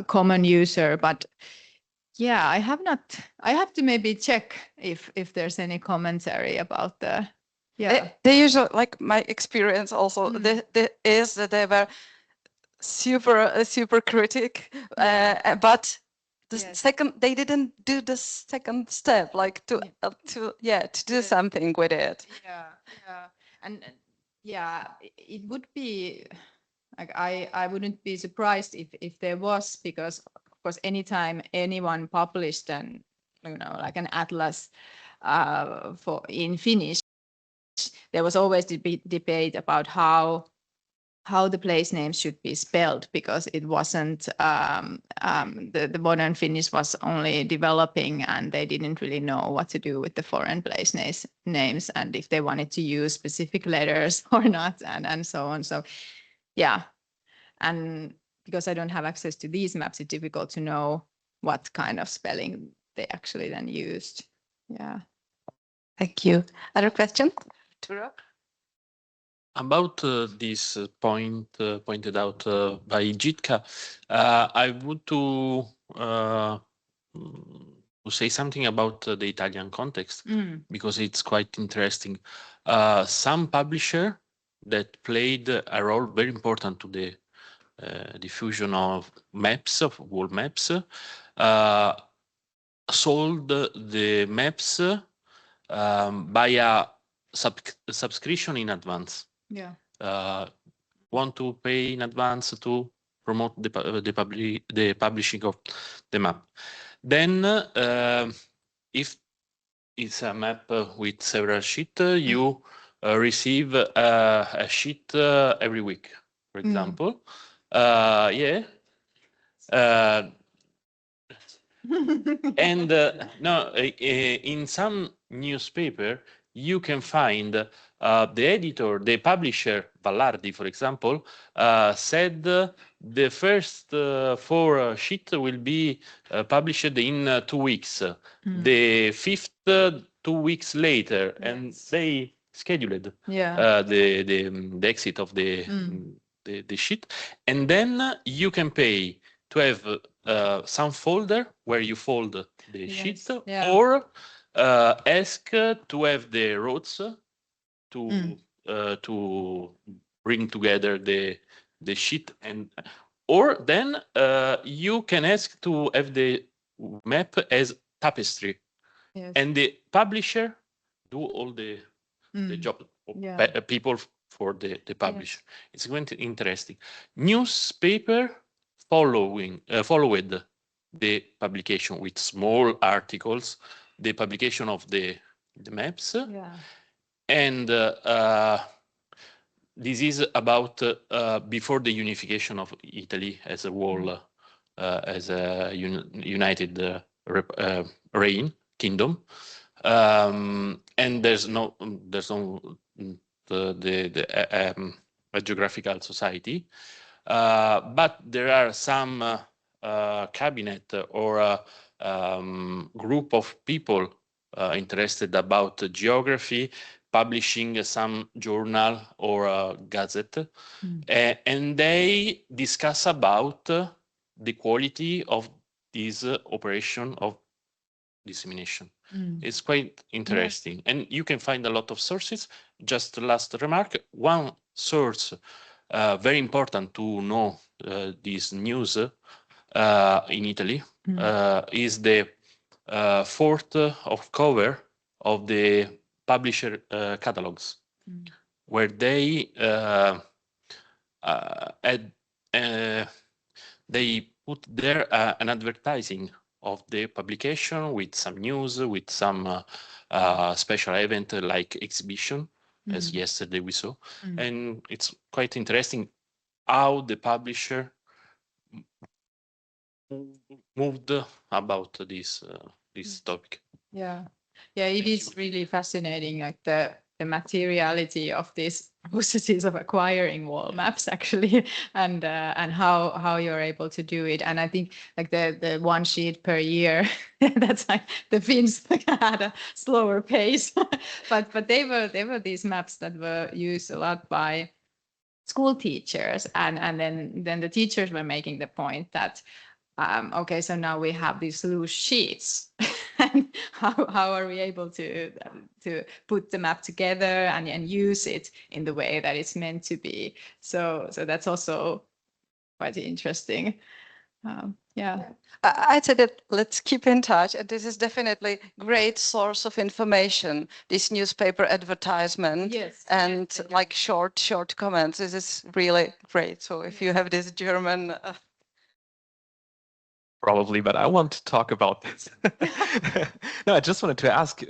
common user. But yeah, I have to maybe check if there's any commentary about the. Yeah, they usually, like my experience also is that they were super critic, but the Yes. second, they didn't do the second step, like to do something with it. Yeah, and yeah, it would be like I wouldn't be surprised if there was, because of course anytime anyone published an like an atlas for in Finnish, there was always debate about how the place names should be spelled, because it wasn't the modern Finnish was only developing, and they didn't really know what to do with the foreign place names and if they wanted to use specific letters or not, and so on. So yeah, and because I don't have access to these maps, it's difficult to know what kind of spelling they actually then used. Yeah. Thank you. Other question? Turo? About this point pointed out by Jitka, I would to say something about the Italian context, because it's quite interesting. Some publisher that played a role very important to the diffusion of maps, of wall maps, sold the maps by a subscription in advance. Yeah. Want to pay in advance to promote the publishing of the map. Then, if it's a map with several sheets, you receive a sheet every week, for example. Yeah. And no, in some newspaper, you can find the editor, the publisher, Vallardi, for example, said the first 4 sheets will be published in 2 weeks. The fifth 2 weeks later, and they scheduled the exit of the sheet, and then you can pay to have some folder where you fold the sheet, or ask to have the roads to bring together the sheet, and or then you can ask to have the map as tapestry, and the publisher do all the job of people for the publisher. It's going to interesting. Newspaper followed the publication with small articles, the publication of the maps, and this is about before the unification of Italy as a whole, as a united reign kingdom, and there's no a geographical society, but there are some cabinet or group of people interested about geography, publishing some journal or a gazette, and they discuss about the quality of this operation of dissemination. It's quite interesting, and you can find a lot of sources. Just last remark, one source very important to know this news in Italy is the fourth of cover of the publisher catalogs, where they they put there an advertising of the publication with some news, with some special event like exhibition, as yesterday we saw. And it's quite interesting how the publisher moved about this topic. Yeah, it is really fascinating, like the materiality of these processes of acquiring wall maps, actually, and how you're able to do it. And I think like the 1 sheet per year, that's like the Finns had a slower pace, but they were these maps that were used a lot by school teachers, and then the teachers were making the point that okay, so now we have these loose sheets. And how are we able to put the map together and use it in the way that it's meant to be? So that's also quite interesting. Yeah. I'd say that let's keep in touch. And this is definitely great source of information, this newspaper advertisement. Yes. And like short comments. This is really great. So if you have this German Probably, but I want to talk about this. No, I just wanted to ask,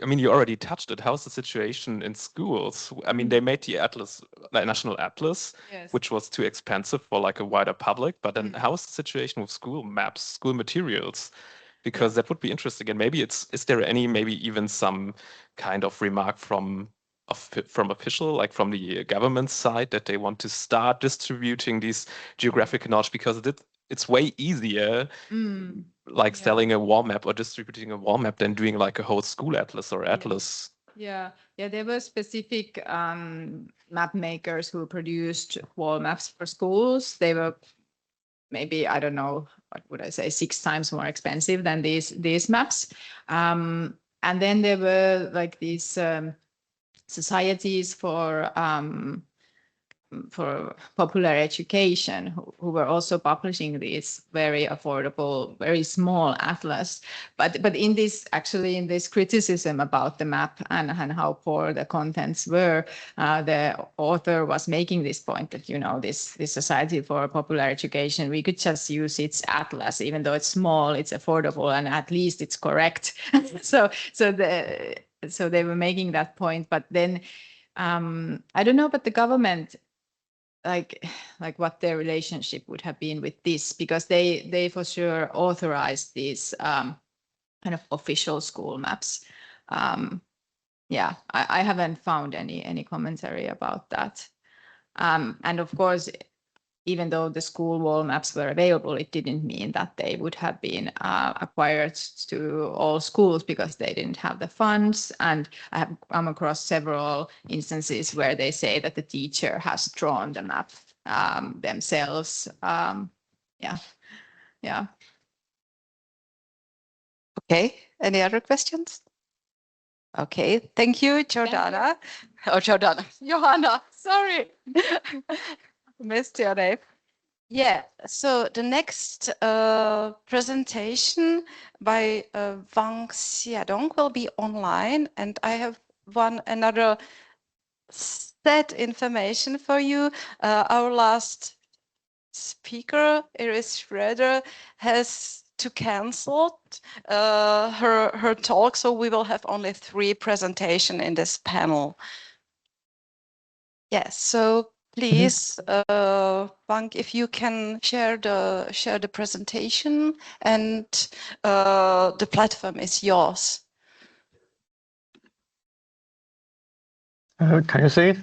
I mean, you already touched it. How's the situation in schools? I mean, they made the atlas, the national atlas, Yes. which was too expensive for like a wider public. But then how's the situation with school maps, school materials? Because that would be interesting. And maybe is there any, maybe even some kind of remark from official, like from the government side, that they want to start distributing these geographic knowledge, because it's way easier like selling a wall map or distributing a wall map than doing like a whole school atlas or atlas. Yeah, there were specific map makers who produced wall maps for schools. They were maybe, I don't know, what would I say, 6 times more expensive than these maps. And then there were like these societies for popular education who were also publishing these very affordable, very small atlas. But in this criticism about the map and how poor the contents were, the author was making this point that, you know, this Society for Popular Education, we could just use its atlas, even though it's small, it's affordable, and at least it's correct. So they were making that point. But then I don't know, but the government, like what their relationship would have been with this, because they for sure authorized these kind of official school maps. Yeah, I haven't found any commentary about that. And of course, even though the school wall maps were available, it didn't mean that they would have been acquired to all schools, because they didn't have the funds. And I have come across several instances where they say that the teacher has drawn the map themselves. Yeah. Okay, any other questions? Okay, thank you, Jordana. Oh, Jordana. Johanna, sorry. Missed your name. Yeah, so the next presentation by Wang Xiadong will be online, and I have another set information for you. Our last speaker, Iris Schroeder, has to cancel her talk, so we will have only 3 presentations in this panel. Yes, so please, Wang, if you can share the presentation, and the platform is yours. Can you see it?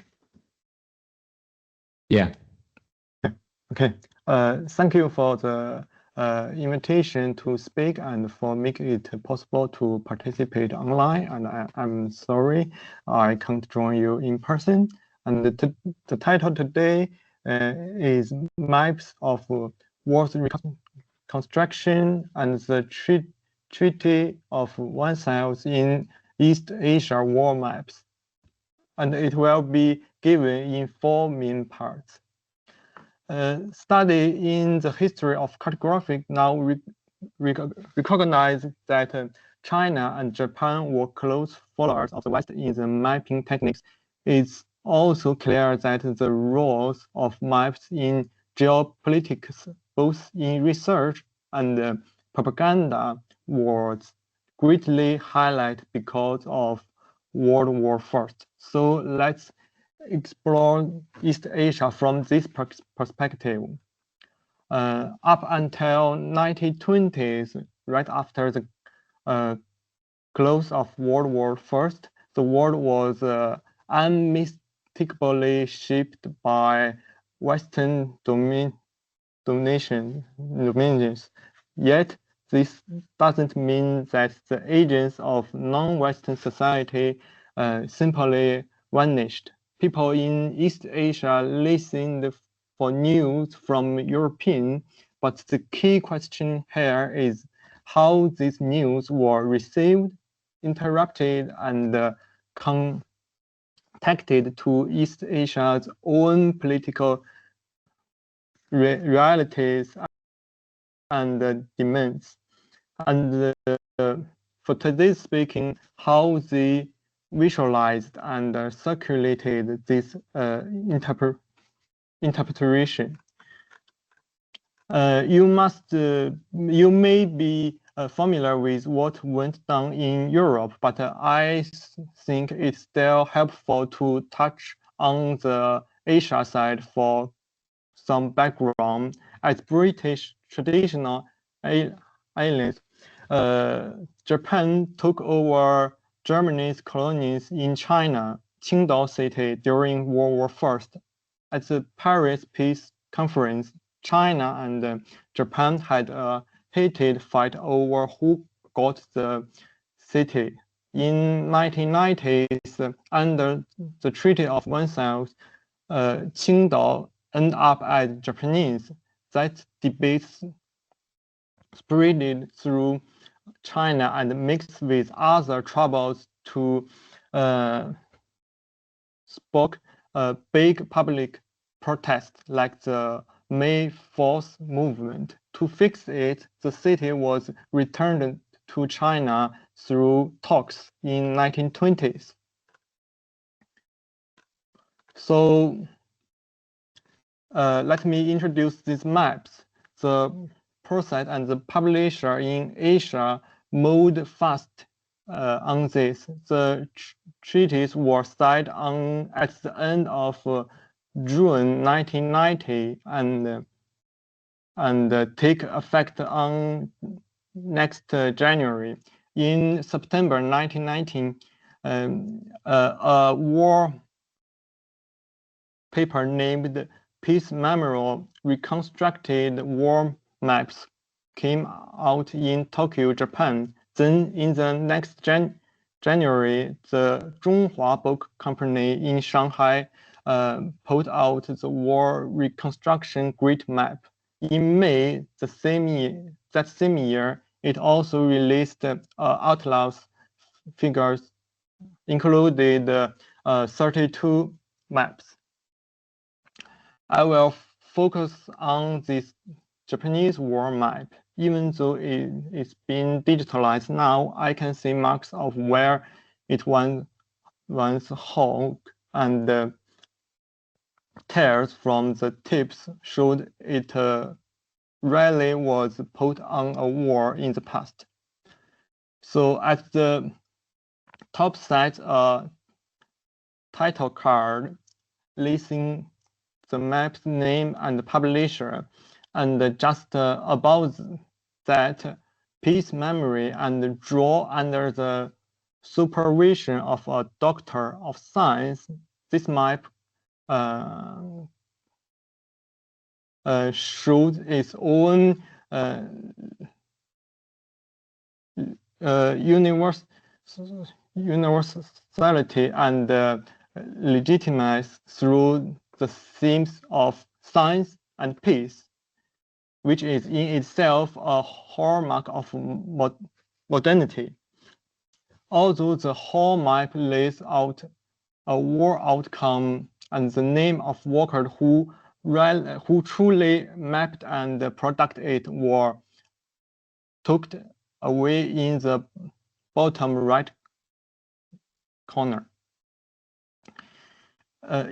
Yeah. Okay. Thank you for the invitation to speak and for making it possible to participate online. And I'm sorry I can't join you in person. And the title today is Maps of World Reconstruction and the Treaty of Oneself in East Asia War Maps. And it will be given in 4 main parts. Study in the history of cartography now recognize that China and Japan were close followers of the West in the mapping techniques. It's also clear that the roles of maps in geopolitics, both in research and propaganda, was greatly highlighted because of World War I. So let's explore East Asia from this perspective. Up until 1920s, right after the close of World War I, the world was unmistakably shaped by Western dominions. Yet, this doesn't mean that the agents of non-Western society simply vanished. People in East Asia listened for news from European, but the key question here is how these news were received, interrupted, and contacted to East Asia's own political realities and demands. And for today's speaking, how they visualized and circulated this interpretation. You may be familiar with what went down in Europe, but I think it's still helpful to touch on the Asia side for some background. As British traditional islands, Japan took over Germany's colonies in China, Qingdao City, during World War I. At the Paris Peace Conference, China and Japan had a heated fight over who got the city. In 1990s, under the Treaty of Versailles, Qingdao ended up as Japanese. That debate spread through China and mixed with other troubles to spark a big public protest like the May 4th movement. To fix it, the city was returned to China through talks in 1920s. So let me introduce these maps. The process and the publisher in Asia moved fast on this. The treaties were signed at the end of June 1990 and take effect on next January. In September 1919, a war paper named Peace Memorial reconstructed war maps came out in Tokyo, Japan. Then in the next January, the Zhonghua Book Company in Shanghai put out the war reconstruction grid map. In May that same year, it also released Atlas figures, included 32 maps. I will focus on this Japanese war map. Even though it's been digitalized now, I can see marks of where it once hung, and tears from the tips showed it rarely was put on a war in the past. So at the top side, a title card listing the map's name and publisher, and just above that, piece memory, and draw under the supervision of a doctor of science. This map shows its own universality and legitimized through the themes of science and peace, which is in itself a hallmark of modernity. Although the whole map lays out a war outcome and the name of workers who truly mapped and produced it were tucked away in the bottom right corner.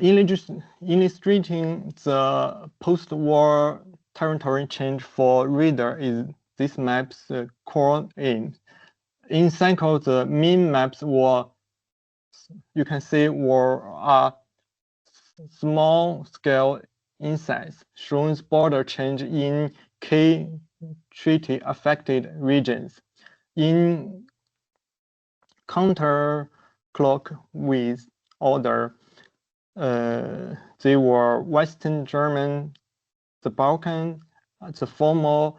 Illustrating the post-war territory change for reader is this map's core aim. In cycle, the mean maps were, you can see, were small-scale insights, showing border change in key treaty-affected regions. In counterclockwise order, they were Western German, the Balkan, the former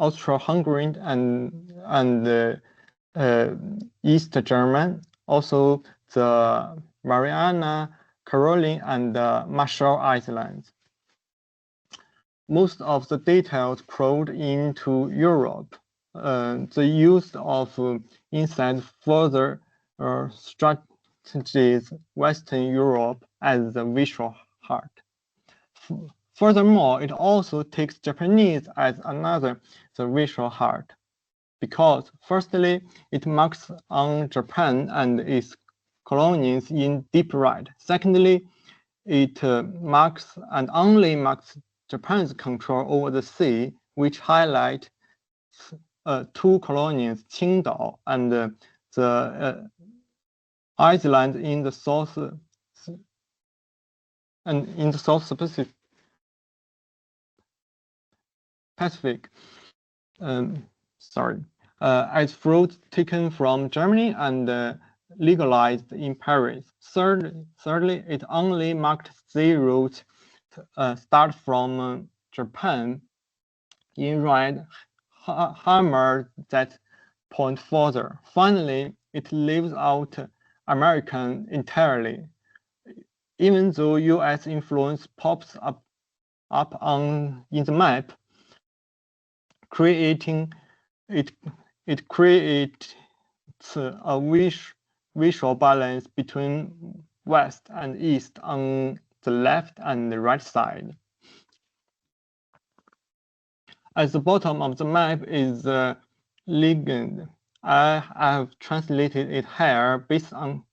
Austro-Hungarian, and East German, also the Mariana, Caroline, and Marshall Islands. Most of the details poured into Europe. The use of insights further strategies Western Europe as the visual heart. Furthermore, it also takes Japanese as another the visual heart, because firstly, it marks on Japan and its colonies in deep red. Secondly, it marks and only marks Japan's control over the sea, which highlight two colonies, Qingdao and the island in the South and in the South Pacific. As fruit taken from Germany and legalized in Paris. Thirdly, it only marked sea routes start from Japan in red, hammered that point further. Finally, it leaves out American entirely. Even though US influence pops up in the map, it creates a visual balance between west and east on the left and the right side. At the bottom of the map is the legend. I have translated it here based on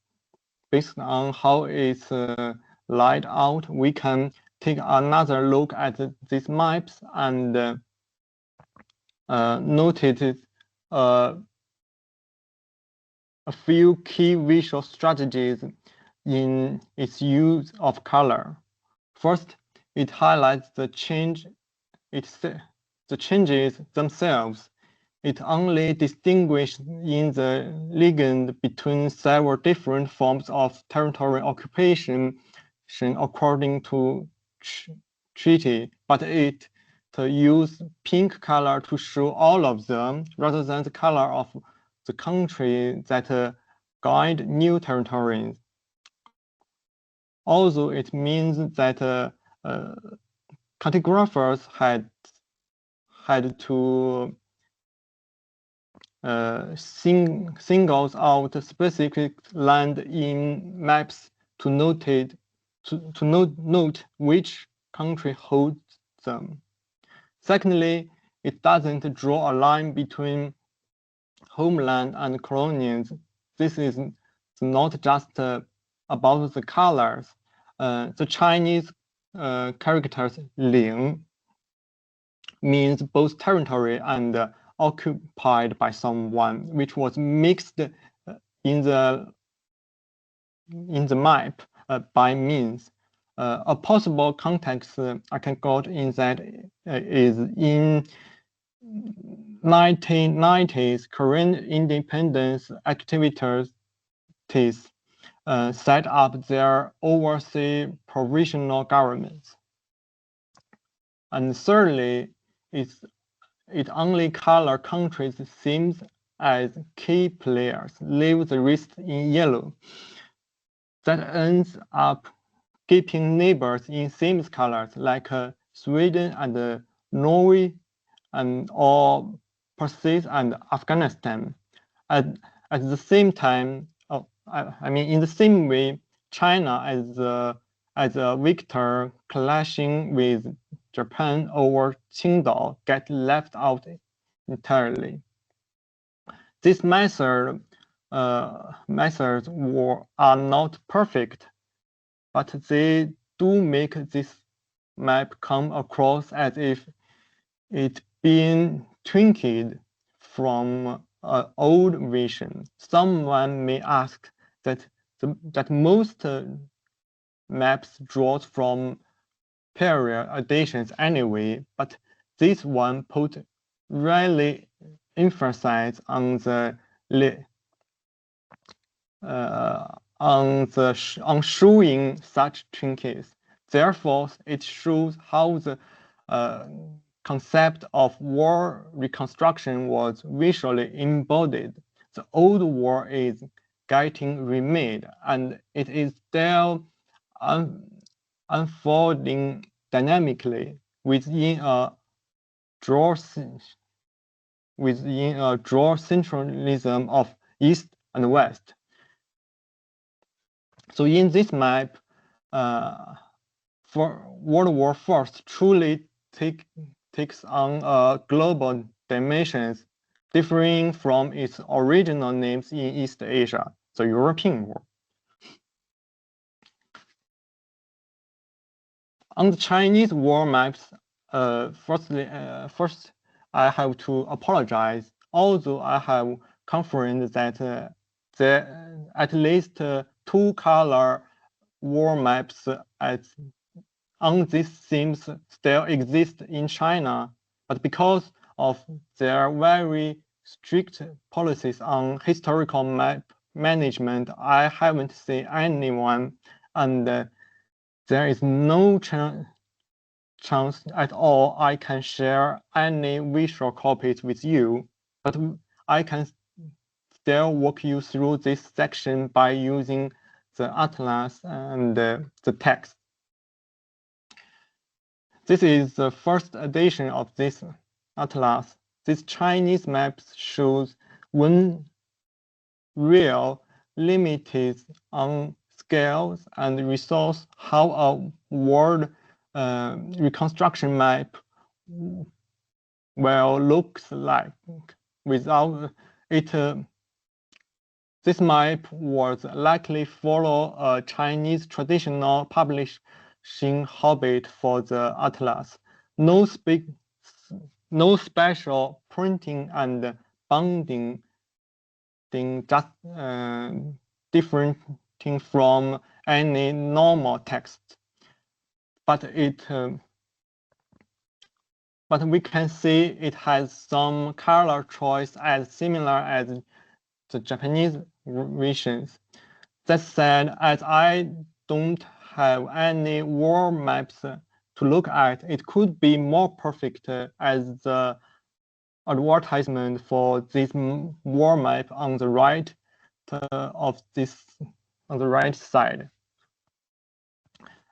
how it's laid out. We can take another look at these maps and noted a few key visual strategies in its use of color. First, it highlights the changes themselves. It only distinguishes in the legend between several different forms of territorial occupation according to treaty, but it use pink color to show all of them rather than the color of the country that guide new territories. Also, it means that cartographers had to singles out specific land in maps to note which country holds them. Secondly, it doesn't draw a line between homeland and colonies. This is not just about the colors. The Chinese characters Ling means both territory and occupied by someone, which was mixed in the map by means. A possible context I can got in that is in 1990s, Korean independence activities set up their overseas provisional governments. And thirdly, it only color countries seems as key players, leave the rest in yellow. That ends up keeping neighbors in same colors like Sweden and Norway or Persis and Afghanistan. At the same time, in the same way, China as a victor clashing with Japan over Qingdao get left out entirely. These methods are not perfect, but they do make this map come across as if it being tweaked from an old vision. Someone may ask that most maps drawn from period editions anyway, but this one put really emphasis on showing such trinkets. Therefore, it shows how the concept of war reconstruction was visually embodied. The old war is getting remade, and it is still unfolding dynamically within a draw centralism of East and West. So in this map, World War I truly takes on global dimensions, differing from its original names in East Asia, the European War. On the Chinese war maps, first I have to apologize, although I have confirmed that there at least 2 color war maps on these themes still exist in China, but because of their very strict policies on historical map management, I haven't seen anyone, and there is no chance at all I can share any visual copies with you, but I can still walk you through this section by using the atlas and the text. This is the first edition of this atlas. This Chinese map shows when real, limited on scales and resource how a world reconstruction map will look like without it. This map was likely follow a Chinese traditional publishing habit for the atlas. No special printing and binding, just different from any normal text. But we can see it has some color choice as similar as the Japanese versions. That said, as I don't have any war maps to look at, it could be more perfect as the advertisement for this war map on the right of this, on the right side.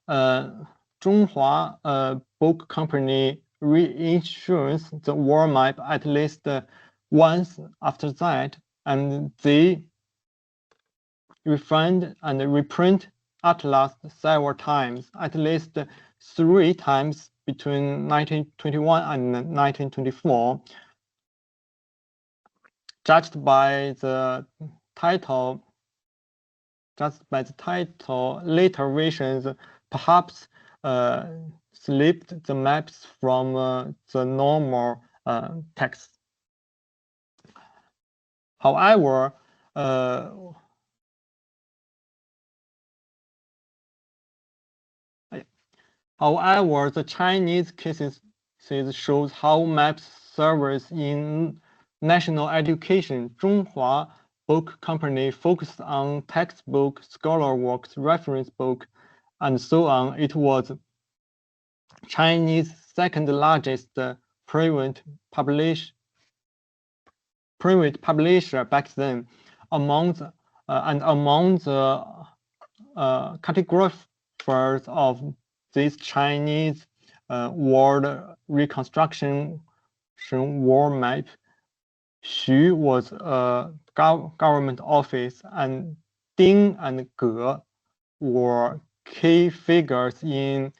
Zhonghua Book Company reinsures the war map at least once after that, and they refund and reprint atlas several times, at least 3 times between 1921 and 1924. Judged by the title, later versions perhaps slipped the maps from the normal text. However, the Chinese cases shows how maps serves in national education. Zhonghua Book Company focused on textbook, scholar works, reference book, and so on. It was Chinese second largest private publisher back then. Among the cartographers of this Chinese world reconstruction war map, Xu was a government office, and Ding and Ge were key figures in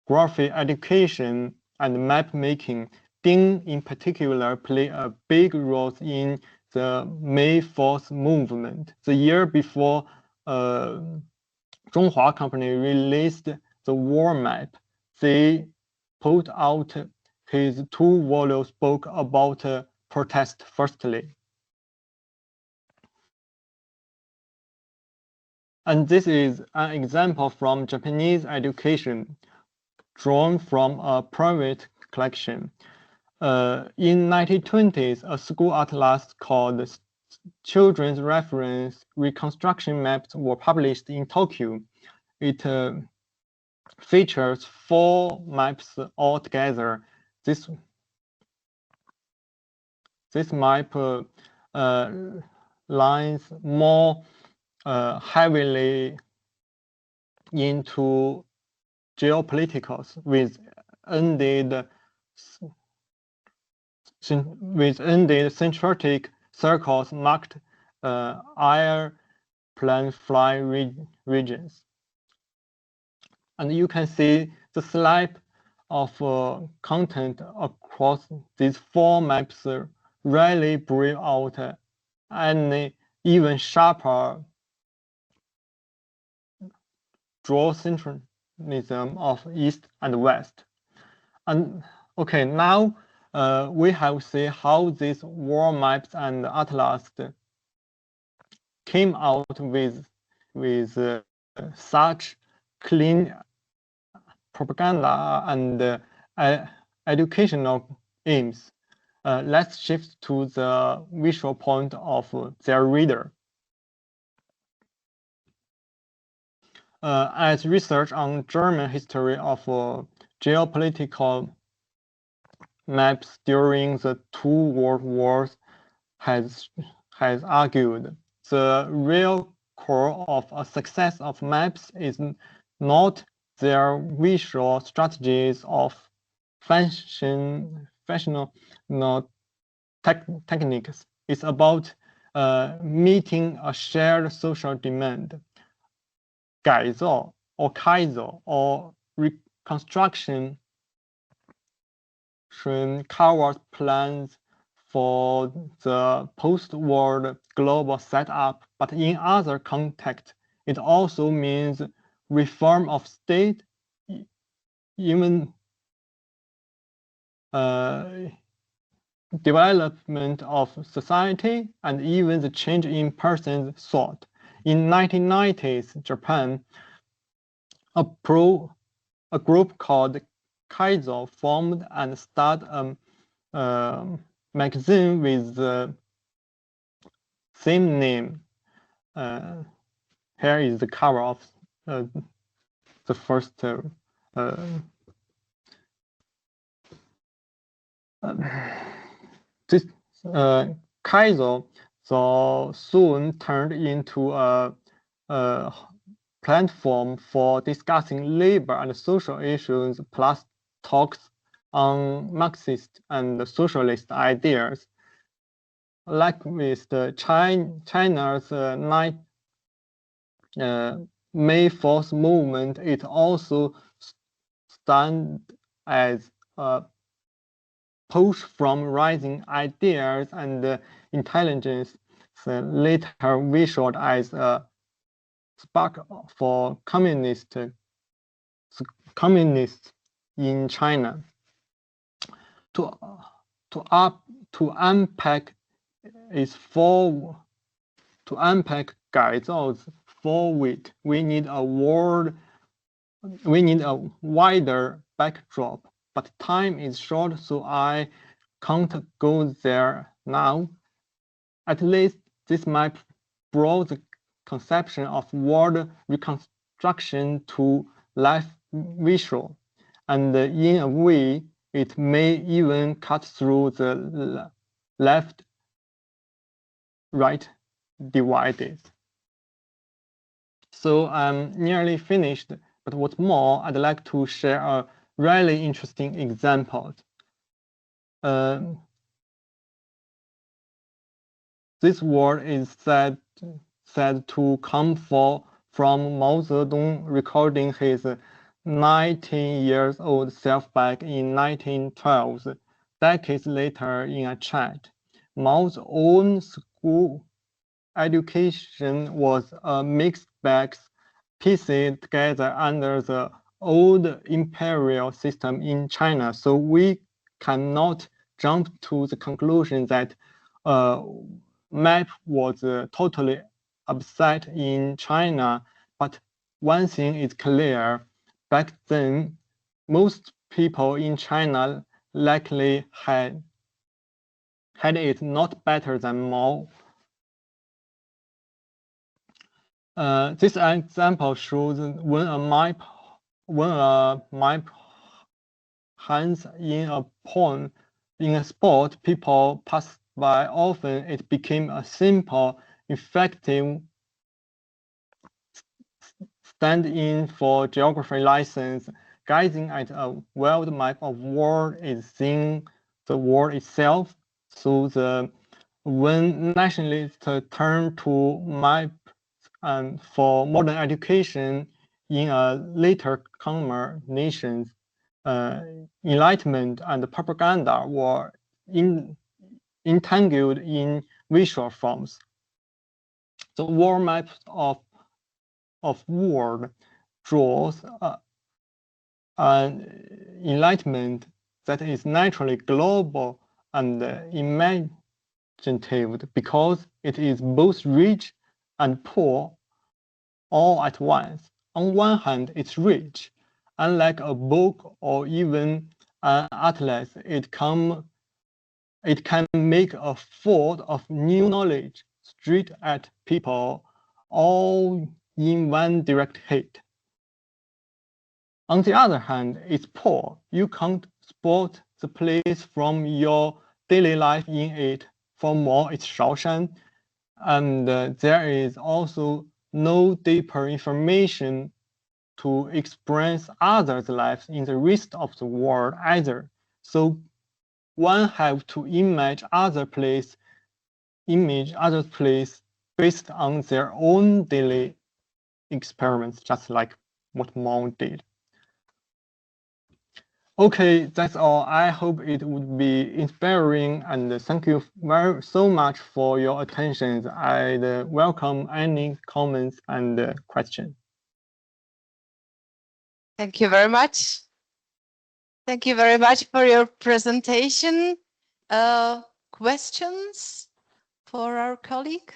graphic education and map making. Ding in particular played a big role in the May 4th movement. The year before Zhonghua Company released the war map, they put out his 2-volume book about protest firstly. And this is an example from Japanese education, drawn from a private collection. In 1920s, a school atlas called Children's Reference Reconstruction Maps were published in Tokyo. It features 4 maps altogether. This map lines more heavily into geopolitics with ended centric circles marked air plain-fly regions. And you can see the slide of content across these 4 maps really bring out an even sharper geocentrism of East and West. And okay, now we have seen how these world maps and atlas came out with such clean propaganda and educational aims. Let's shift to the visual point of their reader. As research on German history of geopolitical maps during the 2 world wars has argued, the real core of a success of maps is not their visual strategies of functional techniques. It's about meeting a shared social demand. 改造 or 开造 or reconstruction covers plans for the post-war global setup, but in other contexts, it also means reform of state, even development of society, and even the change in person's thought. In 1990s Japan, a group called Kaizo formed and started a magazine with the same name. Here is the cover of the first this Kaizo so soon turned into a platform for discussing labor and social issues, plus talks on Marxist and socialist ideas. Like with the China's May 4th movement, it also stands as a push from rising ideas and intelligence, later visualized as a spark for communists in China. To unpack Gaizao's forward, we need a wider backdrop, but time is short, so I can't go there now. At least this map brought the conception of world reconstruction to life visual, and in a way, it may even cut through the left-right divides. So I'm nearly finished, but what's more, I'd like to share a really interesting example. This word is said to come from Mao Zedong recording his 19-year-old self back in 1912, decades later in a chat. Mao's own school education was a mixed bag pieced together under the old imperial system in China. So we cannot jump to the conclusion that map was totally upset in China. But one thing is clear, back then, most people in China likely had it not better than Mao. This example shows when a map hangs in a pond in a spot people pass by often, it became a simple, effective stand-in for geography license. Gazing at a world map of world is seeing the world itself. So when nationalists turn to map for modern education in a later comer nations, enlightenment and propaganda were entangled in visual forms. The world map of world draws an enlightenment that is naturally global and imaginative because it is both rich and poor all at once. On one hand, it's rich. Unlike a book or even an atlas, it can make a flood of new knowledge straight at people, all in one direct hit. On the other hand, it's poor. You can't spot the place from your daily life in it. For more, it's Shaoshan. And there is also no deeper information to experience others' lives in the rest of the world either. So one have to image other place based on their own daily experiments, just like what Mao did. Okay, that's all. I hope it would be inspiring, and thank you so much for your attention. I'd welcome any comments and questions. Thank you very much. Thank you very much for your presentation. Questions for our colleague?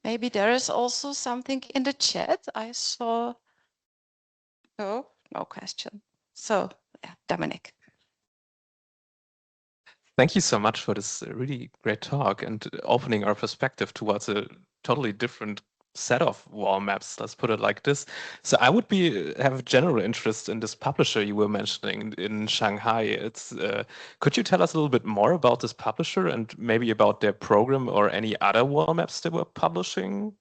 Maybe there is also something in the chat. I saw. Oh, no question. So, yeah, Dominic. Thank you so much for this really great talk and opening our perspective towards a totally different set of wall maps, let's put it like this. So I would have a general interest in this publisher you were mentioning in Shanghai. It's could you tell us a little bit more about this publisher and maybe about their program or any other wall maps they were publishing?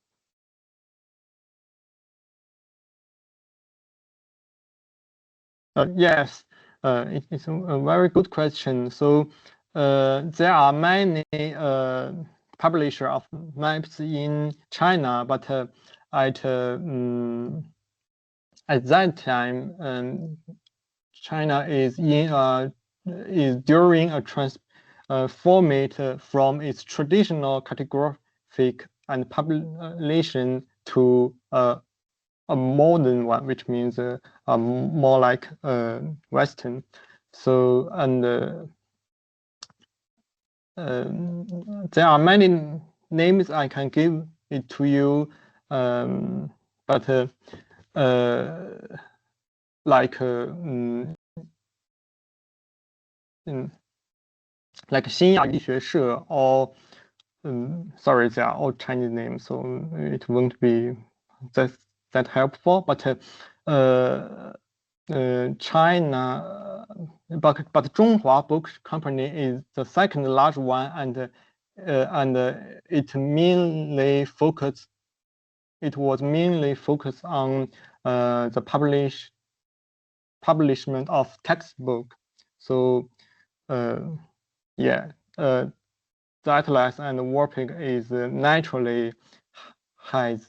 Yes, it's a very good question. So there are many publishers of maps in China, but at that time, China is during a transformation from its traditional cartographic and publication to a modern one, which means more like Western. So, and there are many names I can give it to you, but like like 新亚医学社 or sorry, they are all Chinese names, so it won't be that helpful. But China, but Zhonghua Book Company is the second large one, and it was mainly focused on the publishment of textbook. So yeah, the atlas and Warpig is naturally has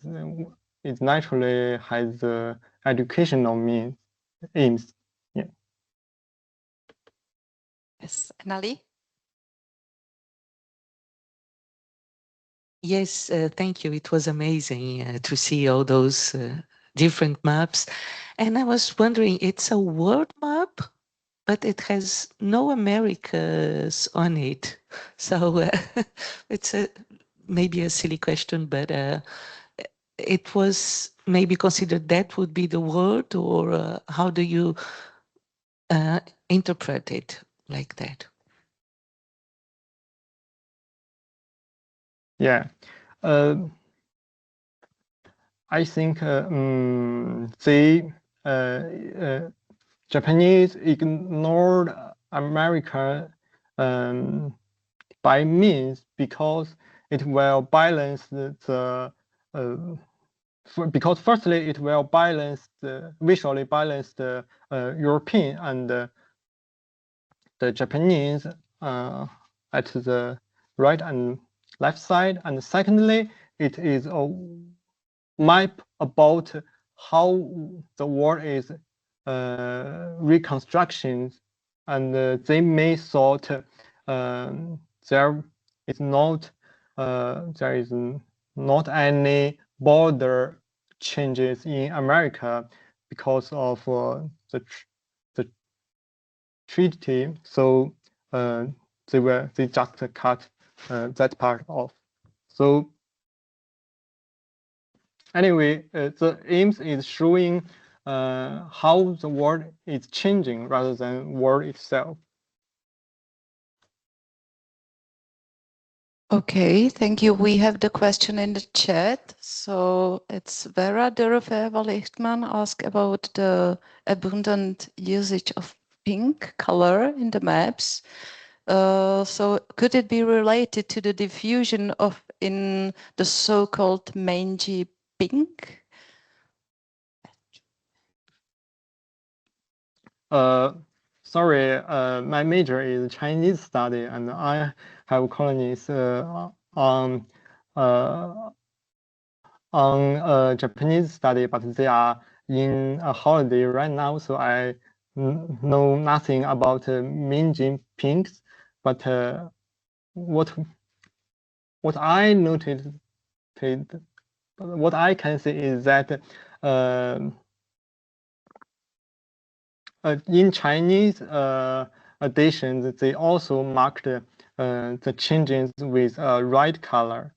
educational aims. Yeah. Yes, Nali. Yes, thank you. It was amazing to see all those different maps. And I was wondering, it's a world map, but it has no Americas on it. So it's maybe a silly question, but it was maybe considered that would be the word, or how do you interpret it like that? Yeah, I think Japanese ignored America by means because it will balance because firstly it will visually balance the European and the Japanese at the right and left side, and secondly it is a map about how the world is reconstruction, and they may thought there is not any border changes in America because of the treaty, so they just cut that part off. So anyway, the aims is showing how the world is changing rather than world itself. Okay, thank you. We have the question in the chat. So it's Vera Dürrefer-Lichtmann asked about the abundant usage of pink color in the maps. So could it be related to the diffusion of in the so-called mangy pink? Sorry, my major is Chinese study, and I have colonies on Japanese study, but they are in a holiday right now, so I know nothing about Minjin pinks. But what I noted, what I can say is that in Chinese editions, they also marked the changes with red color.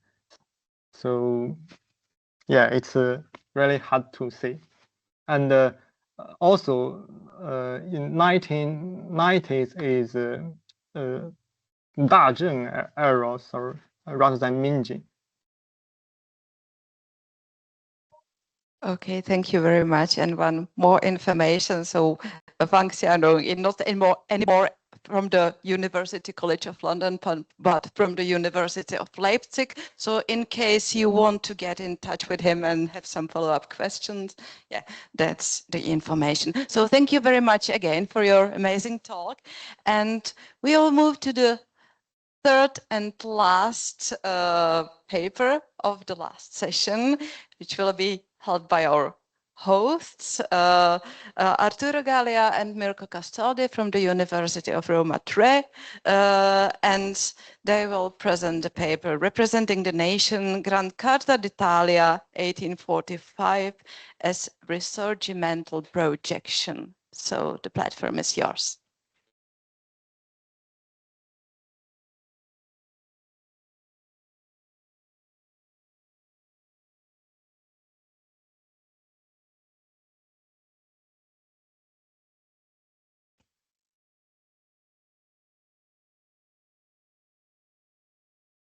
So yeah, it's really hard to say. And also in 1990s is Dazheng era, sorry, rather than Minjin. Okay, thank you very much. And one more information. So, Fangxianong is not anymore from the University College of London, but from the University of Leipzig. So in case you want to get in touch with him and have some follow-up questions, yeah, that's the information. So thank you very much again for your amazing talk. And we'll move to the third and last paper of the last session, which will be held by our hosts, Arturo Gallia and Mirko Castaldi from the University of Roma Tre, and they will present the paper representing the nation Grand Carta d'Italia 1845 as Risorgimental Projection. So the platform is yours.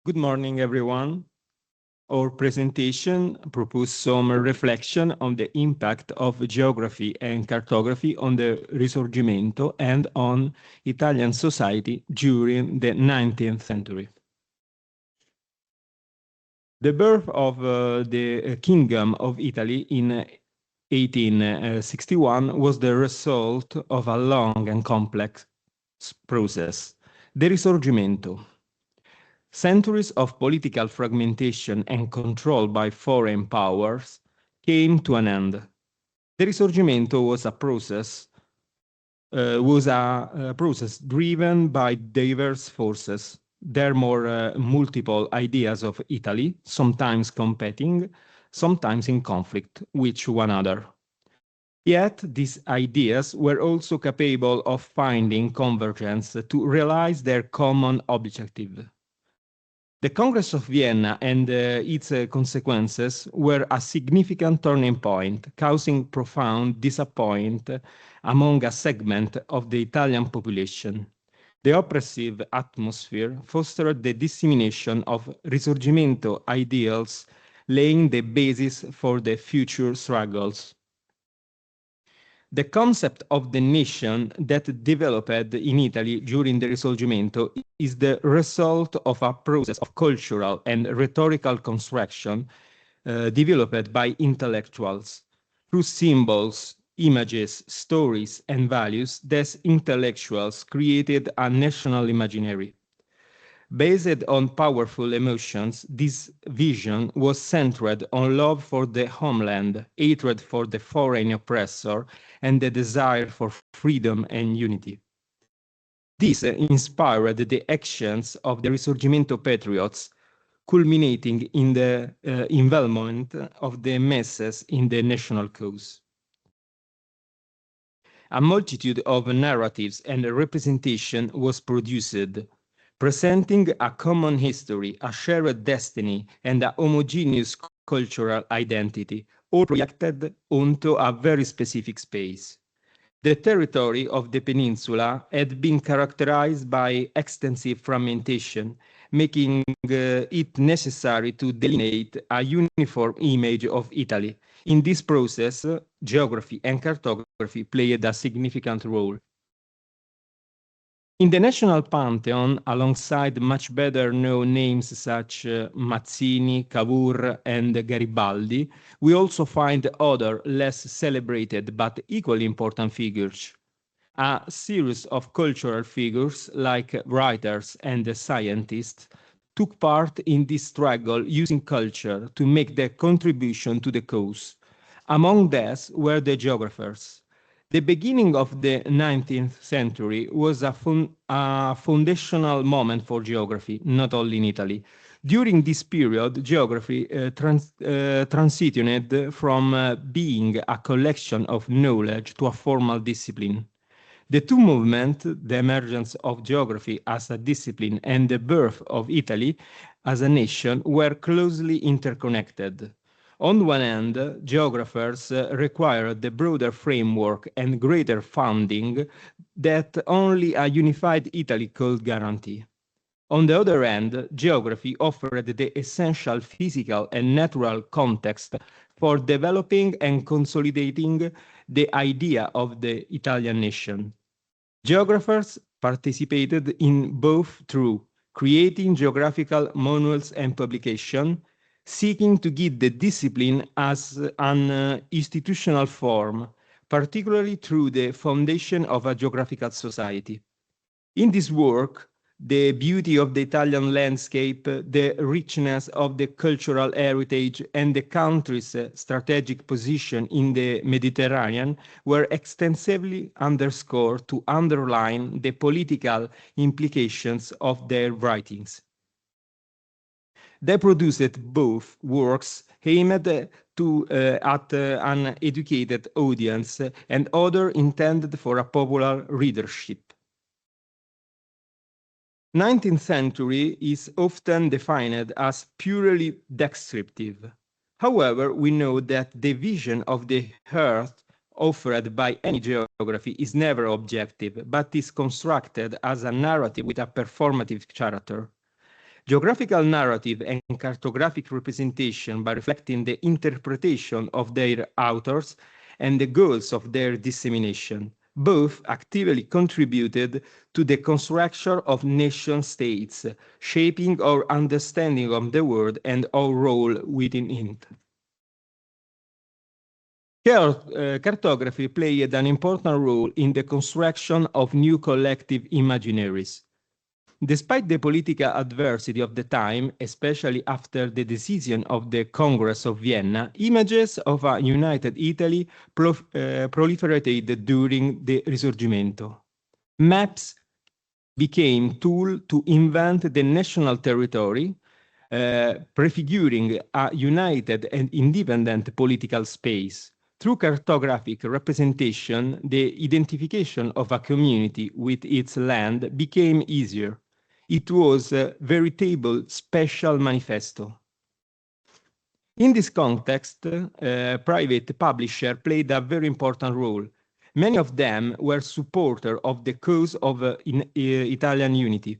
Good morning, everyone. Our presentation proposed some reflection on the impact of geography and cartography on the Risorgimento and on Italian society during the 19th century. The birth of the Kingdom of Italy in 1861 was the result of a long and complex process, the Risorgimento. Centuries of political fragmentation and control by foreign powers came to an end. The Risorgimento was a process driven by diverse forces. There were multiple ideas of Italy, sometimes competing, sometimes in conflict with one another. Yet these ideas were also capable of finding convergence to realize their common objective. The Congress of Vienna and its consequences were a significant turning point, causing profound disappointment among a segment of the Italian population. The oppressive atmosphere fostered the dissemination of Risorgimento ideals, laying the basis for the future struggles. The concept of the nation that developed in Italy during the Risorgimento is the result of a process of cultural and rhetorical construction developed by intellectuals. Through symbols, images, stories, and values, these intellectuals created a national imaginary. Based on powerful emotions, this vision was centered on love for the homeland, hatred for the foreign oppressor, and the desire for freedom and unity. This inspired the actions of the Risorgimento patriots, culminating in the involvement of the masses in the national cause. A multitude of narratives and representation was produced, presenting a common history, a shared destiny, and a homogeneous cultural identity, all projected onto a very specific space. The territory of the peninsula had been characterized by extensive fragmentation, making it necessary to delineate a uniform image of Italy. In this process, geography and cartography played a significant role. In the national pantheon, alongside much better known names such Mazzini, Cavour, and Garibaldi, we also find other less celebrated but equally important figures. A series of cultural figures like writers and scientists took part in this struggle using culture to make their contribution to the cause. Among these were the geographers. The beginning of the 19th century was a foundational moment for geography, not only in Italy. During this period, geography transitioned from being a collection of knowledge to a formal discipline. The two movements, the emergence of geography as a discipline and the birth of Italy as a nation, were closely interconnected. On one hand, geographers require the broader framework and greater funding that only a unified Italy could guarantee. On the other hand, geography offered the essential physical and natural context for developing and consolidating the idea of the Italian nation. Geographers participated in both through creating geographical manuals and publication, seeking to give the discipline as an institutional form, particularly through the foundation of a geographical society. In this work, the beauty of the Italian landscape, the richness of the cultural heritage, and the country's strategic position in the Mediterranean were extensively underscored to underline the political implications of their writings. They produced both works aimed at an educated audience and others intended for a popular readership. 19th century is often defined as purely descriptive. However, we know that the vision of the earth offered by any geography is never objective, but is constructed as a narrative with a performative character. Geographical narrative and cartographic representation, by reflecting the interpretation of their authors and the goals of their dissemination, both actively contributed to the construction of nation-states, shaping our understanding of the world and our role within it. Cartography played an important role in the construction of new collective imaginaries. Despite the political adversity of the time, especially after the decision of the Congress of Vienna, images of a united Italy proliferated during the Risorgimento. Maps became tools to invent the national territory, prefiguring a united and independent political space. Through cartographic representation, the identification of a community with its land became easier. It was a veritable special manifesto. In this context, private publishers played a very important role. Many of them were supporters of the cause of Italian unity.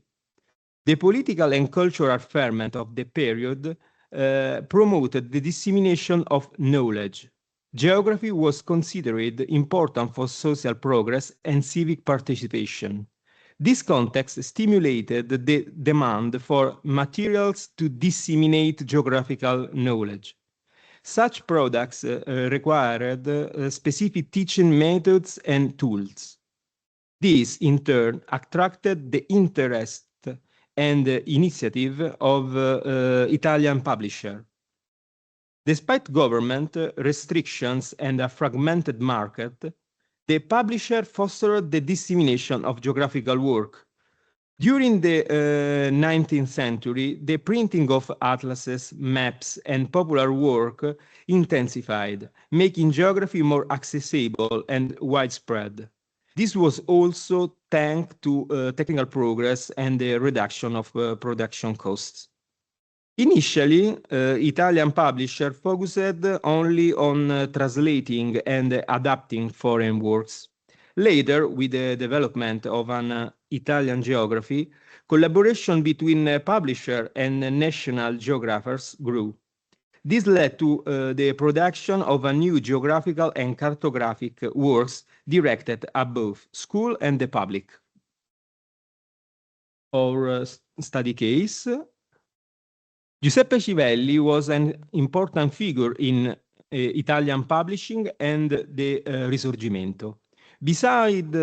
The political and cultural ferment of the period promoted the dissemination of knowledge. Geography was considered important for social progress and civic participation. This context stimulated the demand for materials to disseminate geographical knowledge. Such products required specific teaching methods and tools. This, in turn, attracted the interest and initiative of Italian publisher. Despite government restrictions and a fragmented market, the publisher fostered the dissemination of geographical work. During the 19th century, the printing of atlases, maps, and popular work intensified, making geography more accessible and widespread. This was also thanks to technical progress and the reduction of production costs. Initially, Italian publisher focused only on translating and adapting foreign works. Later, with the development of an Italian geography, collaboration between publisher and national geographers grew. This led to the production of a new geographical and cartographic works directed at both school and the public. Our study case, Giuseppe Civelli was an important figure in Italian publishing and the Risorgimento. Beside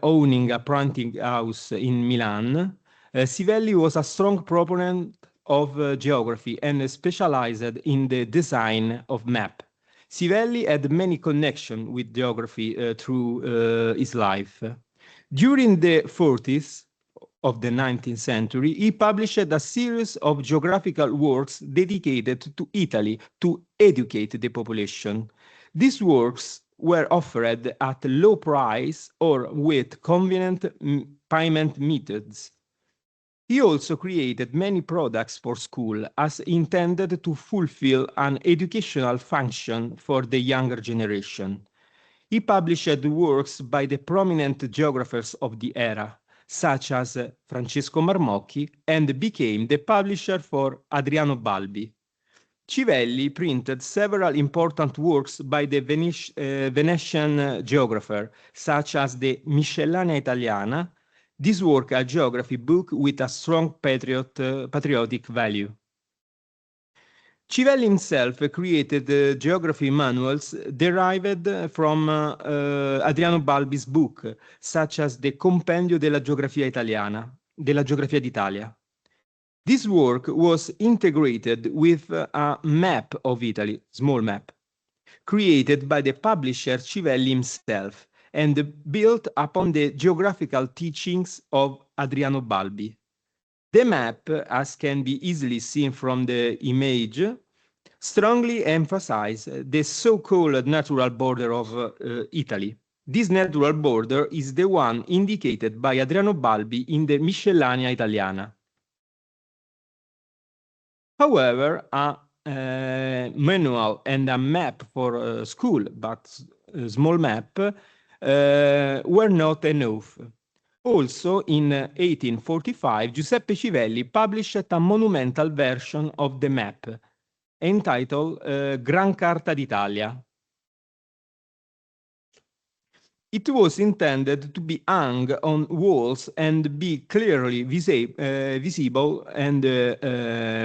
owning a printing house in Milan, Civelli was a strong proponent of geography and specialized in the design of map. Civelli had many connections with geography through his life. During the 40s of the 19th century, he published a series of geographical works dedicated to Italy to educate the population. These works were offered at low price or with convenient payment methods. He also created many products for school as intended to fulfill an educational function for the younger generation. He published works by the prominent geographers of the era, such as Francesco Marmocchi, and became the publisher for Adriano Balbi. Civelli printed several important works by the Venetian geographer, such as the Miscellanea Italiana. This work, a geography book with a strong patriotic value. Civelli himself created geography manuals derived from Adriano Balbi's book, such as the Compendio della Geografia Italiana, della Geografia d'Italia. This work was integrated with a map of Italy, small map, created by the publisher Civelli himself and built upon the geographical teachings of Adriano Balbi. The map, as can be easily seen from the image, strongly emphasizes the so-called natural border of Italy. This natural border is the one indicated by Adriano Balbi in the Miscellanea Italiana. However, a manual and a map for school, but a small map, were not enough. Also, in 1845, Giuseppe Civelli published a monumental version of the map, entitled Gran Carta d'Italia. It was intended to be hung on walls and be clearly visible and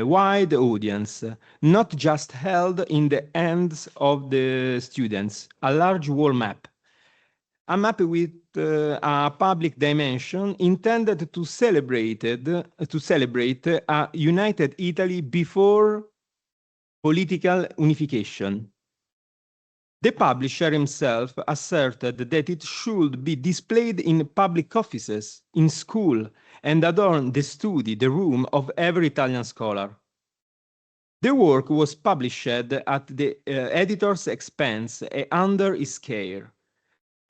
wide audience, not just held in the hands of the students. A large wall map. A map with a public dimension intended to celebrate a united Italy before political unification. The publisher himself asserted that it should be displayed in public offices, in school, and adorn the study, the room of every Italian scholar. The work was published at the editor's expense and under his care,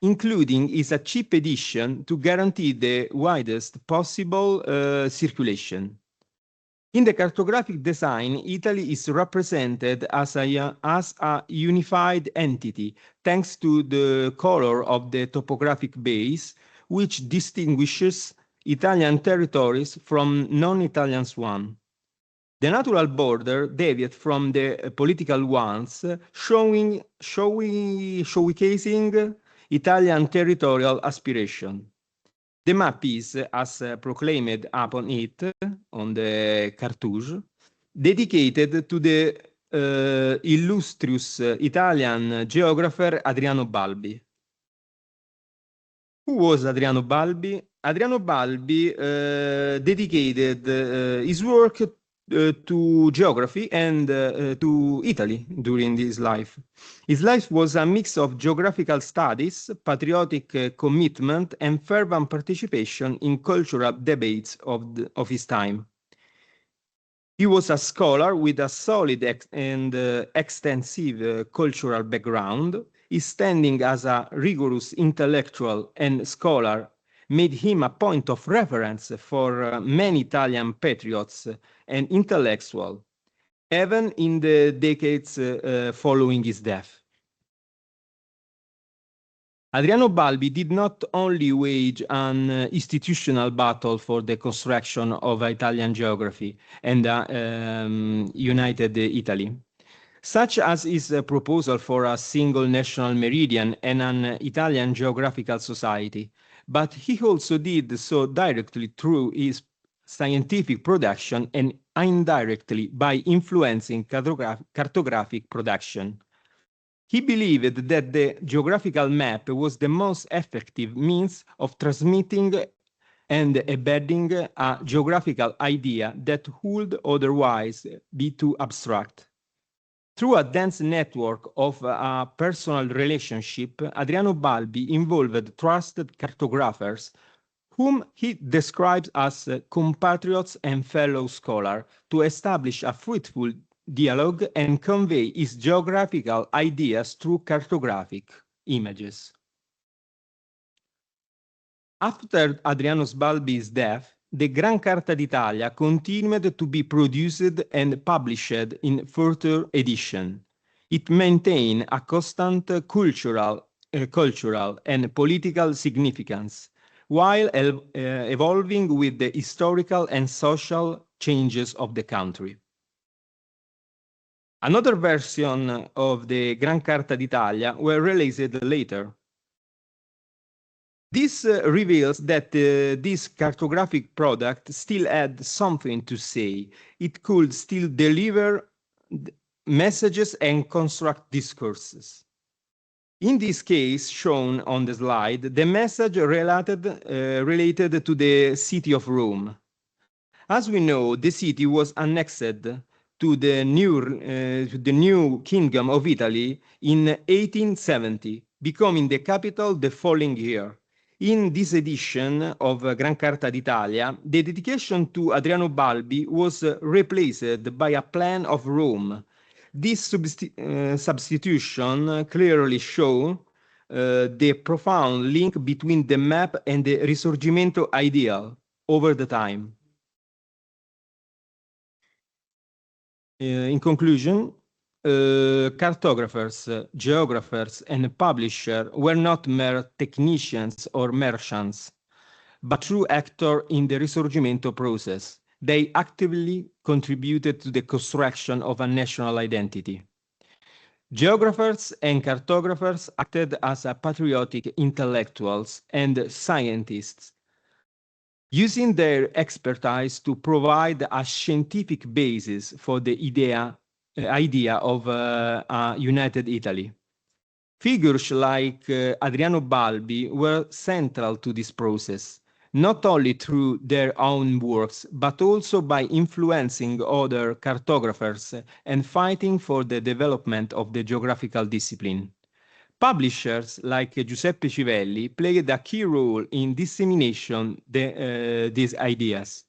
including is a cheap edition to guarantee the widest possible circulation. In the cartographic design, Italy is represented as a unified entity, thanks to the color of the topographic base, which distinguishes Italian territories from non-Italian ones. The natural border deviates from the political ones, showcasing Italian territorial aspiration. The map is, as proclaimed upon it, on the cartouche, dedicated to the illustrious Italian geographer Adriano Balbi. Who was Adriano Balbi? Adriano Balbi dedicated his work to geography and to Italy during his life. His life was a mix of geographical studies, patriotic commitment, and fervent participation in cultural debates of his time. He was a scholar with a solid and extensive cultural background. His standing as a rigorous intellectual and scholar made him a point of reference for many Italian patriots and intellectuals, even in the decades following his death. Adriano Balbi did not only wage an institutional battle for the construction of Italian geography and united Italy, such as his proposal for a single national meridian and an Italian geographical society, but he also did so directly through his scientific production and indirectly by influencing cartographic production. He believed that the geographical map was the most effective means of transmitting and embedding a geographical idea that would otherwise be too abstract. Through a dense network of a personal relationship, Adriano Balbi involved trusted cartographers whom he describes as compatriots and fellow scholars to establish a fruitful dialogue and convey his geographical ideas through cartographic images. After Adriano Balbi's death, the Gran Carta d'Italia continued to be produced and published in further edition. It maintained a constant cultural and political significance, while evolving with the historical and social changes of the country. Another version of the Gran Carta d'Italia were released later. This reveals that this cartographic product still had something to say. It could still deliver messages and construct discourses. In this case, shown on the slide, the message related to the city of Rome. As we know, the city was annexed to the new Kingdom of Italy in 1870, becoming the capital the following year. In this edition of Gran Carta d'Italia, the dedication to Adriano Balbi was replaced by a plan of Rome. This substitution clearly shows the profound link between the map and the Risorgimento ideal over the time. In conclusion, cartographers, geographers, and publishers were not mere technicians or merchants, but true actors in the Risorgimento process. They actively contributed to the construction of a national identity. Geographers and cartographers acted as patriotic intellectuals and scientists, using their expertise to provide a scientific basis for the idea of a united Italy. Figures like Adriano Balbi were central to this process, not only through their own works, but also by influencing other cartographers and fighting for the development of the geographical discipline. Publishers like Giuseppe Civelli played a key role in disseminating these ideas.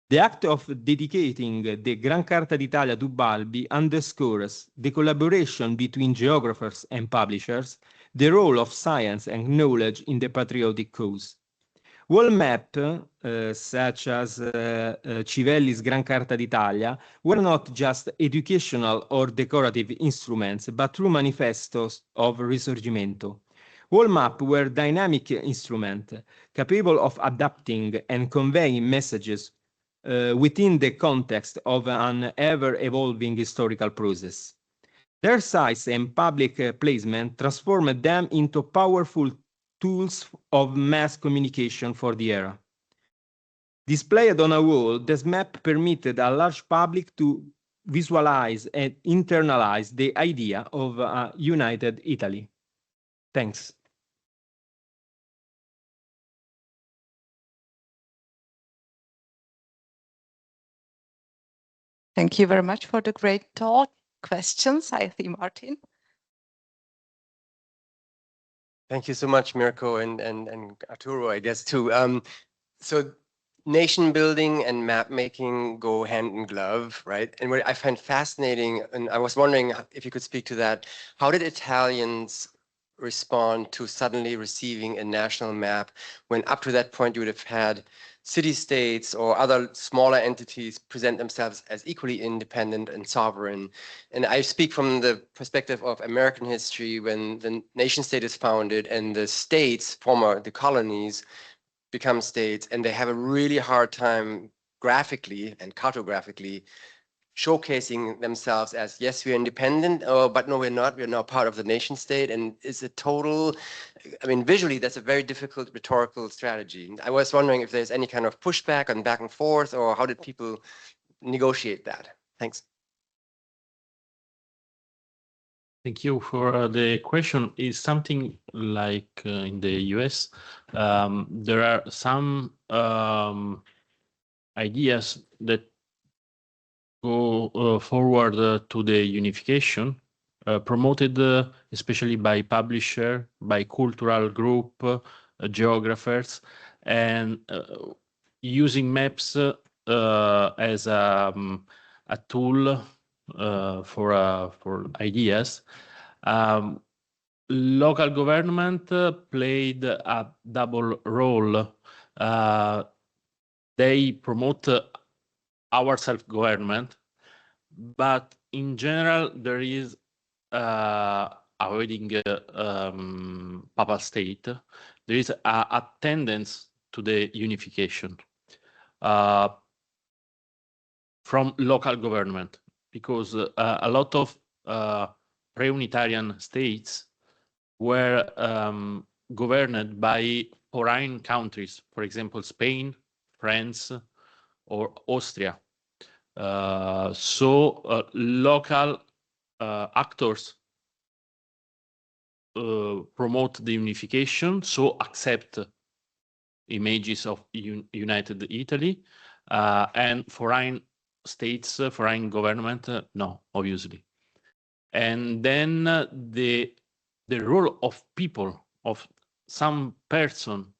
The act of dedicating the Gran Carta d'Italia to Balbi underscores the collaboration between geographers and publishers, the role of science and knowledge in the patriotic cause. Wall maps, such as Civelli's Gran Carta d'Italia, were not just educational or decorative instruments, but true manifestos of Risorgimento. Wall maps were dynamic instruments, capable of adapting and conveying messages within the context of an ever-evolving historical process. Their size and public placement transformed them into powerful tools of mass communication for the era. Displayed on a wall, this map permitted a large public to visualize and internalize the idea of a united Italy. Thanks. Thank you very much for the great talk. Questions, I see Martin. Thank you so much, Mirko and Arturo, I guess, too. So nation building and map making go hand in glove, right? And what I find fascinating, and I was wondering if you could speak to that, how did Italians respond to suddenly receiving a national map when up to that point you would have had city-states or other smaller entities present themselves as equally independent and sovereign? And I speak from the perspective of American history when the nation state is founded and the states, the colonies, become states, and they have a really hard time graphically and cartographically showcasing themselves as, yes, we're independent, but no, we're not. We're now part of the nation state. And it's a total, I mean, visually, that's a very difficult rhetorical strategy. I was wondering if there's any kind of pushback and back and forth, or how did people negotiate that? Thanks. Thank you for the question. Is something like in the US, there are some ideas that go forward to the unification, promoted especially by publisher, by cultural group, geographers, and using maps as a tool for ideas. Local government played a double role. They promote our self-government, but in general there is avoiding papal state. There is a tendency to the unification from local government, because a lot of pre-unitarian states were governed by foreign countries, for example, Spain, France, or Austria. So local actors promote the unification, so accept images of United Italy, and foreign states, foreign government, no, obviously. And then the role of people, of some person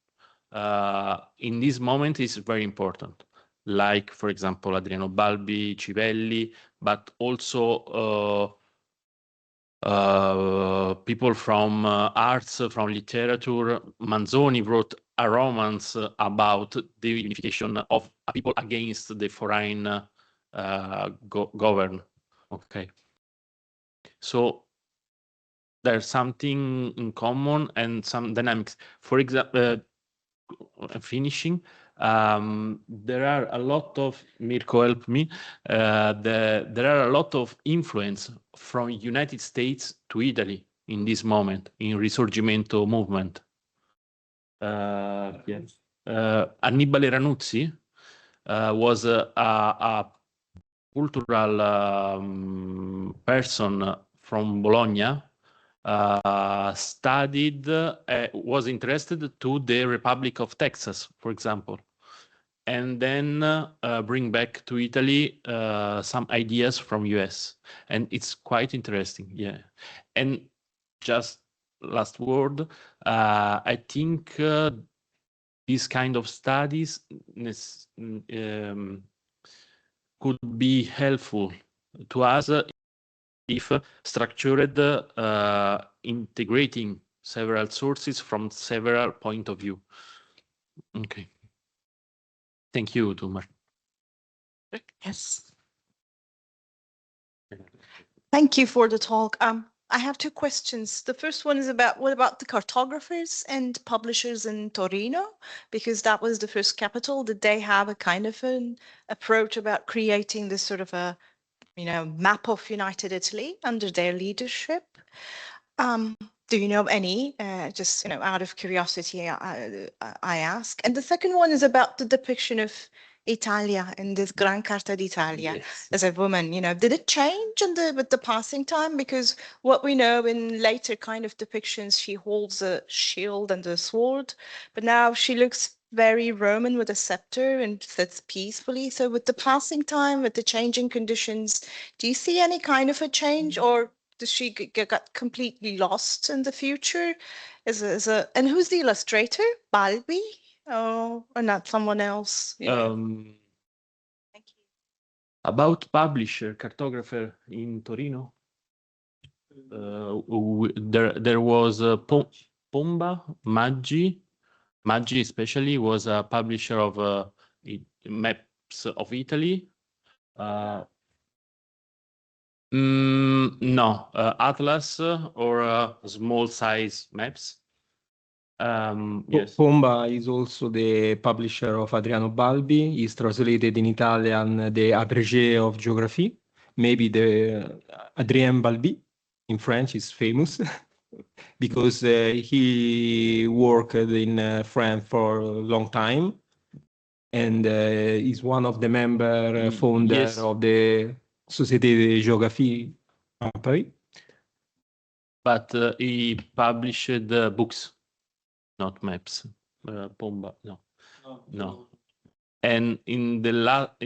in this moment is very important. Like, for example, Adriano Balbi, Civelli, but also people from arts, from literature. Manzoni wrote a romance about the unification of a people against the foreign govern. Okay. So there's something in common and some dynamics. For example, finishing, there are a lot of, Mirko help me, there are a lot of influence from United States to Italy in this moment, in Risorgimento movement. Yes. Annibale Ranuzzi was a cultural person from Bologna, studied, was interested to the Republic of Texas, for example, and then bring back to Italy some ideas from US, and it's quite interesting. Yeah. And just last word, I think these kind of studies could be helpful to us if structured, integrating several sources from several point of view. Okay. Thank you, Tumar. Yes. Thank you for the talk. I have two questions. The first one is about what about the cartographers and publishers in Torino? Because that was the first capital. Did they have a kind of an approach about creating this sort of a, map of United Italy under their leadership? Do you know any? Just out of curiosity, I ask. And the second one is about the depiction of Italia in this Gran Carta d'Italia. Yes. As a woman, did it change with the passing time? Because what we know in later kind of depictions, she holds a shield and a sword, but now she looks very Roman with a scepter and sits peacefully. So with the passing time, with the changing conditions, do you see any kind of a change, or does she get completely lost in the future? And who's the illustrator? Balbi? Oh, or not someone else? Thank you. About publisher, cartographer in Torino, there was Pomba Maggi. Maggi especially was a publisher of maps of Italy. No, Atlas or small size maps. Yes. Pomba is also the publisher of Adriano Balbi. He's translated in Italian the Abrégé of Geography. Maybe the Adrien Balbi in French is famous because he worked in France for a long time and is one of the founder Yes. of the Société de Géographie à Paris. But he published books, not maps. Pomba, no. And in the last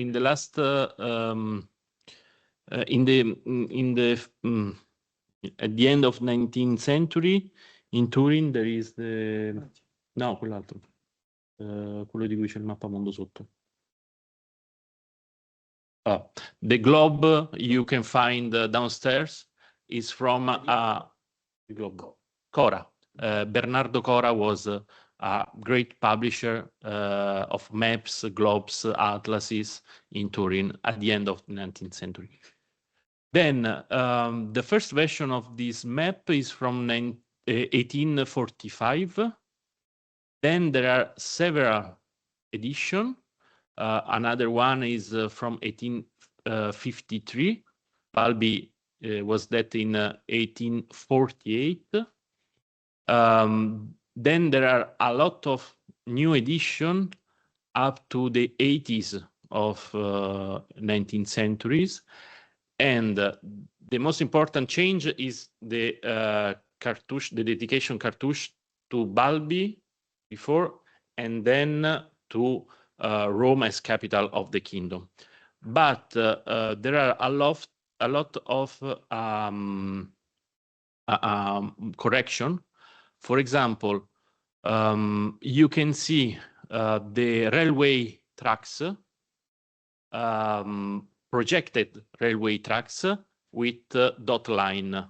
at the end of 19th century in Turin there is quell'altro, quello di cui c'è il mappamondo sotto. The globe you can find downstairs is from Cora. Bernardo Cora was a great publisher of maps, globes, atlases in Turin at the end of the 19th century. Then the first version of this map is from 1845. Then there are several editions. Another one is from 1853. Balbi was that in 1848. Then there are a lot of new editions up to the 80s of 19th centuries. And the most important change is the cartouche, the dedication cartouche to Balbi before, and then to Rome as capital of the kingdom. But there are a lot of correction. For example, you can see the railway tracks, projected railway tracks with dot line.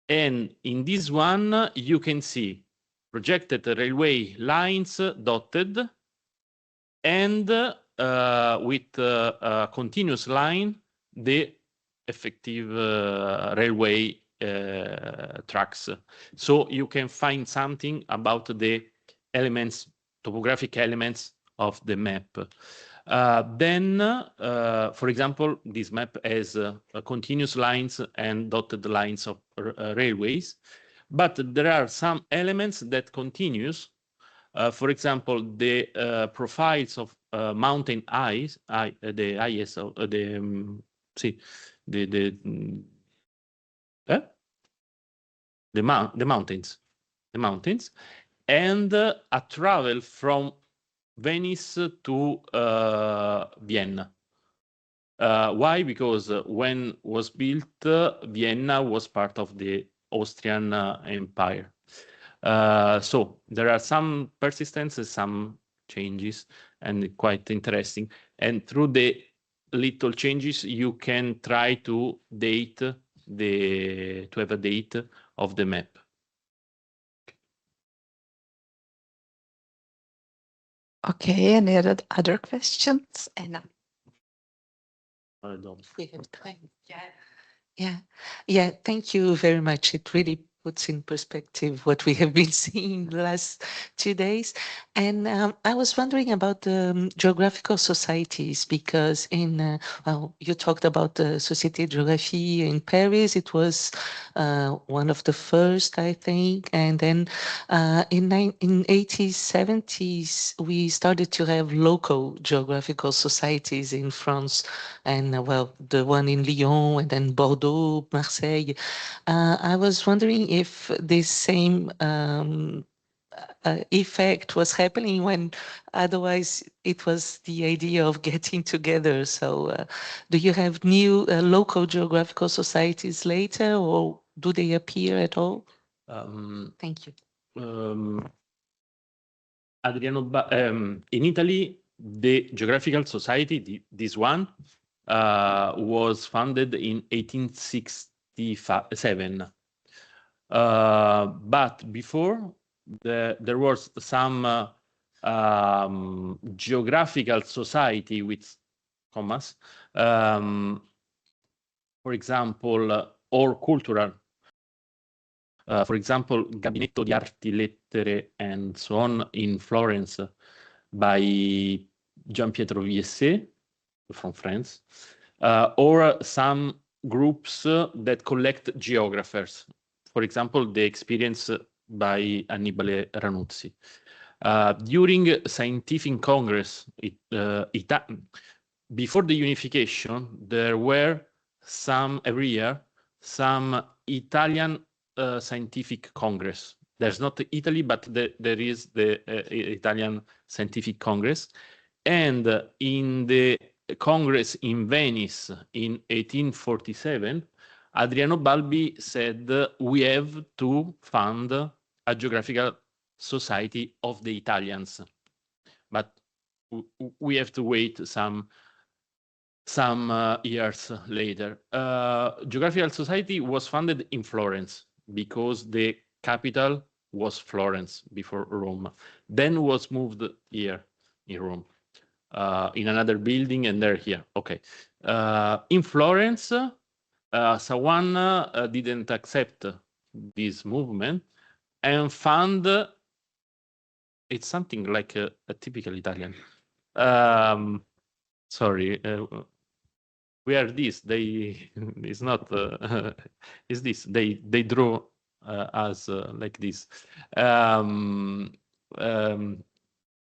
And in this one, you can see projected railway lines dotted and with a continuous line, the effective railway tracks. So you can find something about the elements, topographic elements of the map. Then, for example, this map has continuous lines and dotted lines of railways, but there are some elements that continues. For example, the profiles of mountain the mountains, and a travel from Venice to Vienna. Why? Because when was built, Vienna was part of the Austrian Empire. So there are some persistences, some changes, and quite interesting. And through the little changes, you can try to date to have a date of the map. Okay, any other questions? Anna. We have time. Yeah. Thank you very much. It really puts in perspective what we have been seeing the last 2 days. And I was wondering about the geographical societies, because you talked about the Société de Géographie in Paris. It was one of the first, I think. And then in 80s, 70s, we started to have local geographical societies in France. And the one in Lyon, and then Bordeaux, Marseille. I was wondering if this same effect was happening when otherwise it was the idea of getting together. So do you have new local geographical societies later, or do they appear at all? Thank you. In Italy, the Geographical Society, this one, was founded in 1867. But before, there was some geographical society with commas, for example, or cultural. For example, Gabinetto di Arti, Lettere, and so on in Florence by Gian Pietro Viesse from France, or some groups that collect geographers. For example, the experience by Annibale Ranuzzi. During scientific congress, before the unification, there were every year some Italian scientific congress. There's not Italy, but there is the Italian Scientific Congress. And in the Congress in Venice in 1847, Adriano Balbi said, we have to fund a geographical society of the Italians. But we have to wait some years later. Geographical Society was founded in Florence because the capital was Florence before Rome. Then was moved here in Rome, in another building, and they're here. Okay. In Florence, someone didn't accept this movement and found it's something like a typical Italian. Sorry. We are this. They it's not. Is this? They draw us like this.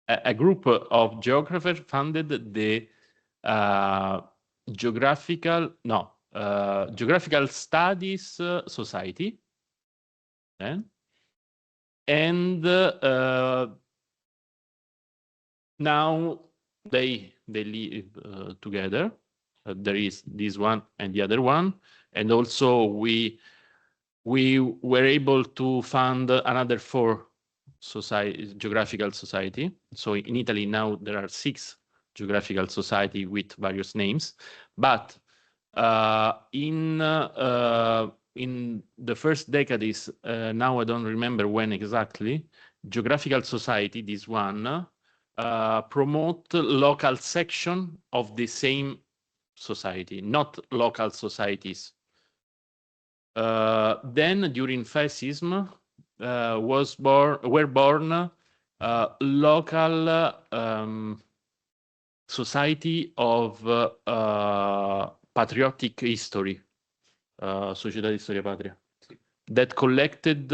A group of geographers founded the Geographical Studies Society, and now they live together. There is this one and the other one, and also we were able to fund another 4 geographical society. So in Italy now there are 6 geographical society with various names, but in the first decades, now I don't remember when exactly, Geographical Society, this one, promote local section of the same society, not local societies. Then during fascism were born local society of patriotic history, Società di Storia Patria, that collected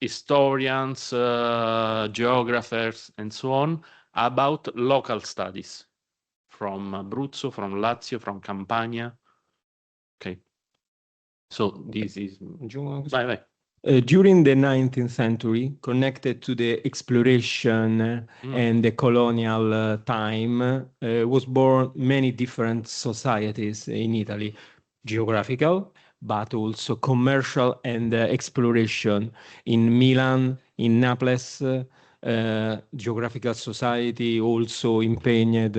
historians, geographers, and so on about local studies from Abruzzo, from Lazio, from Campania. Okay. So this is... During the 19th century, connected to the exploration and the colonial time, was born many different societies in Italy, geographical, but also commercial and exploration. In Milan, in Naples, Geographical Society also impegnata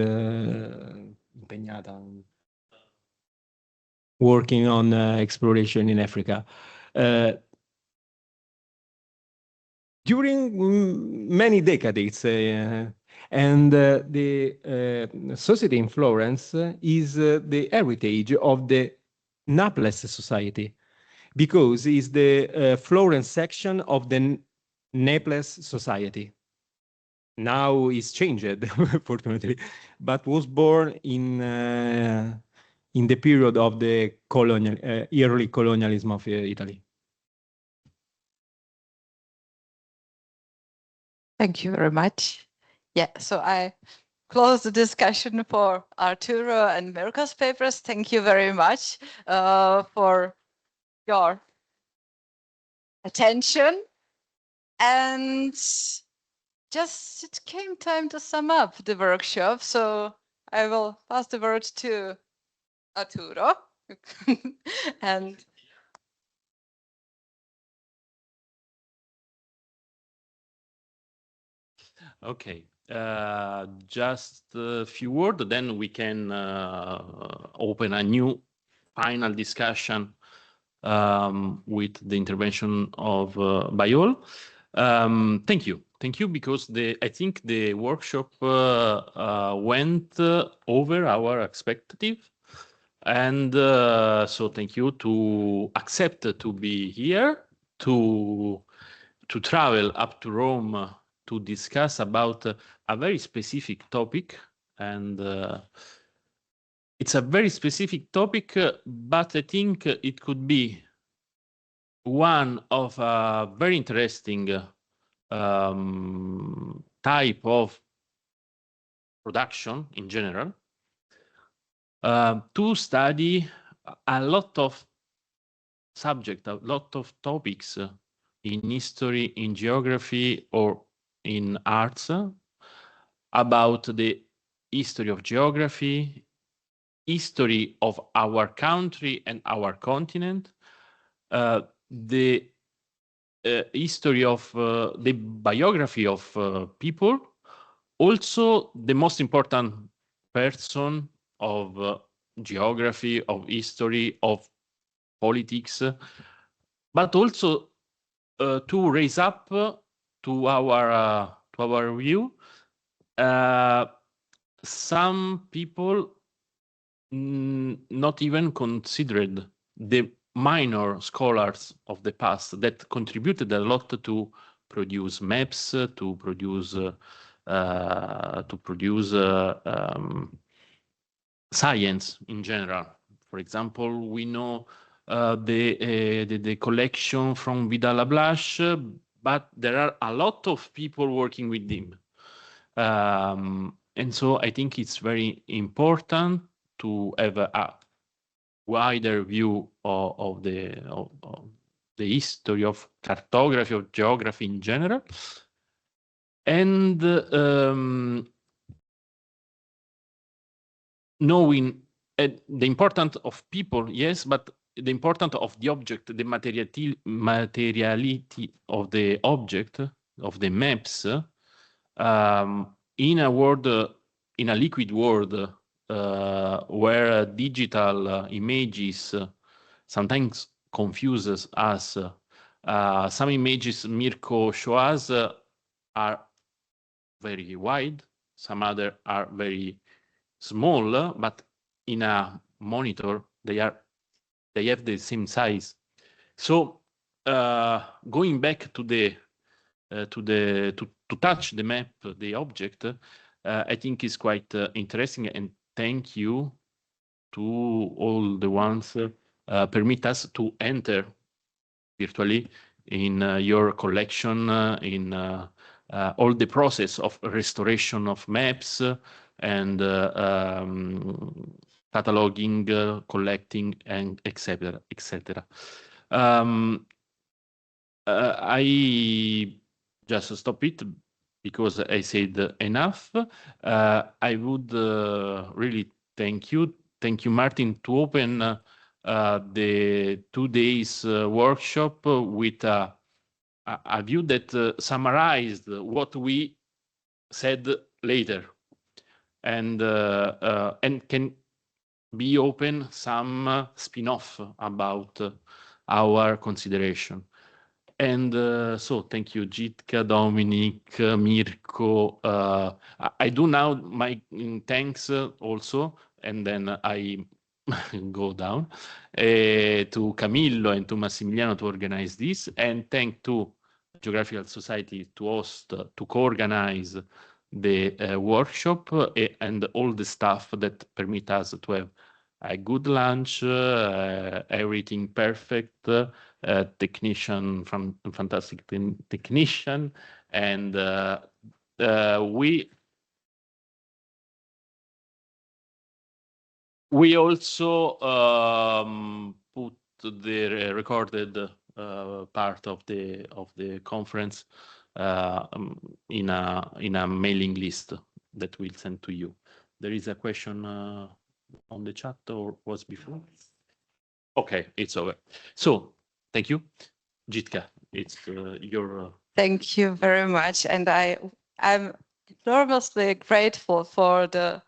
working on exploration in Africa. During many decades, and the society in Florence is the heritage of the Naples Society, because it's the Florence section of the Naples Society. Now it's changed, fortunately, but was born in the period of the early colonialism of Italy. Thank you very much. Yeah, so I close the discussion for Arturo and Mirko's papers. Thank you very much for your attention. And just it came time to sum up the workshop, so I will pass the word to Arturo. And Okay, just a few words, then we can open a new final discussion with the intervention of Bayol. Thank you, because I think the workshop went over our expectative, and so thank you to accept to be here, to travel up to Rome to discuss about a very specific topic, and it's a very specific topic, but I think it could be one of a very interesting type of production in general, to study a lot of subjects, a lot of topics in history, in geography, or in arts, about the history of geography, history of our country and our continent, the history of the biography of people, also the most important person of geography, of history, of politics, but also to raise up to our view some people not even considered the minor scholars of the past that contributed a lot to produce maps, to produce science in general. For example, we know the collection from Vidal-Lablache, but there are a lot of people working with him. And so I think it's very important to have a wider view of the history of cartography, of geography in general. And knowing the importance of people, yes, but the importance of the object, the materiality of the object, of the maps, in a world, in a liquid world, where digital images sometimes confuses us. Some images Mirko shows us are very wide, some other are very small, but in a monitor they have the same size. So going back to touch the map, the object, I think is quite interesting, and thank you to all the ones permit us to enter virtually in your collection, in all the process of restoration of maps and cataloging, collecting, and etc. etc. I just stop it because I said enough. I would really thank you, Martin, to open the 2 days workshop with a view that summarized what we said later, and can be open some spin-off about our consideration. And so thank you, Jitka, Dominic, Mirko. I do now my thanks also, and then I go down to Camillo and to Massimiliano to organize this, and thank to Geographical Society to host, to co-organize the workshop, and all the staff that permit us to have a good lunch, everything perfect, technician, from fantastic technician, and we also put the recorded part of the conference in a mailing list that we'll send to you. There is a question on the chat, or was before? Okay, it's over. So thank you, Jitka. It's your. Thank you very much, and I'm enormously grateful for the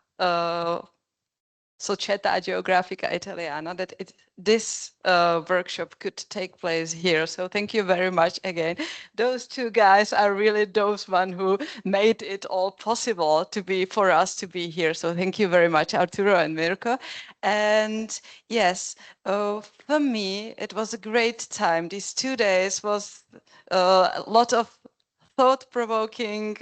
Società Geografica Italiana that this workshop could take place here. So thank you very much again. Those two guys are really those one who made it all possible for us to be here. So thank you very much, Arturo and Mirko. And yes, for me, it was a great time. These 2 days was a lot of thought-provoking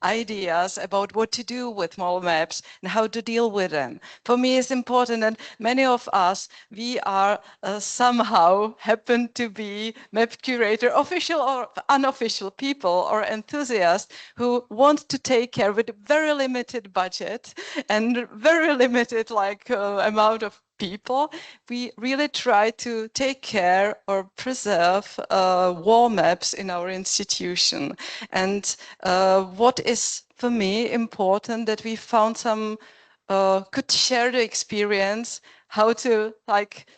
ideas about what to do with mall maps and how to deal with them. For me, it's important, and many of us, we are somehow happen to be map curator, official or unofficial people or enthusiasts who want to take care with very limited budget and very limited amount of people. We really try to take care or preserve wall maps in our institution. And what is for me important that we found some could share the experience how to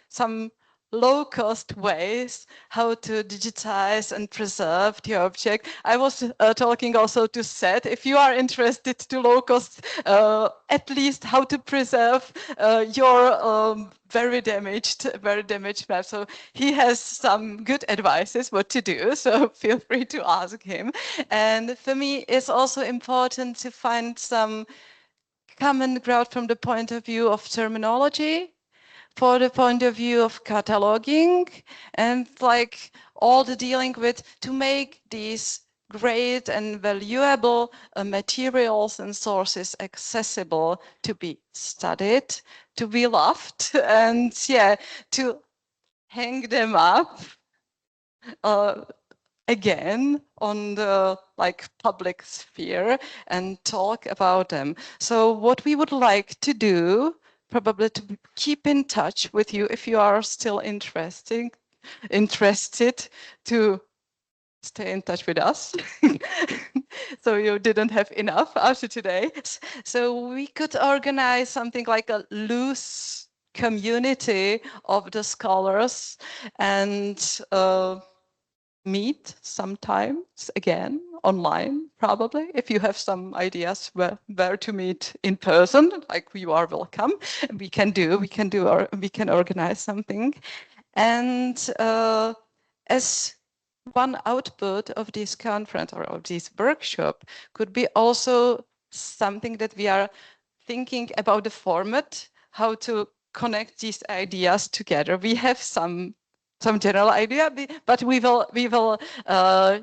some low-cost ways how to digitize and preserve the object. I was talking also to Seth, if you are interested to low-cost, at least how to preserve your very damaged map. So he has some good advices what to do, so feel free to ask him. And for me, it's also important to find some common ground from the point of view of terminology, for the point of view of cataloging, and all the dealing with to make these great and valuable materials and sources accessible to be studied, to be loved, and to hang them up again on the public sphere and talk about them. So what we would like to do, probably to keep in touch with you if you are still interested to stay in touch with us. So you didn't have enough after today. So we could organize something like a loose community of the scholars and meet sometimes again online, probably. If you have some ideas where to meet in person, you are welcome. We can organize something. And as one output of this conference or of this workshop could be also something that we are thinking about the format, how to connect these ideas together. We have some general idea, but we will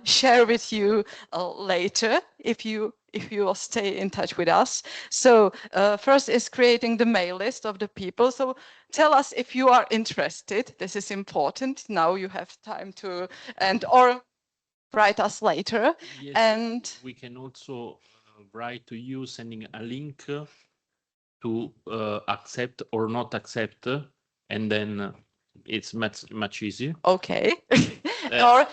share with you later if you will stay in touch with us. So first is creating the mail list of the people. So tell us if you are interested. This is important. Now you have time to or write us later. Yes, and we can also write to you sending a link to accept or not accept, and then it's much easier. Okay. Or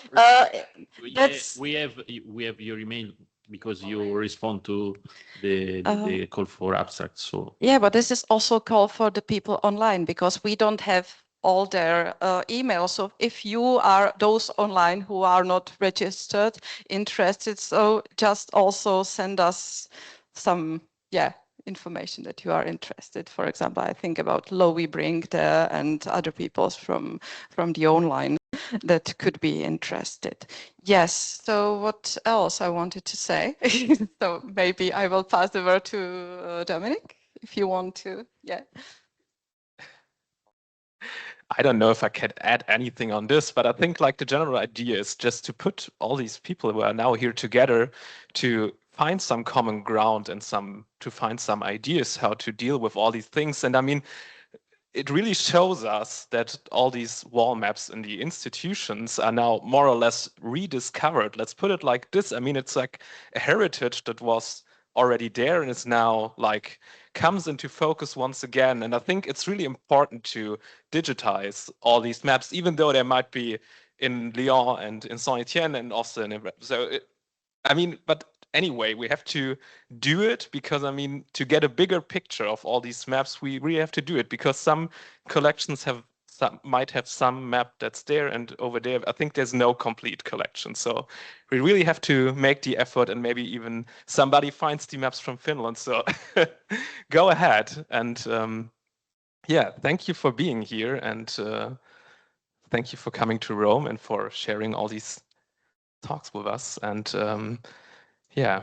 we have your email because you respond to the call for abstracts. So yeah, but this is also a call for the people online because we don't have all their emails. So if you are those online who are not registered, interested, so just also send us some information that you are interested. For example, I think about Lowy Brink there and other people from the online that could be interested. Yes, so what else I wanted to say? So maybe I will pass the word to Dominic, if you want to, I don't know if I can add anything on this, but I think the general idea is just to put all these people who are now here together to find some common ground and to find some ideas how to deal with all these things. And I mean, it really shows us that all these wall maps in the institutions are now more or less rediscovered. Let's put it like this. I mean, it's like a heritage that was already there and is now like comes into focus once again. And I think it's really important to digitize all these maps, even though there might be in Lyon and in Saint-Étienne and also in, I mean, but anyway, we have to do it because, I mean, to get a bigger picture of all these maps, we really have to do it because some collections might have some map that's there and over there. I think there's no complete collection. So we really have to make the effort, and maybe even somebody finds the maps from Finland. So go ahead. And yeah, thank you for being here. And thank you for coming to Rome and for sharing all these talks with us. And yeah,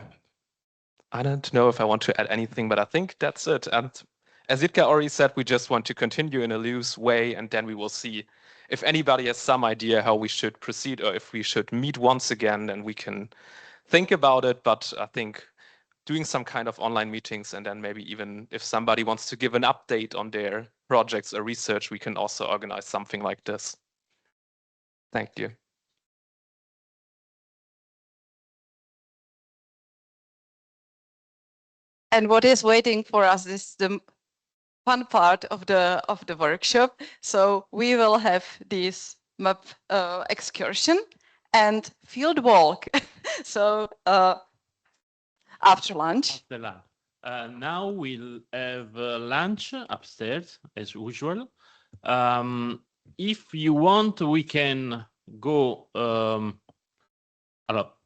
I don't know if I want to add anything, but I think that's it. And as Jitka already said, we just want to continue in a loose way, and then we will see if anybody has some idea how we should proceed, or if we should meet once again, then we can think about it. But I think doing some kind of online meetings, and then maybe even if somebody wants to give an update on their projects or research, we can also organize something like this. Thank you. And what is waiting for us is the fun part of the workshop. So we will have this map excursion and field walk. So after lunch. After lunch. Now we'll have lunch upstairs as usual. If you want, we can go.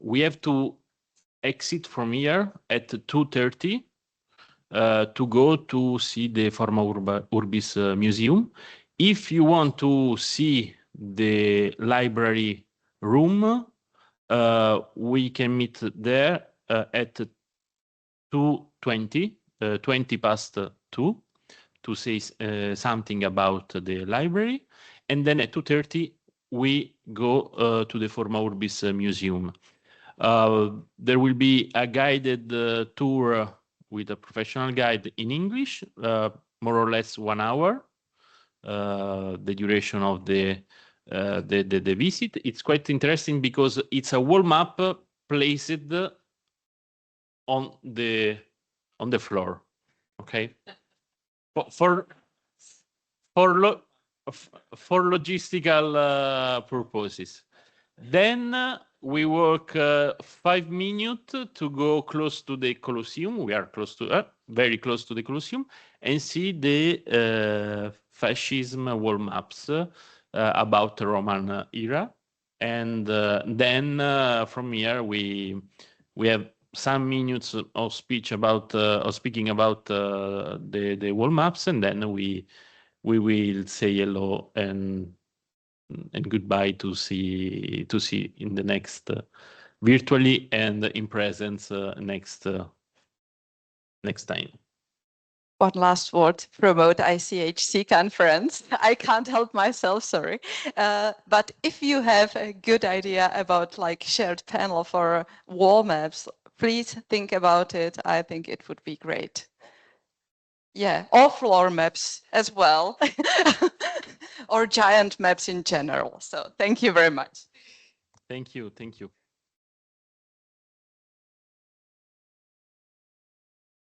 We have to exit from here at 2:30 to go to see the Forma Urbis museum. If you want to see the library room, we can meet there at 2:20, 2:20 to say something about the library. And then at 2:30, we go to the Forma Urbis museum. There will be a guided tour with a professional guide in English, more or less 1 hour, the duration of the visit. It's quite interesting because it's a wall map placed on the floor. Okay, for logistical purposes. Then we walk 5 minutes to go close to the Colosseum. We are close to, very close to the Colosseum, and see the fascism wall maps about the Roman era. And then from here we have some minutes of speech about speaking about the wall maps, and then we will say hello and goodbye to see in the next virtually and in presence next time. One last word, promote ICHC conference. I can't help myself, sorry. But if you have a good idea about like shared panel for wall maps, please think about it. I think it would be great. Yeah, or floor maps as well, or giant maps in general. So thank you very much. Thank you. Thank you.